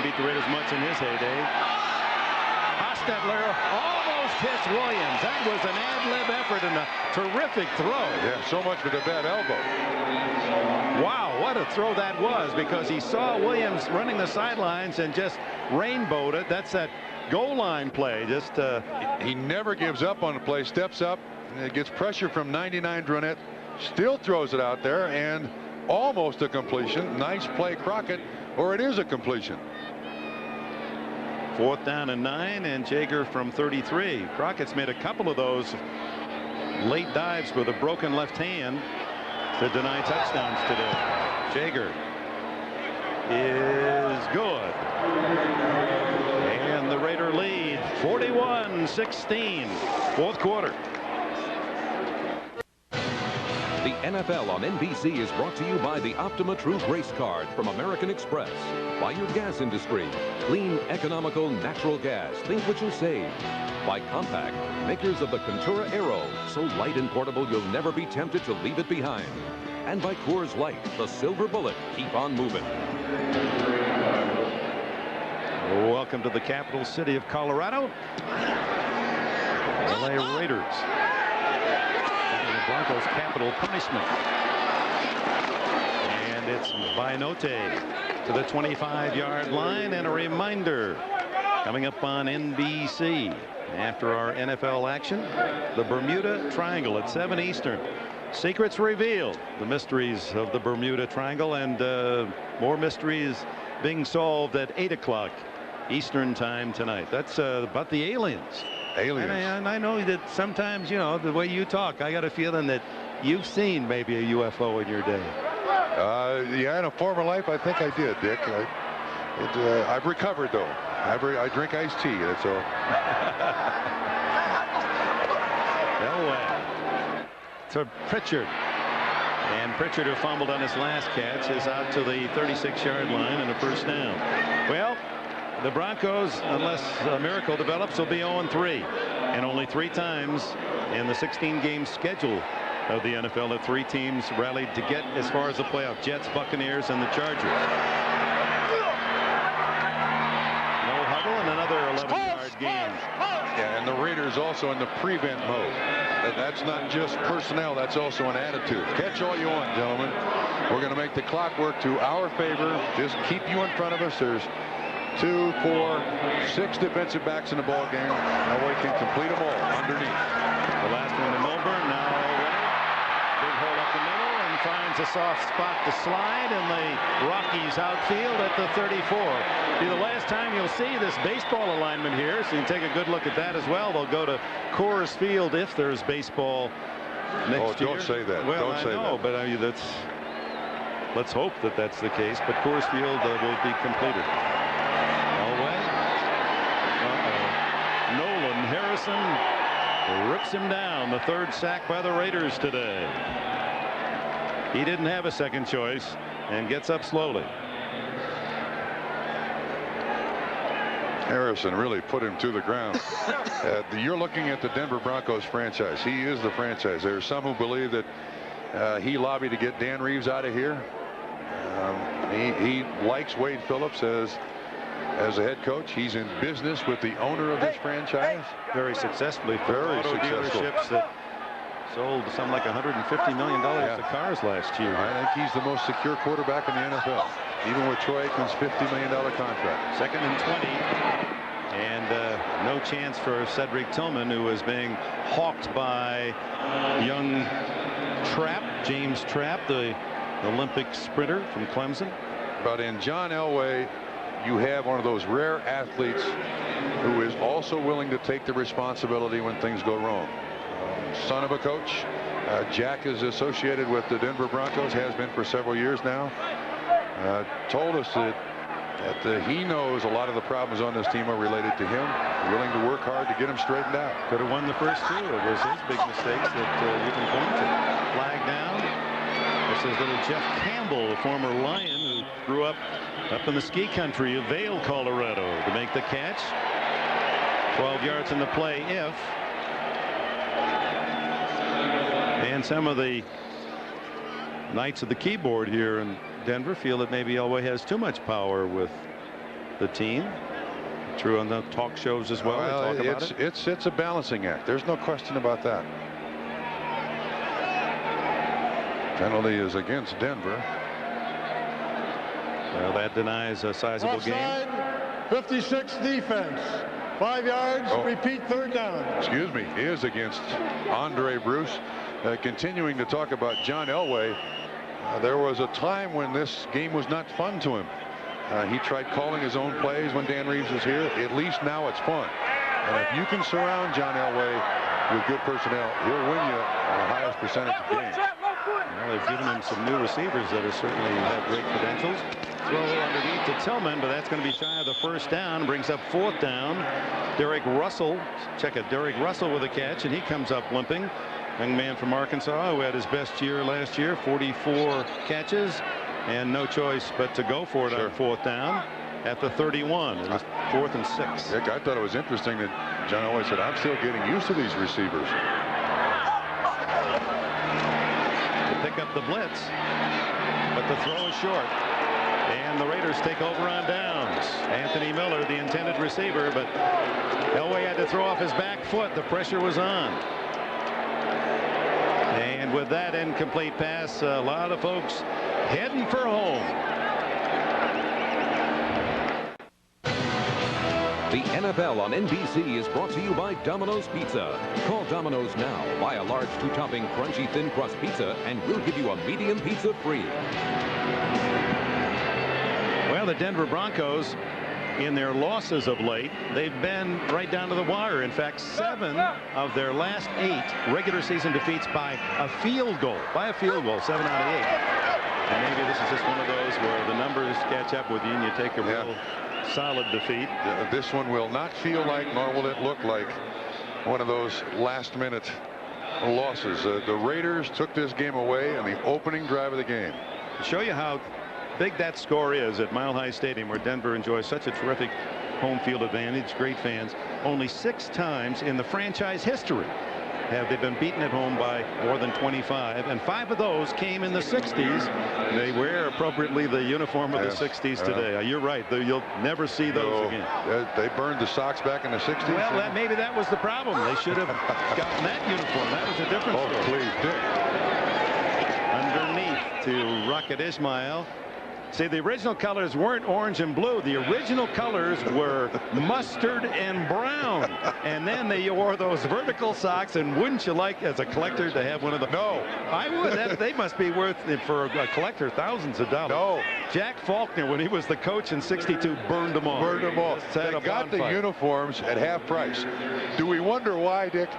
beat the Raiders much in his heyday. Hostetler almost hits Williams. That was an ad-lib effort and a terrific throw. Yeah, so much for the bad elbow. Wow, what a throw that was, because he saw Williams running the sidelines and just rainbowed it. That's that goal line play. Just he never gives up on the play, steps up, and gets pressure from 99 Dronette, still throws it out there, and almost a completion. Nice play, Crockett, or it is a completion. 4th down and 9, and Jaeger from 33. Crockett's made a couple of those late dives with a broken left hand to deny touchdowns today. Jaeger is good. And the Raider lead 41-16. 4th quarter. The NFL on NBC is brought to you by the Optima True Grace Card from American Express. By your gas industry. Clean, economical, natural gas. Think what you'll save. By Compact, makers of the Contura Aero. So light and portable you'll never be tempted to leave it behind. And by Coors Light, the silver bullet. Keep on moving. Welcome to the capital city of Colorado. LA Raiders. The Broncos' capital punishment. And it's Binote to the 25-yard line, and a reminder coming up on NBC after our NFL action, the Bermuda Triangle at 7 Eastern. Secrets revealed, the mysteries of the Bermuda Triangle, and more mysteries being solved at 8 o'clock Eastern time tonight. That's about the aliens. And I know that sometimes, you know, the way you talk, I got a feeling that you've seen maybe a UFO in your day. Yeah, in a former life, I think I did, Dick. I've recovered, though. I drink iced tea, that's all. Elway to Pritchard. And Pritchard, who fumbled on his last catch, is out to the 36-yard line and a first down. Well, the Broncos, unless a miracle develops, will be 0-3. And only 3 times in the 16-game schedule of the NFL that 3 teams rallied to get as far as the playoff. Jets, Buccaneers, and the Chargers. No huddle and another 11-yard gain. Yeah, and the Raiders also in the prevent mode. That's not just personnel, that's also an attitude. Catch all you want, gentlemen. We're going to make the clock work to our favor. Just keep you in front of us. There's 2, 4, 6 defensive backs in the ball game. Elway can complete them all underneath. The last one to Milburn. Now Elway. Big hole up the middle and finds a soft spot to slide in the Rockies outfield at the 34. Be the last time you'll see this baseball alignment here, so you can take a good look at that as well. They'll go to Coors Field if there's baseball next year. Don't say that. Well, don't say I know, that. but let's hope that that's the case. But Coors Field will be completed. Nolan Harrison rips him down. The 3rd sack by the Raiders today. He didn't have a second choice and gets up slowly. Harrison really put him to the ground. You're looking at the Denver Broncos franchise. He is the franchise. There's some who believe that he lobbied to get Dan Reeves out of here. He likes Wade Phillips as a head coach. He's in business with the owner of this franchise. Very successfly for Very auto successful. dealerships that sold something like $150 million of cars last year. I think he's the most secure quarterback in the NFL, even with Troy Aikman's $50 million contract. 2nd and 20. And no chance for Cedric Tillman, who is being hawked by young James Trapp, the Olympic sprinter from Clemson. But in John Elway, you have one of those rare athletes who is also willing to take the responsibility when things go wrong. Son of a coach. Jack is associated with the Denver Broncos, has been for several years now. Told us that he knows a lot of the problems on this team are related to him. Willing to work hard to get him straightened out. Could have won the first 2. It was his big mistakes that you can point to. Flag down. This is little Jeff Campbell, the former Lion who grew up in the ski country of Vail, Colorado, to make the catch. 12 yards in the play if. And some of the knights of the keyboard here in Denver feel that maybe Elway has too much power with the team. True on the talk shows as well. Well, they talk about it. It's a balancing act. There's no question about that. Penalty is against Denver. Well, that denies a sizable Offside, gain. 56 defense. 5 yards. Repeat 3rd down. Excuse me. Is against Andre Bruce. continuing to talk about John Elway, there was a time when this game was not fun to him. He tried calling his own plays when Dan Reeves was here. At least now it's fun. And if you can surround John Elway with good personnel, he'll win you the highest percentage of games. Well, they've given him some new receivers that have certainly had great credentials. Throw underneath to Tillman, but that's going to be shy of the first down. Brings up 4th down. Derek Russell, check it, Derek Russell with a catch, and he comes up limping. Young man from Arkansas who had his best year last year, 44 catches, and no choice but to go for it on 4th down at the 31. It was 4th and 6. Dick, I thought it was interesting that John Elway said, I'm still getting used to these receivers. To pick up the blitz, but the throw is short. And the Raiders take over on downs. Anthony Miller, the intended receiver, but Elway had to throw off his back foot. The pressure was on. And with that incomplete pass, a lot of folks heading for home. The NFL on NBC is brought to you by Domino's Pizza. Call Domino's now. Buy a large 2-topping crunchy thin crust pizza and we'll give you a medium pizza free. Well, the Denver Broncos, in their losses of late, they've been right down to the wire. In fact, 7 of their last 8 regular season defeats by a field goal. 7 out of 8. And maybe this is just one of those where the numbers catch up with you and you take a real solid defeat. This one will not feel like, nor will it look like, one of those last-minute losses. The Raiders took this game away on the opening drive of the game. To show you how big that score is at Mile High Stadium, where Denver enjoys such a terrific home field advantage, great fans, only 6 times in the franchise history have they been beaten at home by more than 25, and 5 of those came in the 60s. They wear appropriately the uniform of the 60s today. You're right, you'll never see those again. They burned the socks back in the 60s. Well, maybe that was the problem. They should have gotten that uniform. That was a different story. Please, Dick. Underneath to Rocket Ismail. See, the original colors weren't orange and blue. The original colors were mustard and brown. And then they wore those vertical socks. And wouldn't you like, as a collector, to have one of them? No. I would. They must be worth, for a collector, thousands of dollars. No. Jack Faulkner, when he was the coach in '62, burned them all. They got the uniforms at half price. Do we wonder why, Dick?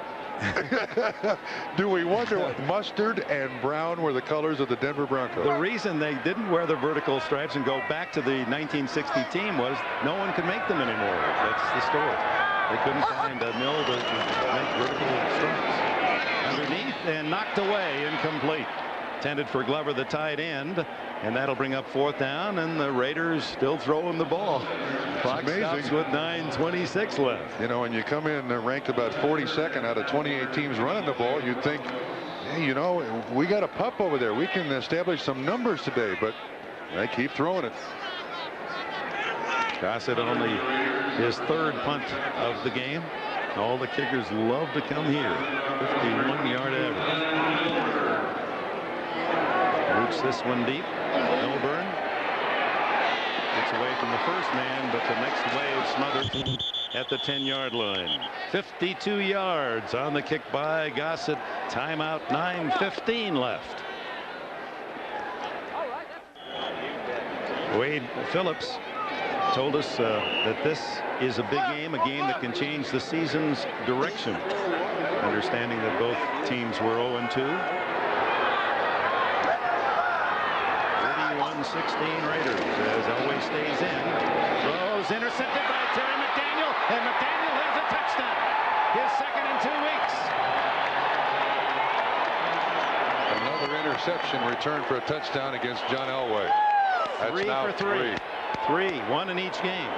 Do we wonder what mustard and brown were the colors of the Denver Broncos? The reason they didn't wear the vertical stripes and go back to the 1960 team was no one could make them anymore. That's the story. They couldn't find a mill to make vertical stripes. Underneath and knocked away, incomplete. Intended for Glover, the tight end, and that'll bring up 4th down, and the Raiders still throwing the ball. Clock stops with 9:26 left. You know, when you come in ranked about 42nd out of 28 teams running the ball, you'd think, hey, you know, we got a pup over there. We can establish some numbers today, but they keep throwing it. Gossett only his 3rd punt of the game. All the kickers love to come here. 51-yard average. Roots this one deep. Milburn gets away from the first man, but the next wave smothered at the 10-yard line. 52 yards on the kick by Gossett. Timeout, 9:15 left. Wade Phillips told us that this is a big game, a game that can change the season's direction. Understanding that both teams were 0-2. 16 Raiders as Elway stays in. Throws intercepted by Terry McDaniel, and McDaniel has a touchdown. His 2nd in 2 weeks. Another interception returned for a touchdown against John Elway. That's 3 now for 3. 1 in each game.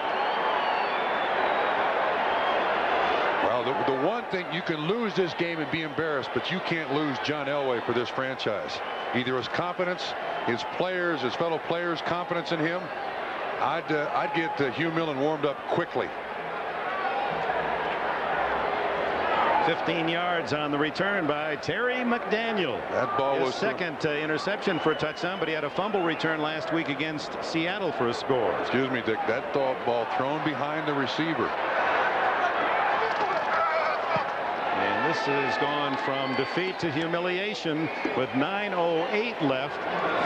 Well, the one thing, you can lose this game and be embarrassed, but you can't lose John Elway for this franchise. Either his confidence, his players, his fellow players' confidence in him. I'd get Hugh Millen warmed up quickly. 15 yards on the return by Terry McDaniel. That ball was 2nd interception for a touchdown, but he had a fumble return last week against Seattle for a score. Excuse me, Dick. That ball thrown behind the receiver. And this has gone from defeat to humiliation with 9:08 left.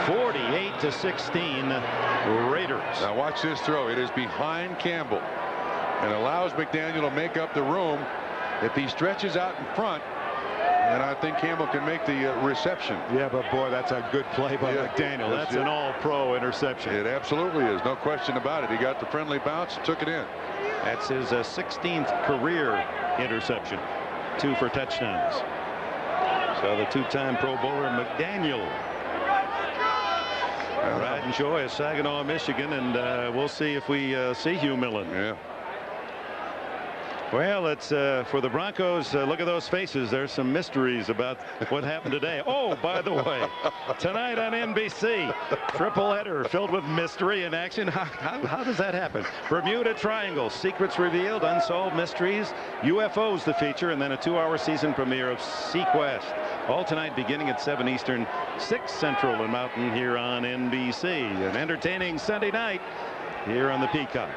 48-16 Raiders. Now watch this throw. It is behind Campbell and allows McDaniel to make up the room. If he stretches out in front, and I think Campbell can make the reception. Yeah, but boy, that's a good play by McDaniel. That's an all-pro interception. It absolutely is. No question about it. He got the friendly bounce, took it in. That's his 16th career interception. 2 for touchdowns. So the 2-time Pro Bowler McDaniel. Right and joy of Saginaw, Michigan, and we'll see if we see Hugh Millen. Yeah. Well, it's for the Broncos. Look at those faces. There's some mysteries about what happened today. Oh, by the way, tonight on NBC, triple header filled with mystery and action. How does that happen? Bermuda Triangle, secrets revealed, unsolved mysteries, UFOs the feature, and then a 2-hour season premiere of Sequest. All tonight beginning at 7 Eastern, 6 Central and Mountain here on NBC. An entertaining Sunday night here on the Peacock.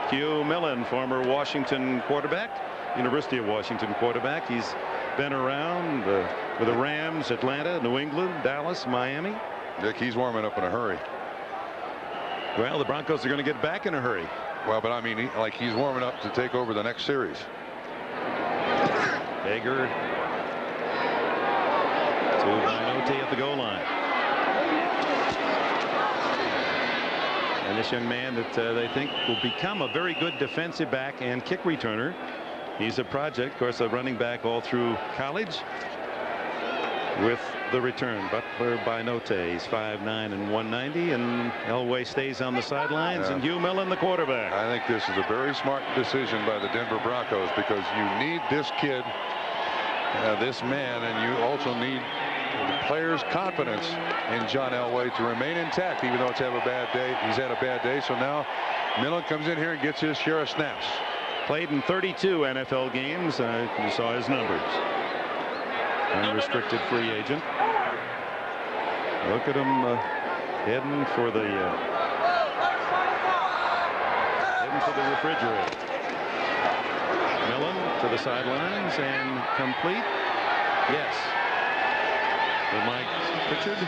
Hugh Millen, former Washington quarterback, University of Washington quarterback. He's been around with the Rams, Atlanta, New England, Dallas, Miami. Dick, he's warming up in a hurry. Well, the Broncos are going to get back in a hurry. Well, but I mean, like he's warming up to take over the next series. Hager to Binote at the goal line. And this young man that they think will become a very good defensive back and kick returner. He's a project, of course, a running back all through college. With the return, Butler Binote. He's 5'9" and 190, and Elway stays on the sidelines, and Hugh Millen, the quarterback. I think this is a very smart decision by the Denver Broncos because you need this kid, this man, and you also need the players' confidence in John Elway to remain intact, even though he's had a bad day. So now Millen comes in here and gets his share of snaps. Played in 32 NFL games. You saw his numbers. Unrestricted free agent. Look at him heading for the refrigerator. Millen to the sidelines and complete. Yes. With Mike Pritchard.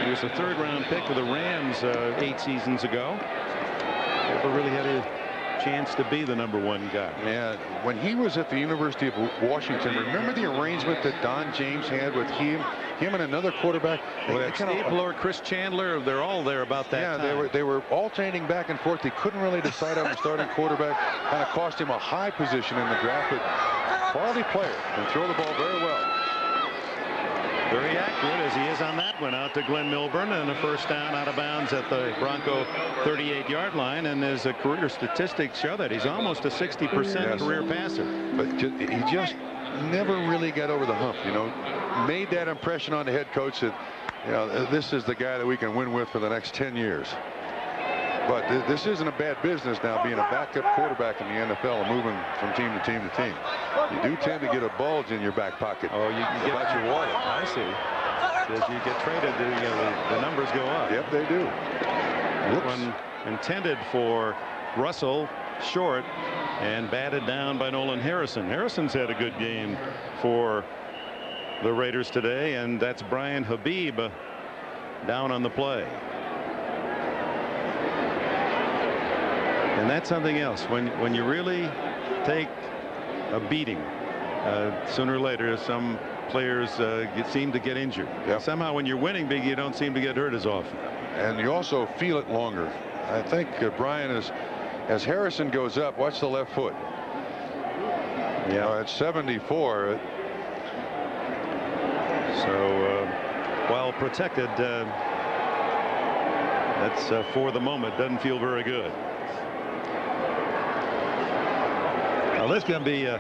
He was a 3rd-round pick of the Rams 8 seasons ago. Never really had a chance to be the #1 guy. Yeah, when he was at the University of Washington, remember the arrangement that Don James had with him and another quarterback? Stapler, Chris Chandler, they're all there about that time. They were alternating back and forth. They couldn't really decide on the starting quarterback. Kind of cost him a high position in the draft, but quality player and throw the ball very well. Very accurate as he is on that one. Out to Glenn Milburn and a first down out of bounds at the Bronco 38-yard line. And his career statistics show that he's almost a 60% career passer. But he just never really got over the hump, made that impression on the head coach that, this is the guy that we can win with for the next 10 years. But this isn't a bad business now, being a backup quarterback in the NFL and moving from team to team to team. You do tend to get a bulge in your back pocket. Oh, you can get your wallet. I see. As you get traded, the numbers go up. Yep, they do. This one intended for Russell, short, and batted down by Nolan Harrison. Harrison's had a good game for the Raiders today, and that's Brian Habib down on the play. And that's something else. When you really take a beating, sooner or later, some players seem to get injured. Yep. Somehow, when you're winning big, you don't seem to get hurt as often. And you also feel it longer. I think Brian is, as Harrison goes up, watch the left foot. Yeah, at 74. So while protected, that's for the moment doesn't feel very good. Well, this is going to be a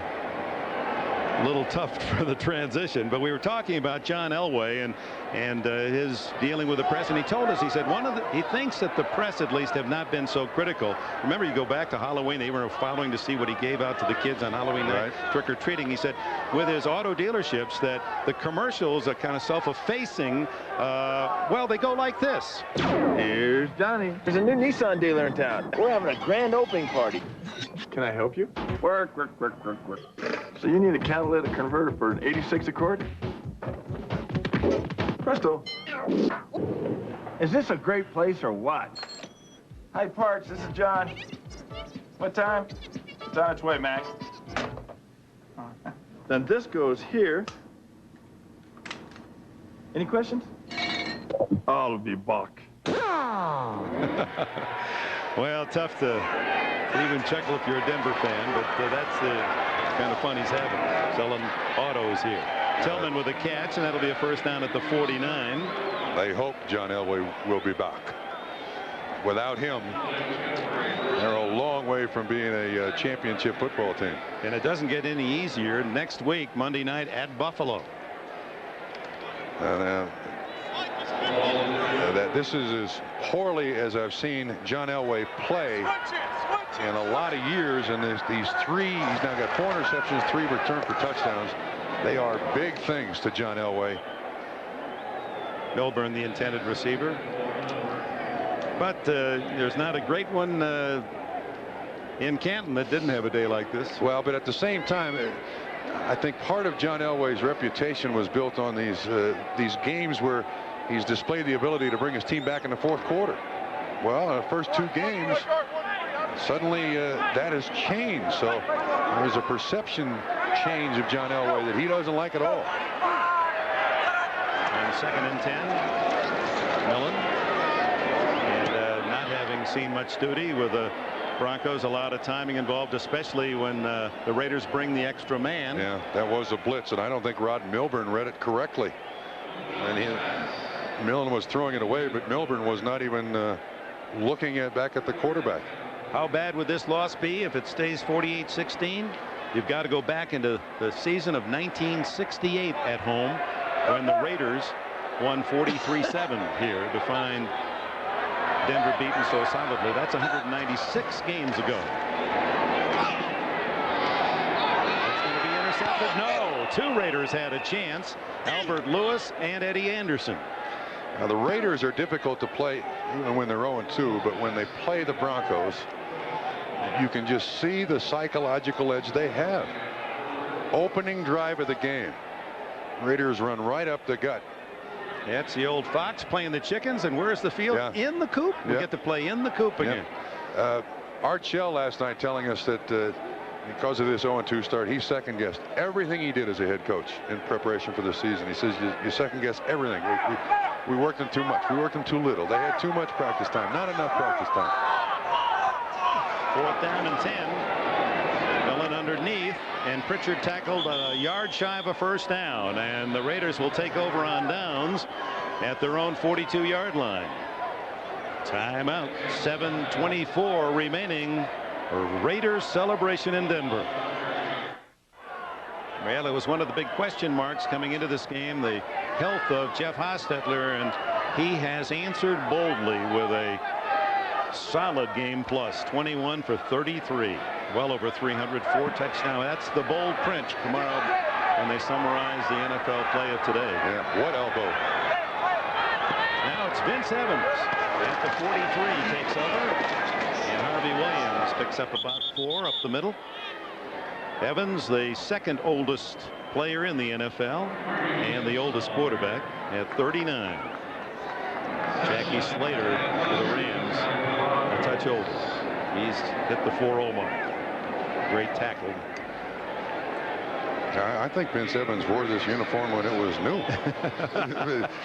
little tough for the transition, but we were talking about John Elway and his dealing with the press, and he told us, he said he thinks that the press at least have not been so critical. Remember, you go back to Halloween, they were following to see what he gave out to the kids on Halloween night, trick-or-treating. He said with his auto dealerships that the commercials are kind of self-effacing. Well, they go like this. Here's Johnny. There's a new Nissan dealer in town. We're having a grand opening party. Can I help you? Work. So you need a catalytic converter for an 86 Accord? Presto. Is this a great place or what? Hi, Parks. This is John. What time? It's on its way, Max. Then this goes here. Any questions? I'll be back. Well, tough to even chuckle if you're a Denver fan, but that's the kind of fun he's having. Selling autos here. Tillman with a catch, and that'll be a first down at the 49. They hope John Elway will be back. Without him, they're a long way from being a championship football team. And it doesn't get any easier next week, Monday night at Buffalo. This is as poorly as I've seen John Elway play in a lot of years. And these three, he's now got 4 interceptions, 3 returned for touchdowns. They are big things to John Elway. Milburn, the intended receiver. But there's not a great one in Canton that didn't have a day like this. Well, but at the same time, I think part of John Elway's reputation was built on these games where he's displayed the ability to bring his team back in the 4th quarter. Well, in the first 2 games, suddenly that has changed. So there's a perception change of John Elway that he doesn't like at all. On 2nd and 10, Millen. And not having seen much duty with the Broncos, a lot of timing involved, especially when the Raiders bring the extra man. Yeah, that was a blitz, and I don't think Rod Milburn read it correctly. And Millen was throwing it away, but Milburn was not even looking back at the quarterback. How bad would this loss be if it stays 48-16? You've got to go back into the season of 1968 at home, when the Raiders won 43-7 here, to find Denver beaten so solidly. That's 196 games ago. It's going to be intercepted. No, 2 Raiders had a chance. Albert Lewis and Eddie Anderson. Now, the Raiders are difficult to play even when they're 0-2, but when they play the Broncos, you can just see the psychological edge they have. Opening drive of the game. Raiders run right up the gut. That's the old Fox playing the chickens, and where's the field? Yeah. In the coop. We get to play in the coop again. Art Shell last night telling us that because of this 0-2 start, he second-guessed everything he did as a head coach in preparation for the season. He says you second-guess everything. We worked them too much. We worked them too little. They had too much practice time. Not enough practice time. 4th down and 10. Millen underneath, and Pritchard tackled a yard shy of a first down, and the Raiders will take over on downs at their own 42-yard line. Timeout. 7:24 remaining. Raiders celebration in Denver. Well, it was one of the big question marks coming into this game, the health of Jeff Hostetler, and he has answered boldly with a solid game plus. 21 for 33, well over 304 touchdowns. That's the bold print tomorrow when they summarize the NFL play of today. Yeah, what elbow. Now it's Vince Evans at the 43, takes over, and Harvey Williams picks up about 4 up the middle. Evans, the 2nd oldest player in the NFL and the oldest quarterback at 39. Jackie Slater for the Rams, a touch older. He's hit the 4-0 mark. Great tackle. I think Vince Evans wore this uniform when it was new.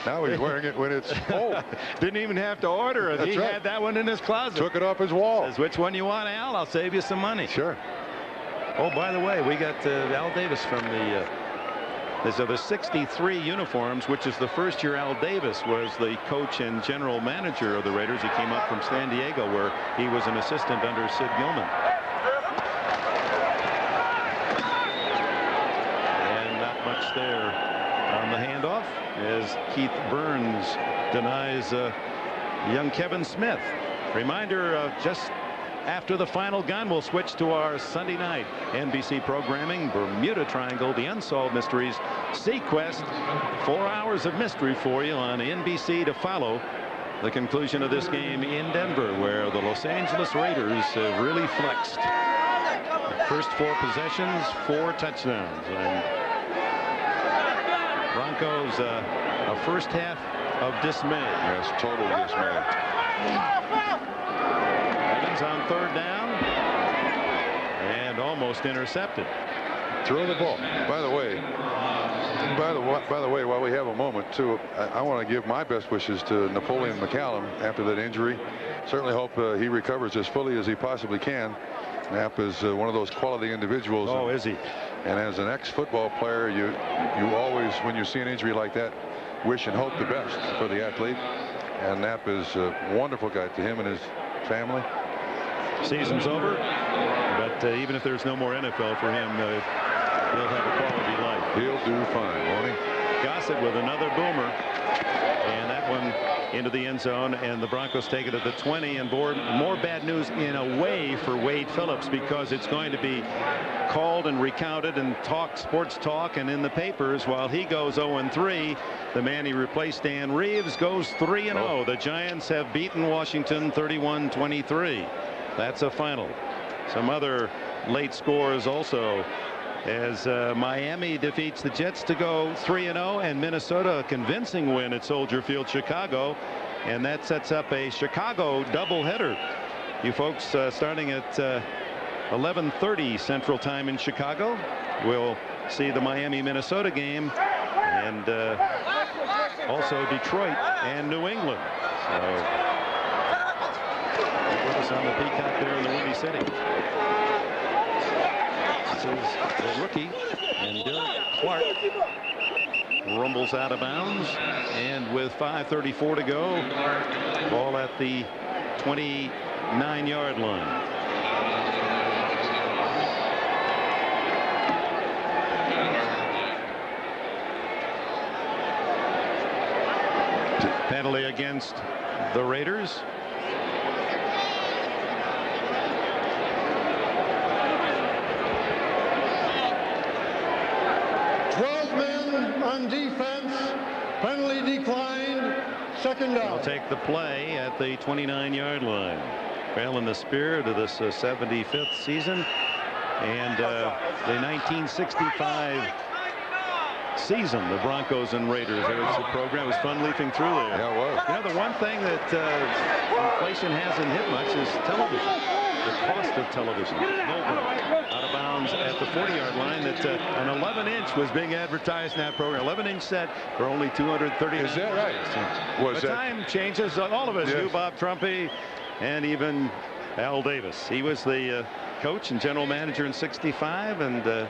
Now he's wearing it when it's old. Didn't even have to order it. That's he right. had that one in his closet. Took it off his wall. Says, which one you want, Al? I'll save you some money. Sure. Oh, by the way, we got Al Davis from the these are the 63 uniforms, which is the first year Al Davis was the coach and general manager of the Raiders. He came up from San Diego, where he was an assistant under Sid Gilman. And not much there on the handoff as Keith Burns denies young Kevin Smith. Reminder, just after the final gun, we'll switch to our Sunday night NBC programming, Bermuda Triangle, The Unsolved Mysteries, Sequest. 4 hours of mystery for you on NBC to follow the conclusion of this game in Denver, where the Los Angeles Raiders have really flexed. First 4 possessions, 4 touchdowns. And Broncos a first half of dismay. Yes, total dismay. Evans on 3rd down and almost intercepted. Throw the ball. By the way, while we have a moment too, I want to give my best wishes to Napoleon McCallum after that injury. Certainly hope he recovers as fully as he possibly can. Knapp is one of those quality individuals. Oh, is he? And as an ex-football player, you always, when you see an injury like that, wish and hope the best for the athlete. And Knapp is a wonderful guy to him and his family. Season's over, but even if there's no more NFL for him, he'll have a quality life. He'll do fine, won't he? Gossett with another boomer, and that one into the end zone, and the Broncos take it at the 20. And more bad news in a way for Wade Phillips, because it's going to be called and recounted and sports talk and in the papers while he goes 0-3. The man he replaced, Dan Reeves, goes 3-0. The Giants have beaten Washington 31-23. That's a final. Some other late scores also, as Miami defeats the Jets to go 3-0, and Minnesota a convincing win at Soldier Field, Chicago, and that sets up a Chicago doubleheader. You folks, starting at 11:30 Central Time in Chicago, we'll see the Miami-Minnesota game, and also Detroit and New England. So with us on the Peacock there in the Windy City. This is the rookie, and Derek Clark rumbles out of bounds, and with 5:34 to go, ball at the 29-yard line. Penalty against the Raiders. On defense, penalty declined, 2nd down. They'll take the play at the 29-yard line. Well, in the spirit of this 75th season, and the 1965 season, the Broncos and Raiders. There was a program. It was fun leafing through there. Yeah, it was. You know, the one thing that inflation hasn't hit much is television. The cost of television. Out of bounds at the 40-yard line. That an 11-inch was being advertised in that program. 11-inch set for only $230. Is that right? The time changes. All of us, yes. You, Bob Trumpy, and even Al Davis. He was the coach and general manager in '65, and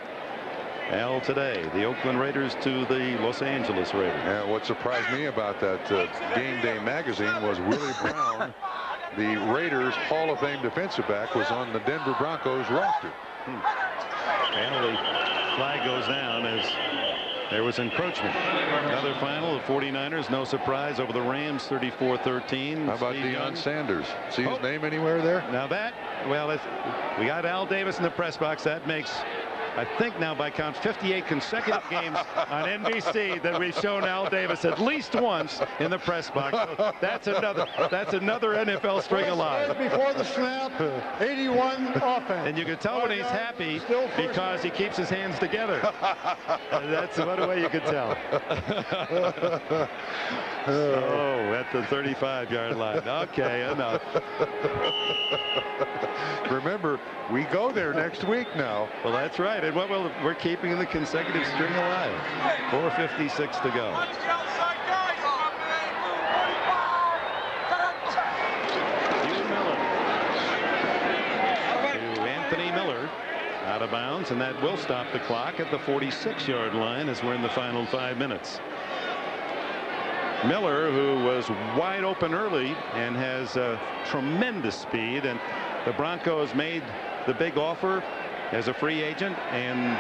Al today, the Oakland Raiders to the Los Angeles Raiders. Yeah, what surprised me about that Game Day magazine was Willie Brown, the Raiders Hall of Fame defensive back, was on the Denver Broncos roster. And the flag goes down as there was encroachment. Another final, the 49ers, no surprise over the Rams, 34-13. How about Deion Sanders? See his name anywhere there? Now that, well, we got Al Davis in the press box. That makes, I think now by count, 58 consecutive games on NBC that we've shown Al Davis at least once in the press box. So that's another NFL string alive. Before the snap, 81 offense. And you can tell when he's happy because he keeps his hands together. That's one way you can tell. Oh, at the 35-yard line. Okay, enough. Remember, we go there next week now. Well, that's right. And we're keeping the consecutive string alive. 4:56 to go. To Anthony Miller, out of bounds, and that will stop the clock at the 46-yard line as we're in the final 5 minutes. Miller, who was wide open early and has tremendous speed, and the Broncos made the big offer as a free agent, and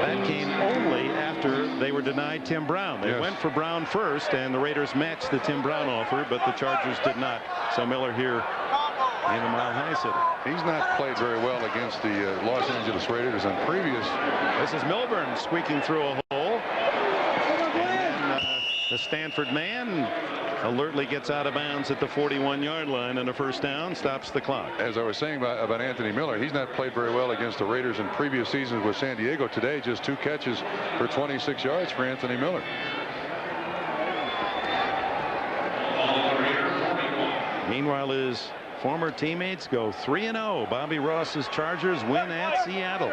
that came only after they were denied Tim Brown. They went for Brown first, and the Raiders matched the Tim Brown offer, but the Chargers did not. So Miller here in the Mile High City. He's not played very well against the Los Angeles Raiders on previous. This is Milburn squeaking through a hole. And then, the Stanford man alertly gets out of bounds at the 41-yard line, and a first down stops the clock. As I was saying about Anthony Miller, he's not played very well against the Raiders in previous seasons with San Diego. Today, just 2 catches for 26 yards for Anthony Miller. Meanwhile, his former teammates go 3-0. Bobby Ross's Chargers win at Seattle.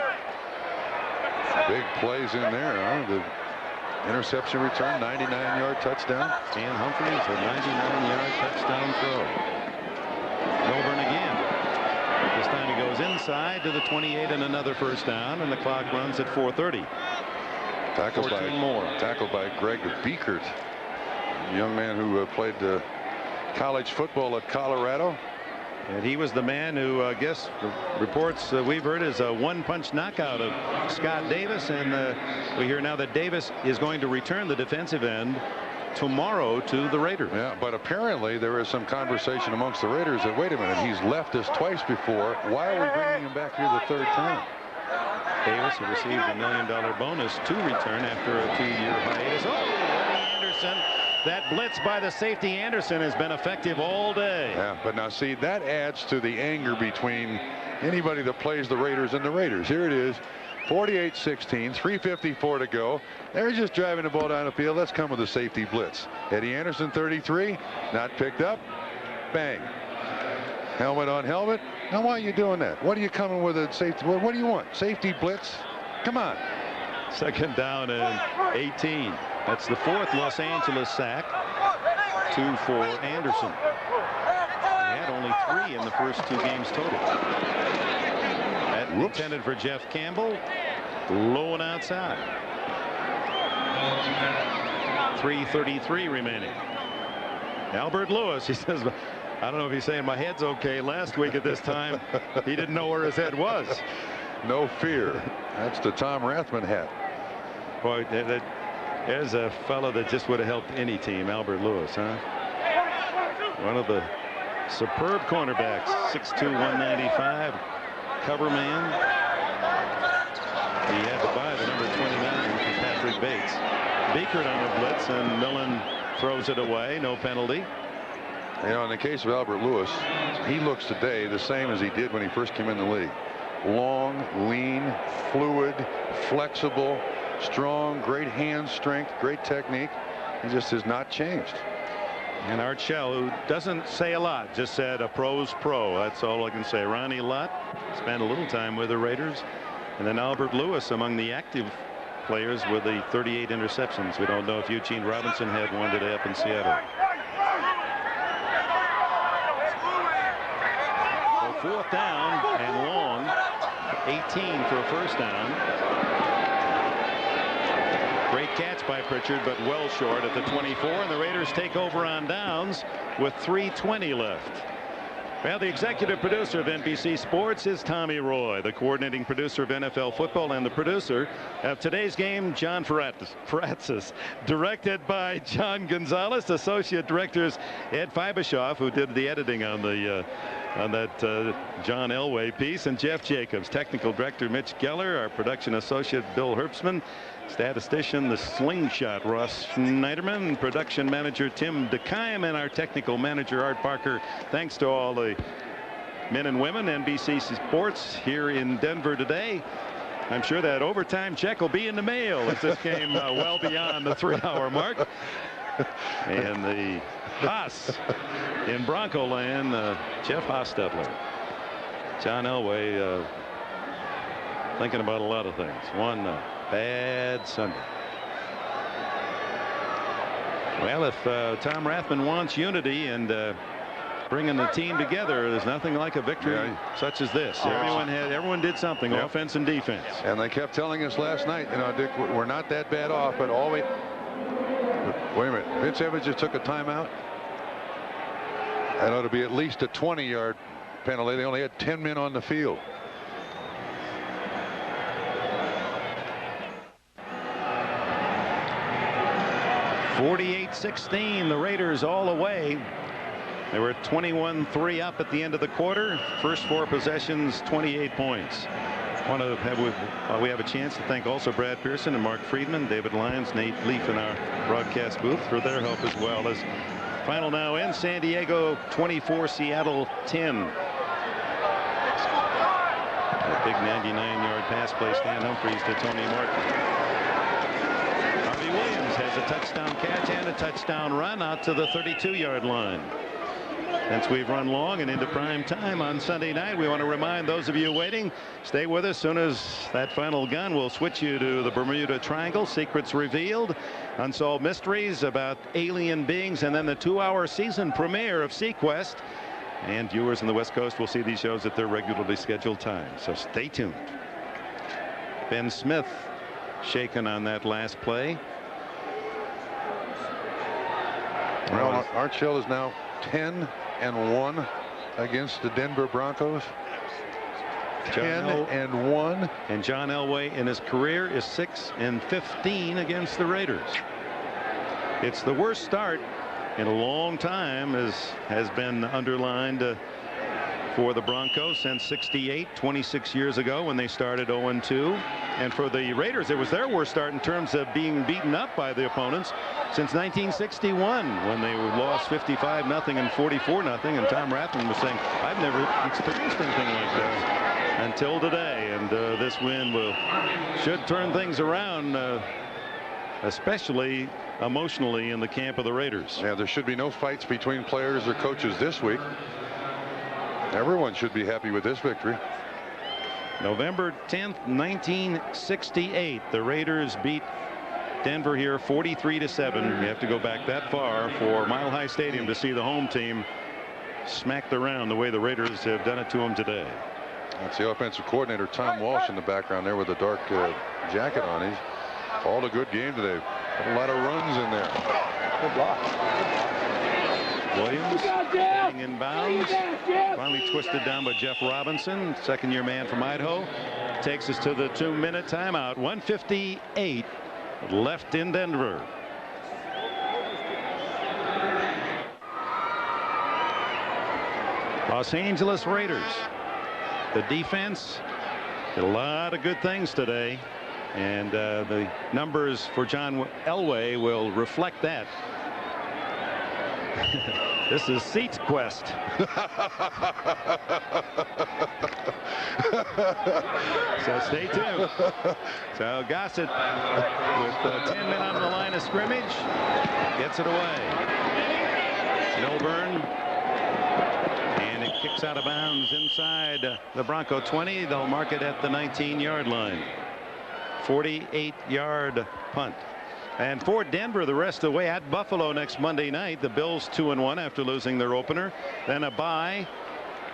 Big plays in there, huh? The interception return, 99-yard touchdown. And Humphreys, a 99-yard touchdown throw. Milburn again. This time he goes inside to the 28 and another first down, and the clock runs at 4:30. Tackled by Greg Biekert, a young man who played college football at Colorado. And he was the man who, I guess, the reports we've heard is a one-punch knockout of Scott Davis. And we hear now that Davis is going to return the defensive end tomorrow to the Raiders. Yeah, but apparently there is some conversation amongst the Raiders that, wait a minute, he's left us twice before. Why are we bringing him back here the third time? Davis, who received $1 million bonus to return after a 2-year hiatus. Oh, Eddie Anderson. That blitz by the safety Anderson has been effective all day. Yeah, but now see, that adds to the anger between anybody that plays the Raiders and the Raiders. Here it is, 48-16, 3:54 to go. They're just driving the ball down the field. Let's come with a safety blitz. Eddie Anderson, 33, not picked up. Bang. Helmet on helmet. Now why are you doing that? What are you coming with a safety? What do you want? Safety blitz? Come on. Second down and 18. That's the 4th Los Angeles sack. 2 for Anderson. He had only 3 in the first 2 games total. That intended for Jeff Campbell. Low and outside. 3:33 remaining. Albert Lewis, he says, I don't know if he's saying my head's okay. Last week at this time, he didn't know where his head was. No fear. That's the Tom Rathman hat. Boy, there's a fellow that just would have helped any team, Albert Lewis, huh? One of the superb cornerbacks, 6'2", 195, cover man. He had to buy the number 29 from Patrick Bates. Biekert on the blitz, and Millen throws it away. No penalty. You know, in the case of Albert Lewis, he looks today the same as he did when he first came in the league. Long, lean, fluid, flexible, strong, great hand strength, great technique. He just has not changed. And Art Shell, who doesn't say a lot, just said a pro's pro. That's all I can say. Ronnie Lott spent a little time with the Raiders. And then Albert Lewis among the active players with the 38 interceptions. We don't know if Eugene Robinson had one today up in Seattle. So 4th down and long. 18 for a first down. Great catch by Pritchard, but well short at the 24, and the Raiders take over on downs with 3:20 left. Well, the executive producer of NBC Sports is Tommy Roy, the coordinating producer of NFL football, and the producer of today's game, John Faratzis. Directed by John Gonzalez. Associate directors Ed Fibashoff, who did the editing on that John Elway piece, and Jeff Jacobs. Technical director Mitch Geller. Our production associate Bill Herbstman. Statistician, the slingshot, Ross Schneiderman. Production manager Tim DeKeim, and our technical manager Art Parker. Thanks to all the men and women NBC Sports here in Denver today. I'm sure that overtime check will be in the mail as this game well beyond the 3-hour mark. And the Haas in Bronco land, Jeff Hostetler. John Elway thinking about a lot of things. One bad Sunday. Well, if Tom Rathman wants unity and bringing the team together, there's nothing like a victory such as this. Everyone did something, offense and defense. And they kept telling us last night, you know, Dick, we're not that bad off, but all we... Wait a minute. Vince Evans just took a timeout. That ought to be at least a 20-yard penalty. They only had 10 men on the field. (48-16), the Raiders all away. They were 21-3 up at the end of the quarter. First 4 possessions, 28 points. We have a chance to thank also Brad Pearson and Mark Friedman, David Lyons, Nate Leaf in our broadcast booth for their help, as well as Final now in San Diego 24, Seattle 10. A big 99-yard pass play, Stan Humphries to Tony Martin. Harvey Williams has a touchdown catch and a touchdown run out to the 32-yard line. Since we've run long and into prime time on Sunday night, we want to remind those of you waiting, stay with us. Soon as that final gun, we'll switch you to the Bermuda Triangle, Secrets Revealed, Unsolved Mysteries about alien beings, and then the 2-hour season premiere of Sequest. And viewers on the West Coast will see these shows at their regularly scheduled time. So stay tuned. Ben Smith shaken on that last play. Well, Art Shell is now 10-1 against the Denver Broncos. 10-1. And John Elway in his career is 6-15 against the Raiders. It's the worst start in a long time, as has been underlined for the Broncos since '68, 26 years ago, when they started 0-2. And for the Raiders, it was their worst start in terms of being beaten up by the opponents since 1961, when they lost 55-0 and 44-0. And Tom Rathman was saying, I've never experienced anything like this until today. And this win should turn things around, especially emotionally in the camp of the Raiders. Yeah, there should be no fights between players or coaches this week. Everyone should be happy with this victory. November 10th, 1968, the Raiders beat Denver here 43-7. You have to go back that far for Mile High Stadium to see the home team smacked around the way the Raiders have done it to them today. That's the offensive coordinator, Tom Walsh, in the background there with a dark jacket on. He's called a good game today. A lot of runs in there. Good block. Williams getting in bounds. Finally twisted down by Jeff Robinson, second-year man from Idaho. Takes us to the 2-minute timeout. 1:58 left in Denver. Los Angeles Raiders. The defense did a lot of good things today. And the numbers for John Elway will reflect that. This is Seats Quest. So stay tuned. So Gossett with 10 men on the line of scrimmage gets it away. Milburn, and it kicks out of bounds inside the Bronco 20. They'll mark it at the 19-yard line. 48-yard punt. And for Denver the rest of the way at Buffalo next Monday night. The Bills 2-1 after losing their opener. Then a bye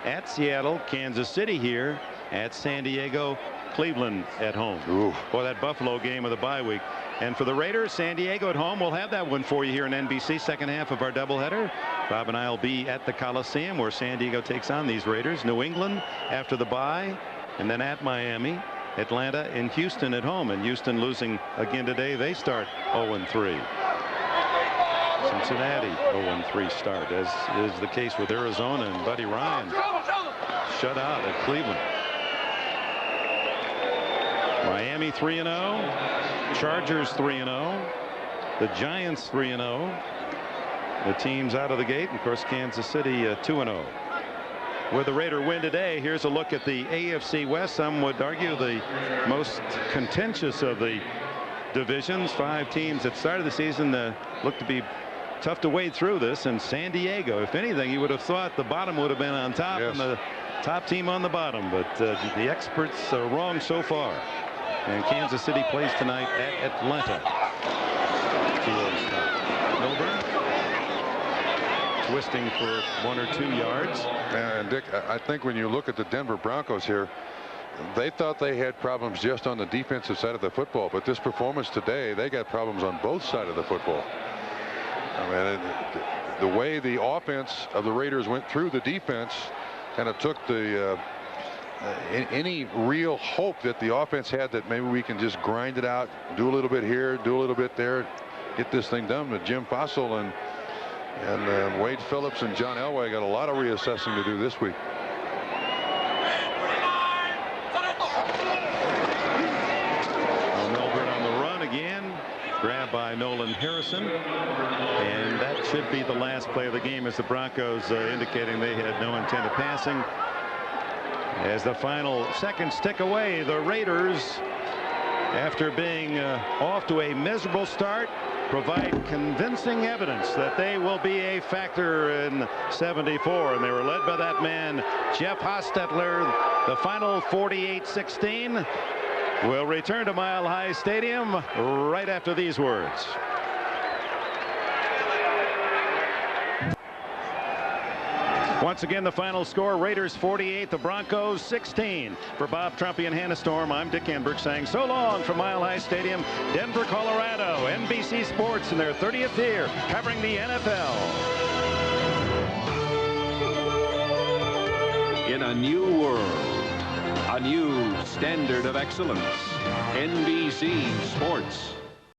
at Seattle, Kansas City here, at San Diego, Cleveland at home. Ooh. For that Buffalo game of the bye week. And for the Raiders, San Diego at home. We'll have that one for you here in NBC, second half of our doubleheader. Bob and I will be at the Coliseum where San Diego takes on these Raiders. New England after the bye, and then at Miami, Atlanta, and Houston at home. And Houston losing again today. They start 0-3. Cincinnati 0-3 start, as is the case with Arizona and Buddy Ryan shut out at Cleveland. Miami 3-0. Chargers 3-0. The Giants 3-0. The teams out of the gate. And of course, Kansas City 2-0. With the Raider win today, here's a look at the AFC West. Some would argue the most contentious of the divisions. 5 teams that started the season looked to be tough to wade through this. And San Diego, if anything, you would have thought the bottom would have been on top, yes, and the top team on the bottom. But the experts are wrong so far. And Kansas City plays tonight at Atlanta. Milburn twisting for 1 or 2 yards. And Dick, I think when you look at the Denver Broncos here, they thought they had problems just on the defensive side of the football, but this performance today, they got problems on both sides of the football. I mean, the way the offense of the Raiders went through the defense kind of took the any real hope that the offense had that maybe we can just grind it out, do a little bit here, do a little bit there, get this thing done. With Jim Fossil and Wade Phillips and John Elway got a lot of reassessing to do this week. Milburn on the run again, grabbed by by Nolan Harrison. And that should be the last play of the game, as the Broncos indicating they had no intent of passing. As the final seconds tick away, the Raiders, after being off to a miserable start, provide convincing evidence that they will be a factor in 74. And they were led by that man, Jeff Hostetler. The final 48-16 will return to Mile High Stadium right after these words. Once again, the final score, Raiders 48, the Broncos 16. For Bob Trumpy and Hannah Storm, I'm Dick Enberg saying so long from Mile High Stadium, Denver, Colorado. NBC Sports in their 30th year covering the NFL. In a new world, a new standard of excellence, NBC Sports.